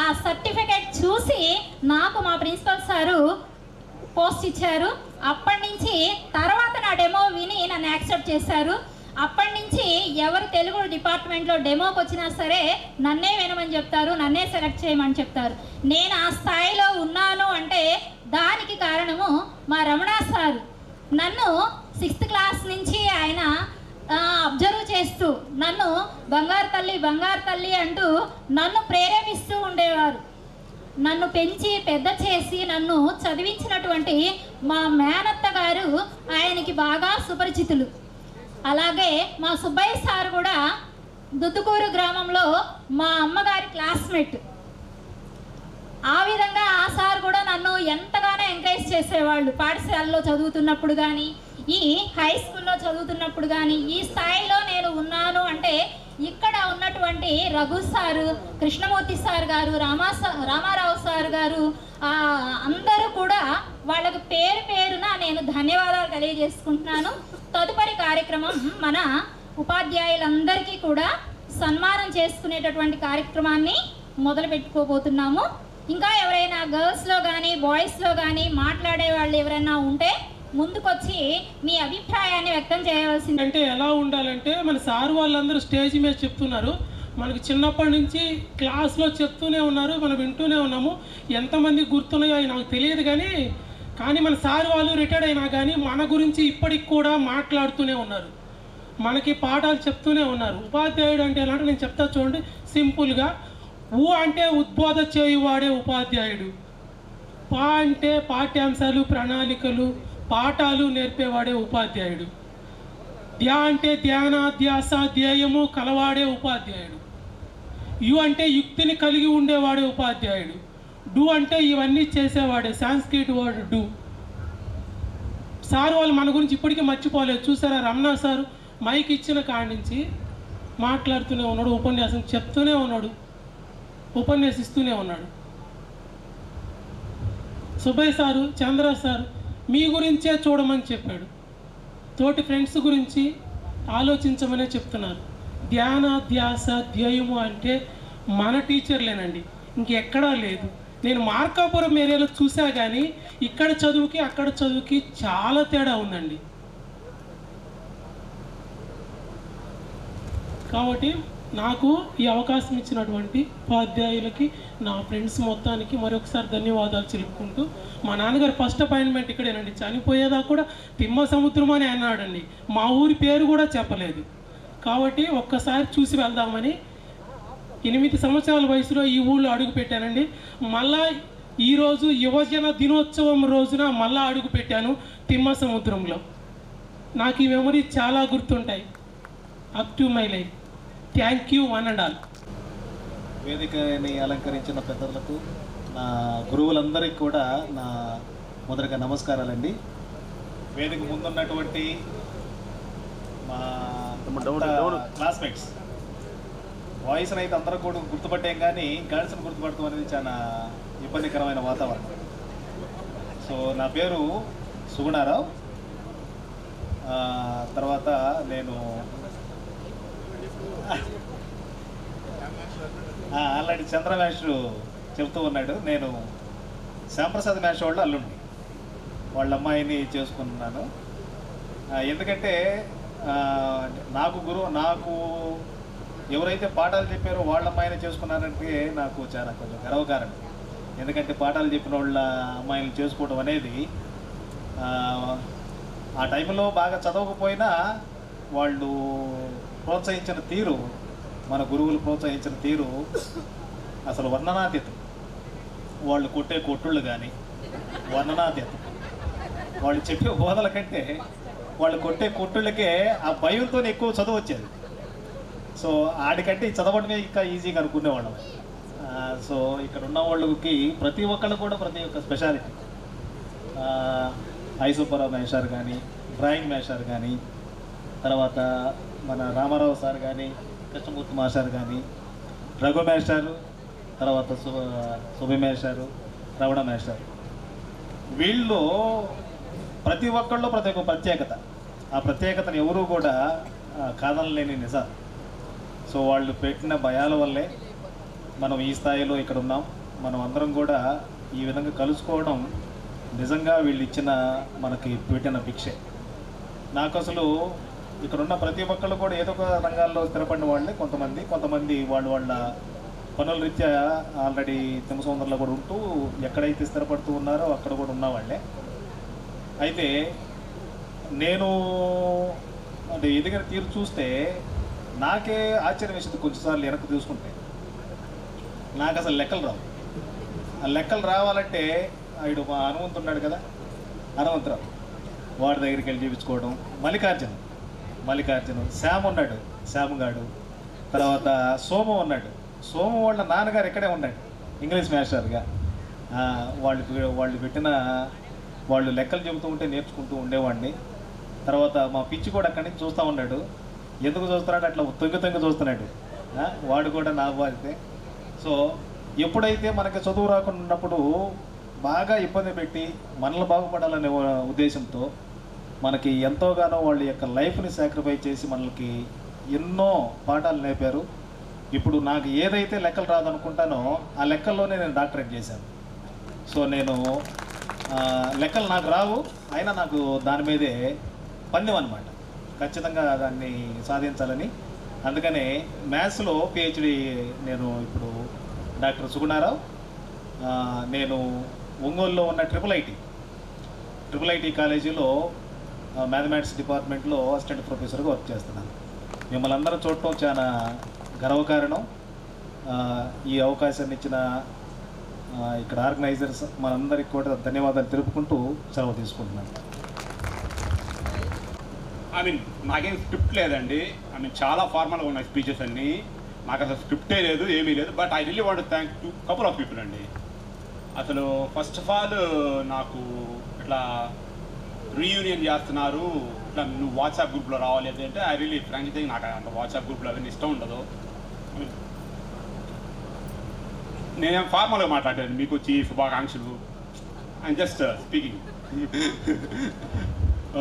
ఆ సర్టిఫికేట్ చూసి నాకు మా ప్రిన్సిపల్ సారు పోస్ట్ ఇచ్చారు. అప్పటి నుంచి తర్వాత నా డెమో విని నన్ను యాక్సెప్ట్ చేశారు. అప్పటి నుంచి ఎవరు తెలుగు డిపార్ట్మెంట్లో డెమోకి వచ్చినా సరే నన్నే వినమని చెప్తారు, నన్నే సెలెక్ట్ చేయమని చెప్తారు. నేను ఆ స్థాయిలో ఉన్నాను అంటే దానికి కారణము మా రమణ సారు. నన్ను 6th క్లాస్ నుంచి ఆయన అబ్జర్వ్ చేస్తూ నన్ను బంగారు తల్లి అంటూ నన్ను ప్రేరేపిస్తూ ఉండేవారు. నన్ను పెంచి పెద్ద చేసి నన్ను చదివించినటువంటి మా మేనత్త గారు ఆయనకి బాగా సుపరిచితులు. అలాగే మా సుబ్బయ్య సార్ కూడా దుద్దుకూరు గ్రామంలో మా అమ్మగారి క్లాస్మేట్. ఆ విధంగా ఆ సార్ కూడా నన్ను ఎంతగానో ఎంకరేజ్ చేసేవాళ్ళు. పాఠశాలలో చదువుతున్నప్పుడు కానీ, ఈ హై స్కూల్లో చదువుతున్నప్పుడు కానీ, ఈ స్థాయిలో నేను ఉన్నాను అంటే ఇక్కడ ఉన్నటువంటి రఘు సారు, కృష్ణమూర్తి సార్ గారు, రామారావు సార్ గారు అందరూ కూడా వాళ్ళకు పేరున నేను ధన్యవాదాలు తెలియజేసుకుంటున్నాను. తదుపరి కార్యక్రమం మన ఉపాధ్యాయులందరికీ కూడా సన్మానం చేసుకునేటటువంటి కార్యక్రమాన్ని మొదలు పెట్టుకోబోతున్నాము. ఇంకా ఎవరైనా గర్ల్స్లో కానీ బాయ్స్లో కానీ మాట్లాడే వాళ్ళు ఎవరైనా ఉంటే ముందుకొచ్చి మీ అభిప్రాయాన్ని వ్యక్తం చేయవలసింది. అంటే ఎలా ఉండాలంటే మన సార్ వాళ్ళందరూ స్టేజ్ మీద చెప్తున్నారు, మనకి చిన్నప్పటి నుంచి క్లాస్లో చెప్తూనే ఉన్నారు, మనం వింటూనే ఉన్నాము. ఎంతమంది గుర్తున్నాయో నాకు తెలియదు కానీ మన సార్ వాళ్ళు రిటైర్డ్ అయినా కానీ మన గురించి ఇప్పటికి కూడా మాట్లాడుతూనే ఉన్నారు, మనకి పాఠాలు చెప్తూనే ఉన్నారు. ఉపాధ్యాయుడు అంటే ఎలా అంటే నేను చెప్తా చూడండి సింపుల్గా. అంటే ఉద్బోధ చేయువాడే ఉపాధ్యాయుడు. అంటే పాఠ్యాంశాలు, ప్రణాళికలు, పాఠాలు నేర్పేవాడే ఉపాధ్యాయుడు. అంటే ధ్యానాధ్యాస ధ్యేయము కలవాడే ఉపాధ్యాయుడు. అంటే యుక్తిని కలిగి ఉండేవాడే ఉపాధ్యాయుడు. అంటే ఇవన్నీ చేసేవాడే, సాంస్క్రిట్ వర్డ్ డూ. సార్ వాళ్ళు మన గురించి ఇప్పటికీ మర్చిపోలేదు. చూసారా, రమణ సార్ మైక్ ఇచ్చిన కాడి నుంచి మాట్లాడుతూనే ఉన్నాడు, ఉపన్యాసం చెప్తూనే ఉన్నాడు, ఉపన్యసిస్తూనే ఉన్నాడు. సుబ్బయ్య సారు, చంద్ర సార్ మీ గురించే చూడమని చెప్పాడు. తోటి ఫ్రెండ్స్ గురించి ఆలోచించమనే చెప్తున్నారు. ధ్యాన, ధ్యాస, ధ్యేయము అంటే మన టీచర్లేనండి, ఇంకెక్కడా లేదు. నేను మార్కాపురం ఏరియాలో చూసా కానీ ఇక్కడ చదువుకి అక్కడ చదువుకి చాలా తేడా ఉందండి. కాబట్టి నాకు ఈ అవకాశం ఇచ్చినటువంటి ఉపాధ్యాయులకి, నా ఫ్రెండ్స్ మొత్తానికి మరొకసారి ధన్యవాదాలు తెలుపుకుంటూ, మా నాన్నగారు ఫస్ట్ అపాయింట్మెంట్ ఇక్కడేనండి. చనిపోయేదా కూడా తిమ్మ సముద్రం అని అన్నాడండి, మా ఊరి పేరు కూడా చెప్పలేదు. కాబట్టి ఒక్కసారి చూసి వెళ్దామని 8 సంవత్సరాల వయసులో ఈ ఊళ్ళో అడుగు పెట్టానండి. మళ్ళా ఈరోజు యువజన దినోత్సవం రోజున మళ్ళా అడుగు పెట్టాను తిమ్మ సముద్రంలో. నాకు ఈ మెమరీ చాలా గుర్తుంటాయి up to my life. Thank you one and all. వేదికని అలంకరించిన పెద్దలకు, నా గురువులందరికీ కూడా నా మొదటగా నమస్కారాలండి. వేదిక ముందున్నటువంటి మా క్లాస్మేట్స్, వాయిస్ని అయితే అందరూ కూడా గుర్తుపట్టాం కానీ గర్ల్స్ని గుర్తుపడటం అనేది చాలా ఇబ్బందికరమైన వాతావరణం. సో నా పేరు సుగుణారావు. తర్వాత నేను ఆల్రెడీ చంద్ర మేషు చెబుతూ ఉన్నాడు, నేను శ్యాంప్రసాద్ మేష వాళ్ళు అల్లుండి వాళ్ళ అమ్మాయిని చేసుకున్నాను. ఎందుకంటే నాకు ఎవరైతే పాఠాలు చెప్పారో వాళ్ళ అమ్మాయిని చేసుకున్నారంటే నాకు చాలా కొంచెం గర్వకారణం. ఎందుకంటే పాఠాలు చెప్పిన వాళ్ళ అమ్మాయిని చేసుకోవడం అనేది ఆ టైంలో బాగా చదవకపోయినా వాళ్ళు ప్రోత్సహించిన తీరు, మన గురువులు ప్రోత్సహించిన తీరు అసలు వర్ణనాతీతం. వాళ్ళు కొట్టే కొట్టుళ్ళు కానీ వర్ణనాతీతం. వాళ్ళు చెప్పే బోధల కంటే వాళ్ళు కొట్టే కొట్టుళ్ళకే ఆ భయంతో ఎక్కువ చదువు వచ్చేది. సో ఆడికంటే చదవడమే ఇంకా ఈజీగా అనుకునేవాళ్ళం. సో ఇక్కడ ఉన్న వాళ్ళకి ప్రతి ఒక్కళ్ళు కూడా ప్రతి ఒక్క స్పెషాలిటీ. ఐసుబ్బరావు మేషారు కానీ, డ్రాయింగ్ మేషారు కానీ, తర్వాత మన రామారావు సార్ కానీ, కృష్ణమూర్తి మాస్టర్ కానీ, రఘు మేషారు, తర్వాత సుభి మేషారు, రవణ మేషారు, వీళ్ళు ప్రతి ఒక్కళ్ళు ప్రతి ఒక్క ప్రత్యేకత. ఆ ప్రత్యేకతను ఎవరూ కూడా కాదనలేని నిజం. సో వాళ్ళు పెట్టిన భయాల వల్లే మనం ఈ స్థాయిలో ఇక్కడ ఉన్నాం. మనం అందరం కూడా ఈ విధంగా కలుసుకోవడం నిజంగా వీళ్ళు ఇచ్చిన మనకి పెట్టిన భిక్షే. నాకు అసలు ఇక్కడ ఉన్న ప్రతి ఒక్కళ్ళు కూడా ఏదో ఒక రంగాల్లో స్థిరపడిన వాళ్ళే. కొంతమంది వాళ్ళ పనుల రీత్యా ఆల్రెడీ తిమ్మసముద్రంలో కూడా ఉంటూ ఎక్కడైతే స్థిరపడుతూ ఉన్నారో అక్కడ కూడా ఉన్నవాళ్ళే. అయితే నేను అంటే ఎదిగిన తీరు చూస్తే నాకే ఆశ్చర్యం వేసింది. కొంచెంసార్లు వెనక్కి చూసుకుంటే నాకు అసలు లెక్కలు రావు. ఆ లెక్కలు రావాలంటే ఆయన మా హనుమంతు ఉన్నాడు కదా, హనుమంతరావు, వాడి దగ్గరికి వెళ్ళి చూపించుకోవడం. మల్లికార్జును, శ్యామ్ ఉన్నాడు, శ్యామ్ గాడు, తర్వాత సోము ఉన్నాడు. సోము వాళ్ళ నాన్నగారు ఇక్కడే ఉన్నాడు ఇంగ్లీష్ మాస్టర్గా. వాళ్ళు లెక్కలు చెబుతూ ఉంటే నేర్చుకుంటూ ఉండేవాడిని. తర్వాత మా పిచ్చి కూడా అక్కడి నుంచి చూస్తూ ఉన్నాడు. ఎందుకు చూస్తున్నాడు, అట్లా తొంగి చూస్తున్నాడు. వాడు కూడా నా బాధితే. సో ఎప్పుడైతే మనకి చదువు రాకుండా ఉన్నప్పుడు బాగా ఇబ్బంది పెట్టి మనల్ని బాగుపడాలనే ఉద్దేశంతో మనకి ఎంతోగానో వాళ్ళ యొక్క లైఫ్ని సాక్రిఫైస్ చేసి మనకి ఎన్నో పాఠాలు నేర్పారు. ఇప్పుడు నాకు ఏదైతే లెక్కలు రాదనుకుంటానో ఆ లెక్కల్లోనే నేను డాక్టరేట్ చేశాను. సో నేను లెక్కలు నాకు రావు, అయినా నాకు దాని మీదే పందెం అన్నమాట, ఖచ్చితంగా దాన్ని సాధించాలని. అందుకనే మ్యాథ్స్లో పిహెచ్డి నేను ఇప్పుడు డాక్టర్ సుగుణారావు. నేను ఒంగోలులో ఉన్న ట్రిపుల్ ఐటీ కాలేజీలో మ్యాథమెటిక్స్ డిపార్ట్మెంట్లో అసిస్టెంట్ ప్రొఫెసర్గా వర్క్ చేస్తున్నాను. మిమ్మల్ని అందరూ చూడటం చాలా గర్వకారణం. ఈ అవకాశాన్ని ఇచ్చిన ఇక్కడ ఆర్గనైజర్స్ మనందరికీ కూడా ధన్యవాదాలు తెలుపుకుంటూ సెలవు తీసుకుంటున్నాను. నాకేం స్క్రిప్ట్ లేదండి. చాలా ఫార్మల్గా ఉన్నాయి స్పీచెస్ అన్నీ. నాకు అసలు స్క్రిప్టే లేదు, ఏమీ లేదు. But I really want to thank to couple of people అండి. అసలు ఫస్ట్ ఆఫ్ ఆల్ నాకు ఇట్లా రీయూనియన్ చేస్తున్నారు, ఇట్లా నువ్వు వాట్సాప్ గ్రూప్లో రావాలి అంటే ఐ రియల్లీ ఫ్రాంక్లీ థింక్ నాకు అంత వాట్సాప్ గ్రూప్లో అవన్నీ ఇష్టం ఉండదు. నేనేం ఫార్మల్గా మాట్లాడాను, మీకు వచ్చి శుభాకాంక్షలు ఐమ్ జస్ట్ స్పీకింగ్.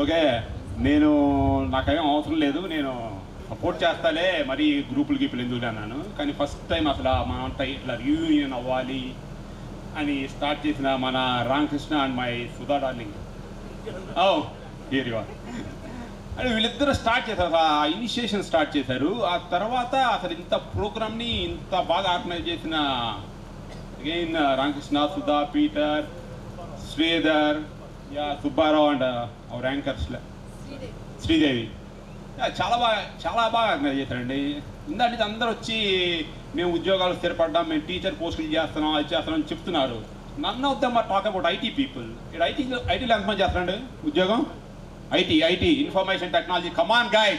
ఓకే, నాకేం అవసరం లేదు, నేను సపోర్ట్ చేస్తాలే, మరి గ్రూపులు గీపులు ఎందుకు అన్నాను. కానీ ఫస్ట్ టైం అసలు మనంతా ఇట్లా రీయూనియన్ అవ్వాలి అని స్టార్ట్ చేసిన మన Ramakrishna and my Sudha darling, here you are, అని వీళ్ళిద్దరూ స్టార్ట్ చేశారు, ఆ ఇనిషియేషన్ స్టార్ట్ చేశారు. ఆ తర్వాత అసలు ఇంత ప్రోగ్రామ్ని ఇంత బాగా ఆర్గనైజ్ చేసిన again Ramakrishna, Sudha, Peter, Sridhar, Subbarao and hour anchors Sridevi చాలా బాగా ఆర్గనైజ్ చేశారండి. ఇందాక అందరూ వచ్చి మేము ఉద్యోగాలు స్థిరపడ్డాం, మేము టీచర్ పోస్టులు చేస్తున్నాం, అది చేస్తున్నాం అని చెప్తున్నారు. None of them are talk about IT people. ఇక్కడ ఐటీలో ఎంతమంది చేస్తారండి ఉద్యోగం? IT information technology. Come on guy,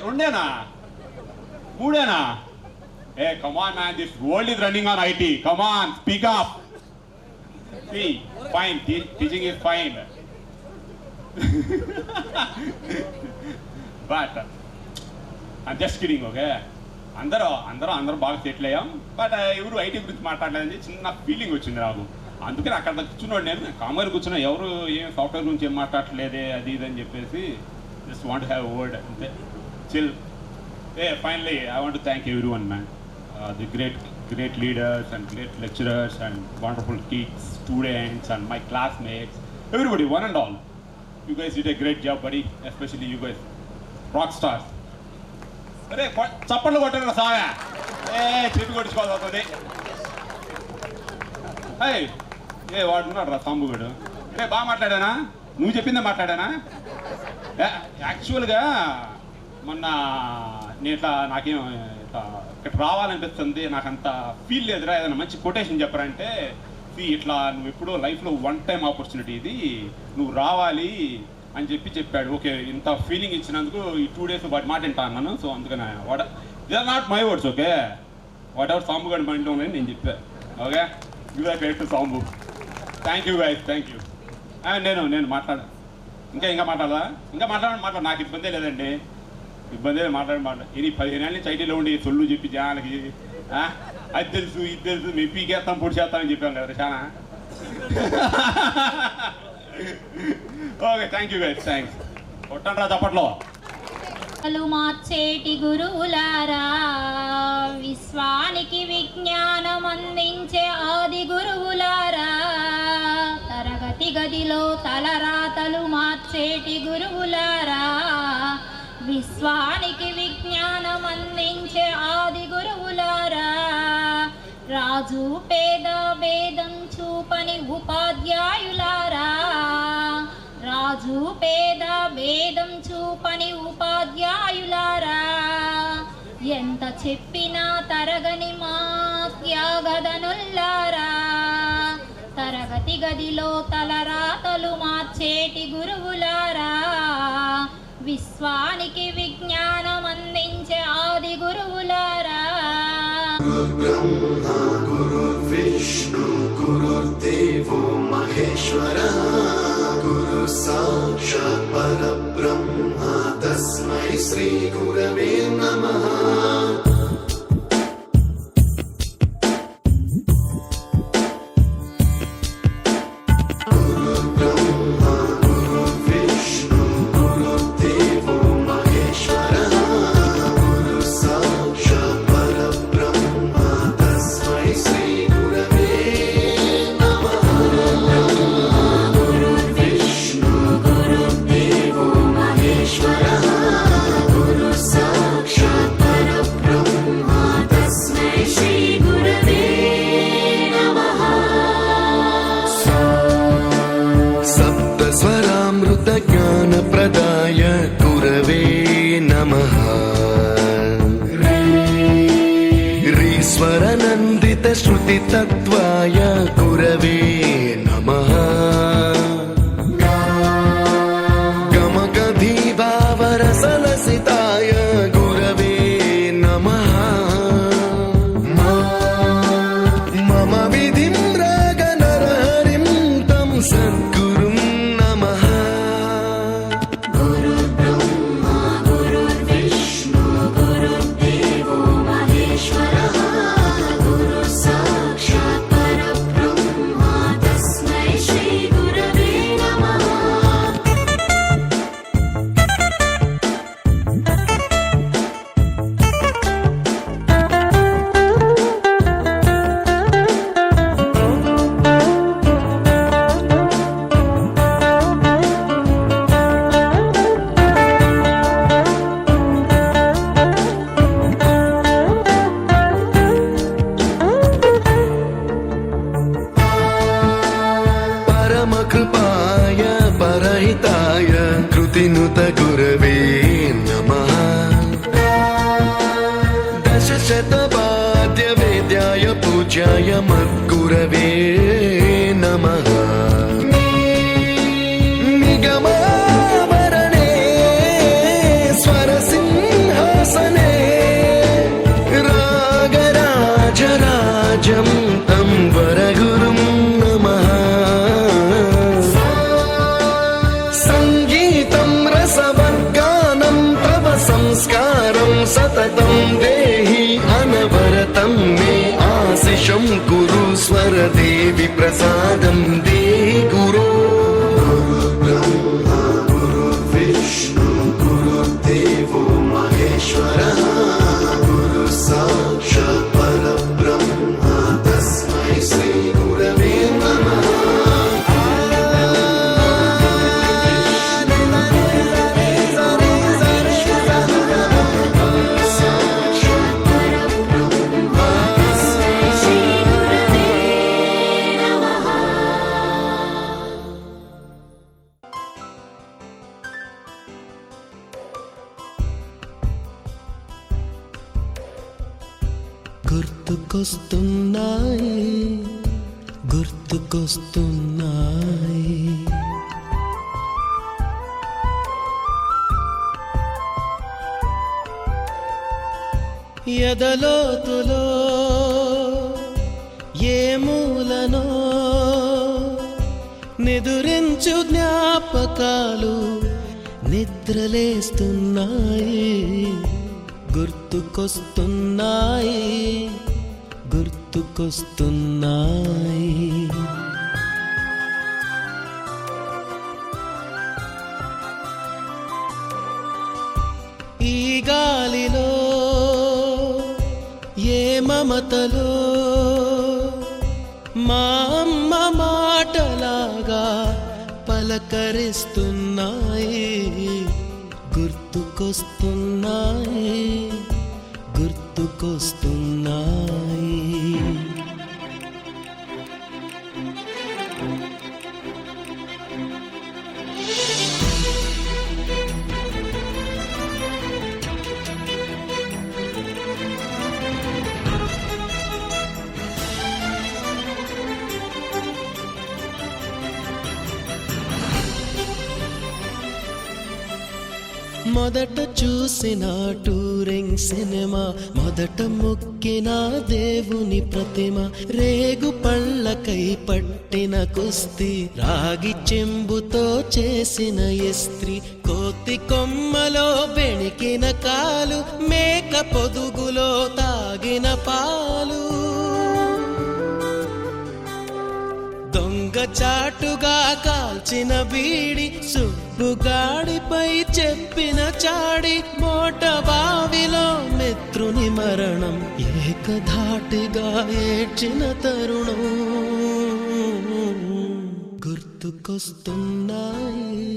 రెండేనా మూడేనా? Come on man, this world is running on IT. Come on, speak up. Fine, teaching is fine, but I'm just kidding. Okay, అందరూ బాగా settle అయ్యాం, బట్ ఎవరు ఐటీ గురించి మాట్లాడలేదని చిన్న ఫీలింగ్ వచ్చింది నాకు. అందుకని అక్కడ కూర్చున్నాడు, నేను కామర్ కూర్చున్నా, ఎవరు ఏం సాఫ్ట్వేర్ గురించి ఏం మాట్లాడలేదే అది ఇది అని చెప్పేసి జస్ట్ వాంట్ హ్యావ్ వర్డ్ అంతే, chill. Finally I want to thank every one man, the great leaders and great lecturers and wonderful kids, students and my classmates, everybody, one and all. You guys did a great job, buddy, especially you guys, rock stars. అరే చప్పట్లు కొట్టండి సాగా, చెప్పి కొట్టుకోవాలి. వాడున్నాడు రా సాంబుగాడు. బాగా మాట్లాడానా? నువ్వు చెప్పిందే మాట్లాడానా? యాక్చువల్గా మొన్న నేను ఇట్లా నాకేం ఇట్లా ఇక్కడ రావాలనిపిస్తుంది, నాకు అంత ఫీల్ లేదురా, ఏదైనా మంచి కొటేషన్ చెప్పారంటే, ఇట్లా నువ్వు ఎప్పుడో లైఫ్లో వన్ టైం ఆపర్చునిటీ ఇది, నువ్వు రావాలి అని చెప్పాడు. ఓకే, ఇంత ఫీలింగ్ ఇచ్చినందుకు ఈ 2 days వాటి మాట వింటా అన్నాను. సో అందుకని they are not my words. Okay, whatever Sambu గారి మైండ్లో ఉన్నాయని నేను చెప్పాను. Okay, give a credit to Sambu. Thank you guys, thank you. నేను మాట్లాడాను, ఇంకా మాట్లాడ నాకు ఇబ్బందే లేదండి, ఇబ్బంది మాట్లాడ ఇది 15 ఏళ్ళ నుంచి ఐటీలో ఉండి సొల్లు చెప్పి జనాలకి అది తెలుసు ఇది తెలుసు, మేము పీకేస్తాం పొడి చేస్తామని చెప్పాం కదా చాలా. Okay, thank you guys, thanks. కొట్టండి రా చప్పట్లో. మార్చేటి గురువులారా, విశ్వానికి విజ్ఞానం అందించే ఆది గురువులారా, తరగతి గదిలో తలరాతలు మార్చేటి గురువులారా, విశ్వానికి విజ్ఞానం అందించే ఆది గురువులారా, రాజు పేద భేదం చూపని ఉపాధ్యాయులారా, రాజు పేద భేదం చూపని ఉపాధ్యాయులారా, ఎంత చెప్పినా తరగని మా త్యాగదనుల్లారా, తరగతి గదిలో తలరాతలు మార్చేటి గురువులారా, విశ్వానికి విజ్ఞానం అందించే ఆది గురువులారా. బ్రహ్మ గురు విష్ణు గురుదేవో మహేశ్వర, గురు సాక్షాత్ పరబ్రహ్మ తస్మై శ్రీ గురవే నమః. ज्ञानप्रदाय गुरवे नमः. रीश्वरनन्दितश्रुतितत्त्वाय गुरवे नमः. गमगधीभावरसलसिताय गुरवे नमः. मम विधिं रागनरहरिं तं सद्गुरुं नमः. गुरु साक्षात् परब्रह्म परहिताय कृतिनुत गुरवे नमः दशशतवाद्यवेद्याय पूज्याय मद्गुरवे नमः निगमावरणे स्वरसिंहासने रागराजराजं तं वरगुरुं नमः संगीतं रसवर्गानं तव संस्कारं सततं देहि अनवरतं मे आशिषं कुरु स्वरदेवि प्रसादं देहि गुरो गुरुब्रह्मा गुरुर्विष्णु गुरुर्देवो महेश्वरः गुरु साक्षात् परब्रह्म तस्मै श्री गुरवे नमः గుర్తుకొస్తున్నాయి ఎదలోతులో ఏ మూలనో నిదురించు జ్ఞాపకాలు నిద్రలేస్తున్నాయి గుర్తుకొస్తున్నాయి గుర్తుకొస్తున్నాయి ఈ గాలిలో ఏ మమతలో మా అమ్మ మాటలాగా పలకరిస్తున్నాయి గుర్తుకొస్తున్నాయి గుర్తుకొస్తున్నాయి మొదట చూసిన టూరింగ్ సినిమా మొదట మొక్కిన దేవుని ప్రతిమ రేగు పళ్ళకై పట్టిన కుస్తీ రాగి చెంబుతో చేసిన ఇస్త్రీ కోతి కొమ్మలో బెణికిన కాలు మేక పొదుగులో తాగిన పాలు దొంగ చాటుగా కాల్చిన బీడి సుబ్బుగాడిపై చెప్పిన చాడి మోట బావిలో మిత్రుని మరణం ఏకధాటిగా ఏడ్చిన తరుణం గుర్తుకొస్తున్నాయి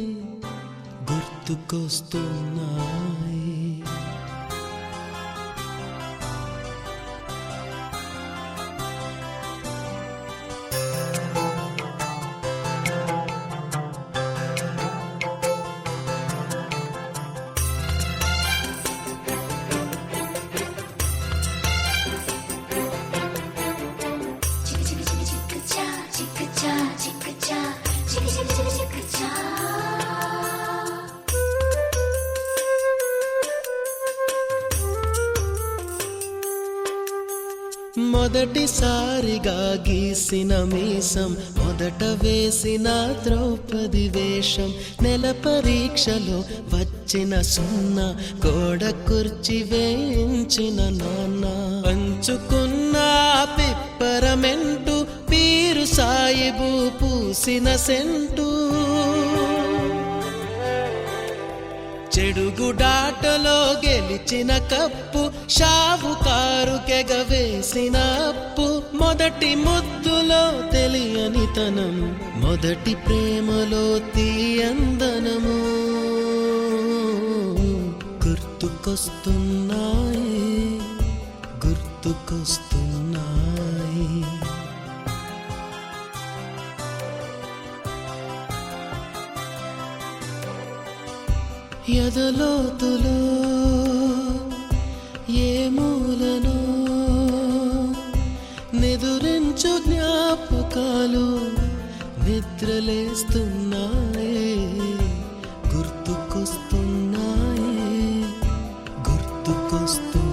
గుర్తుకొస్తున్నాయి మొదటిసారిగా గీసిన మీసం మొదట వేసిన ద్రౌపది వేషం నెల పరీక్షలో వచ్చిన సున్నా గోడ కుర్చీ వేయించిన నాన్న పంచుకున్న పిప్పరమెంటు పీరు సాయిబు పూసిన సెంటు చెడుగుడాటలో గెలిచిన కప్పు షావుకారు కెగవేసిన అప్పు మొదటి ముద్దులో తెలియనితనం మొదటి ప్రేమలో తీయందనము గుర్తుకొస్తున్నాయి గుర్తుకొస్తున్నాయి. 「ఎదలోతులో ఏ మూలనో నిదురించు జ్ఞాపకాలు నిద్రలేస్తున్నాయే, గుర్తుకొస్తున్నాయే, గుర్తుకొస్తున్నాయే.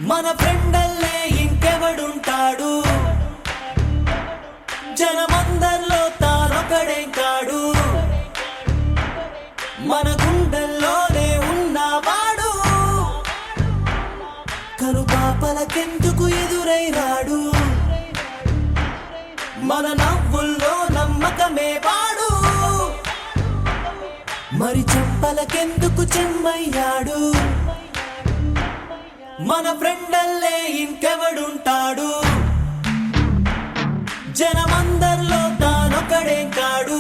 మన ఫ్రెండల్లే ఇంకెవడుంటాడు, జనమందరిలో తానొకడే కాడు, మన గుండెల్లోనే ఉన్నవాడు, కనుపాపలకెందుకు ఎదురై రాడు, మన నవ్వుల్లో నమ్మకమే వాడు, మరి చెంపలకెందుకు చెమ్మయ్యాడు, మన ఫ్రెండల్లే ఇంకెవడుంటాడు, జనమందరిలో తానొకడే కాడు,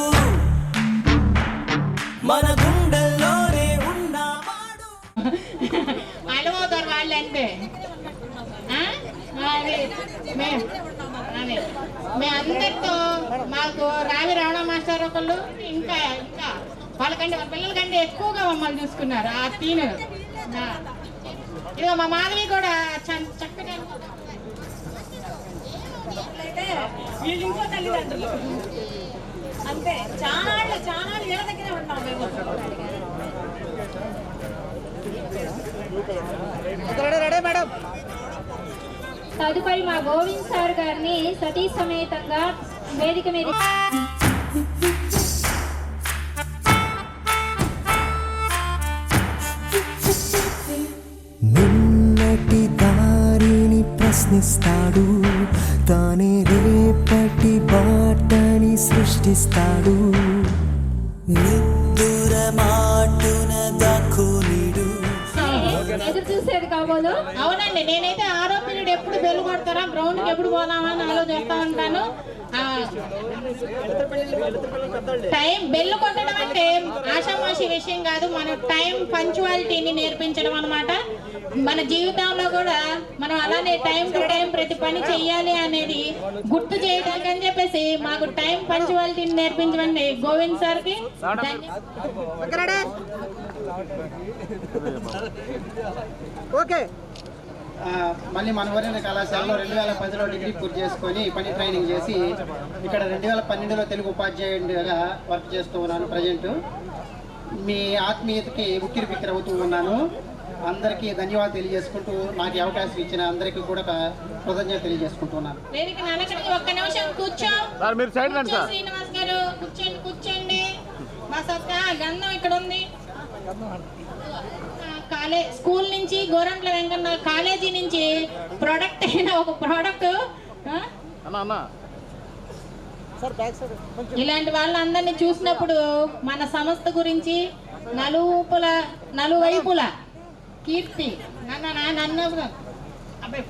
మన గుండెల్లోనే ఉన్నవాడు. అలవోతారు వాళ్ళంటే మేమందరితో మాకు రావి రమణ మాస్టర్ ఒకళ్ళు ఇంకా ఇంకా వాళ్ళకంటే వాళ్ళ పిల్లల కంటే ఎక్కువగా మమ్మల్ని చూసుకున్నారు. ఆ తీను ఇదిగో మా మాధవి కూడా చక్కగా వీళ్ళు ఇంకో తల్లిదండ్రులు అంతే. చాలా చాలా ఏళ్ళ దగ్గరే ఉంటాం మేము. తదుపరి మా గోవింద్ సార్ గారిని సతీ సమేతంగా వేదిక మీద నిన్నటి దారిని ప్రశ్నిస్తాడు, తానే రేపటి బాటని సృష్టిస్తాడు, నిద్దుర మాటున దక్కునిడు. ఎదురు చూసేది కాబోలు. అవునండి, నేనైతే ఆరో పీరియడ్ ఎప్పుడు బెల్లు కొడతారా, గ్రౌండ్కి ఎప్పుడు పోదామని ఆలోచిస్తూ ఉంటాను. టైం బెల్లు కొట్టడం అంటే ఆషామాషి విషయం కాదు, మన టైం పంచువాలిటీని నేర్పించడం అన్నమాట. మన జీవితంలో కూడా మనం అలానే టైం టు టైం ప్రతి పని చెయ్యాలి అనేది గుర్తు చేయడానికి అని చెప్పేసి మాకు టైం పంచువాలిటీని నేర్పించమండి గోవింద్ సార్కి. ఓకే. మళ్ళీ మనవరైన కళాశాలలో 2010లో డిగ్రీ పూర్తి చేసుకొని పని ట్రైనింగ్ చేసి ఇక్కడ 2012లో తెలుగు ఉపాధ్యాయుడిగా వర్క్ చేస్తూ ఉన్నాను. ప్రజెంట్ మీ ఆత్మీయతకి ఉక్కిరి బిక్కిరి అవుతూ ఉన్నాను. అందరికీ ధన్యవాదాలు తెలియజేసుకుంటూ నాకు అవకాశం ఇచ్చిన అందరికీ కూడా కృతజ్ఞత తెలియజేసుకుంటున్నాను. ఒక్క నిమిషం కూర్చో శ్రీనివాస్ గారు, కూర్చోండి కూర్చోండి. మా సత్తా గంధం ఇక్కడ ఉంది. స్కూల్ నుంచి గోరంట్ల వెంకన్న కాలేజీ నుంచి ప్రొడక్ట్ అయిన ఒక ప్రోడక్ట్, ఇలాంటి వాళ్ళందరినీ చూసినప్పుడు మన సంస్థ గురించి నలువైపుల కీర్తి నన్ను అబ్బాయి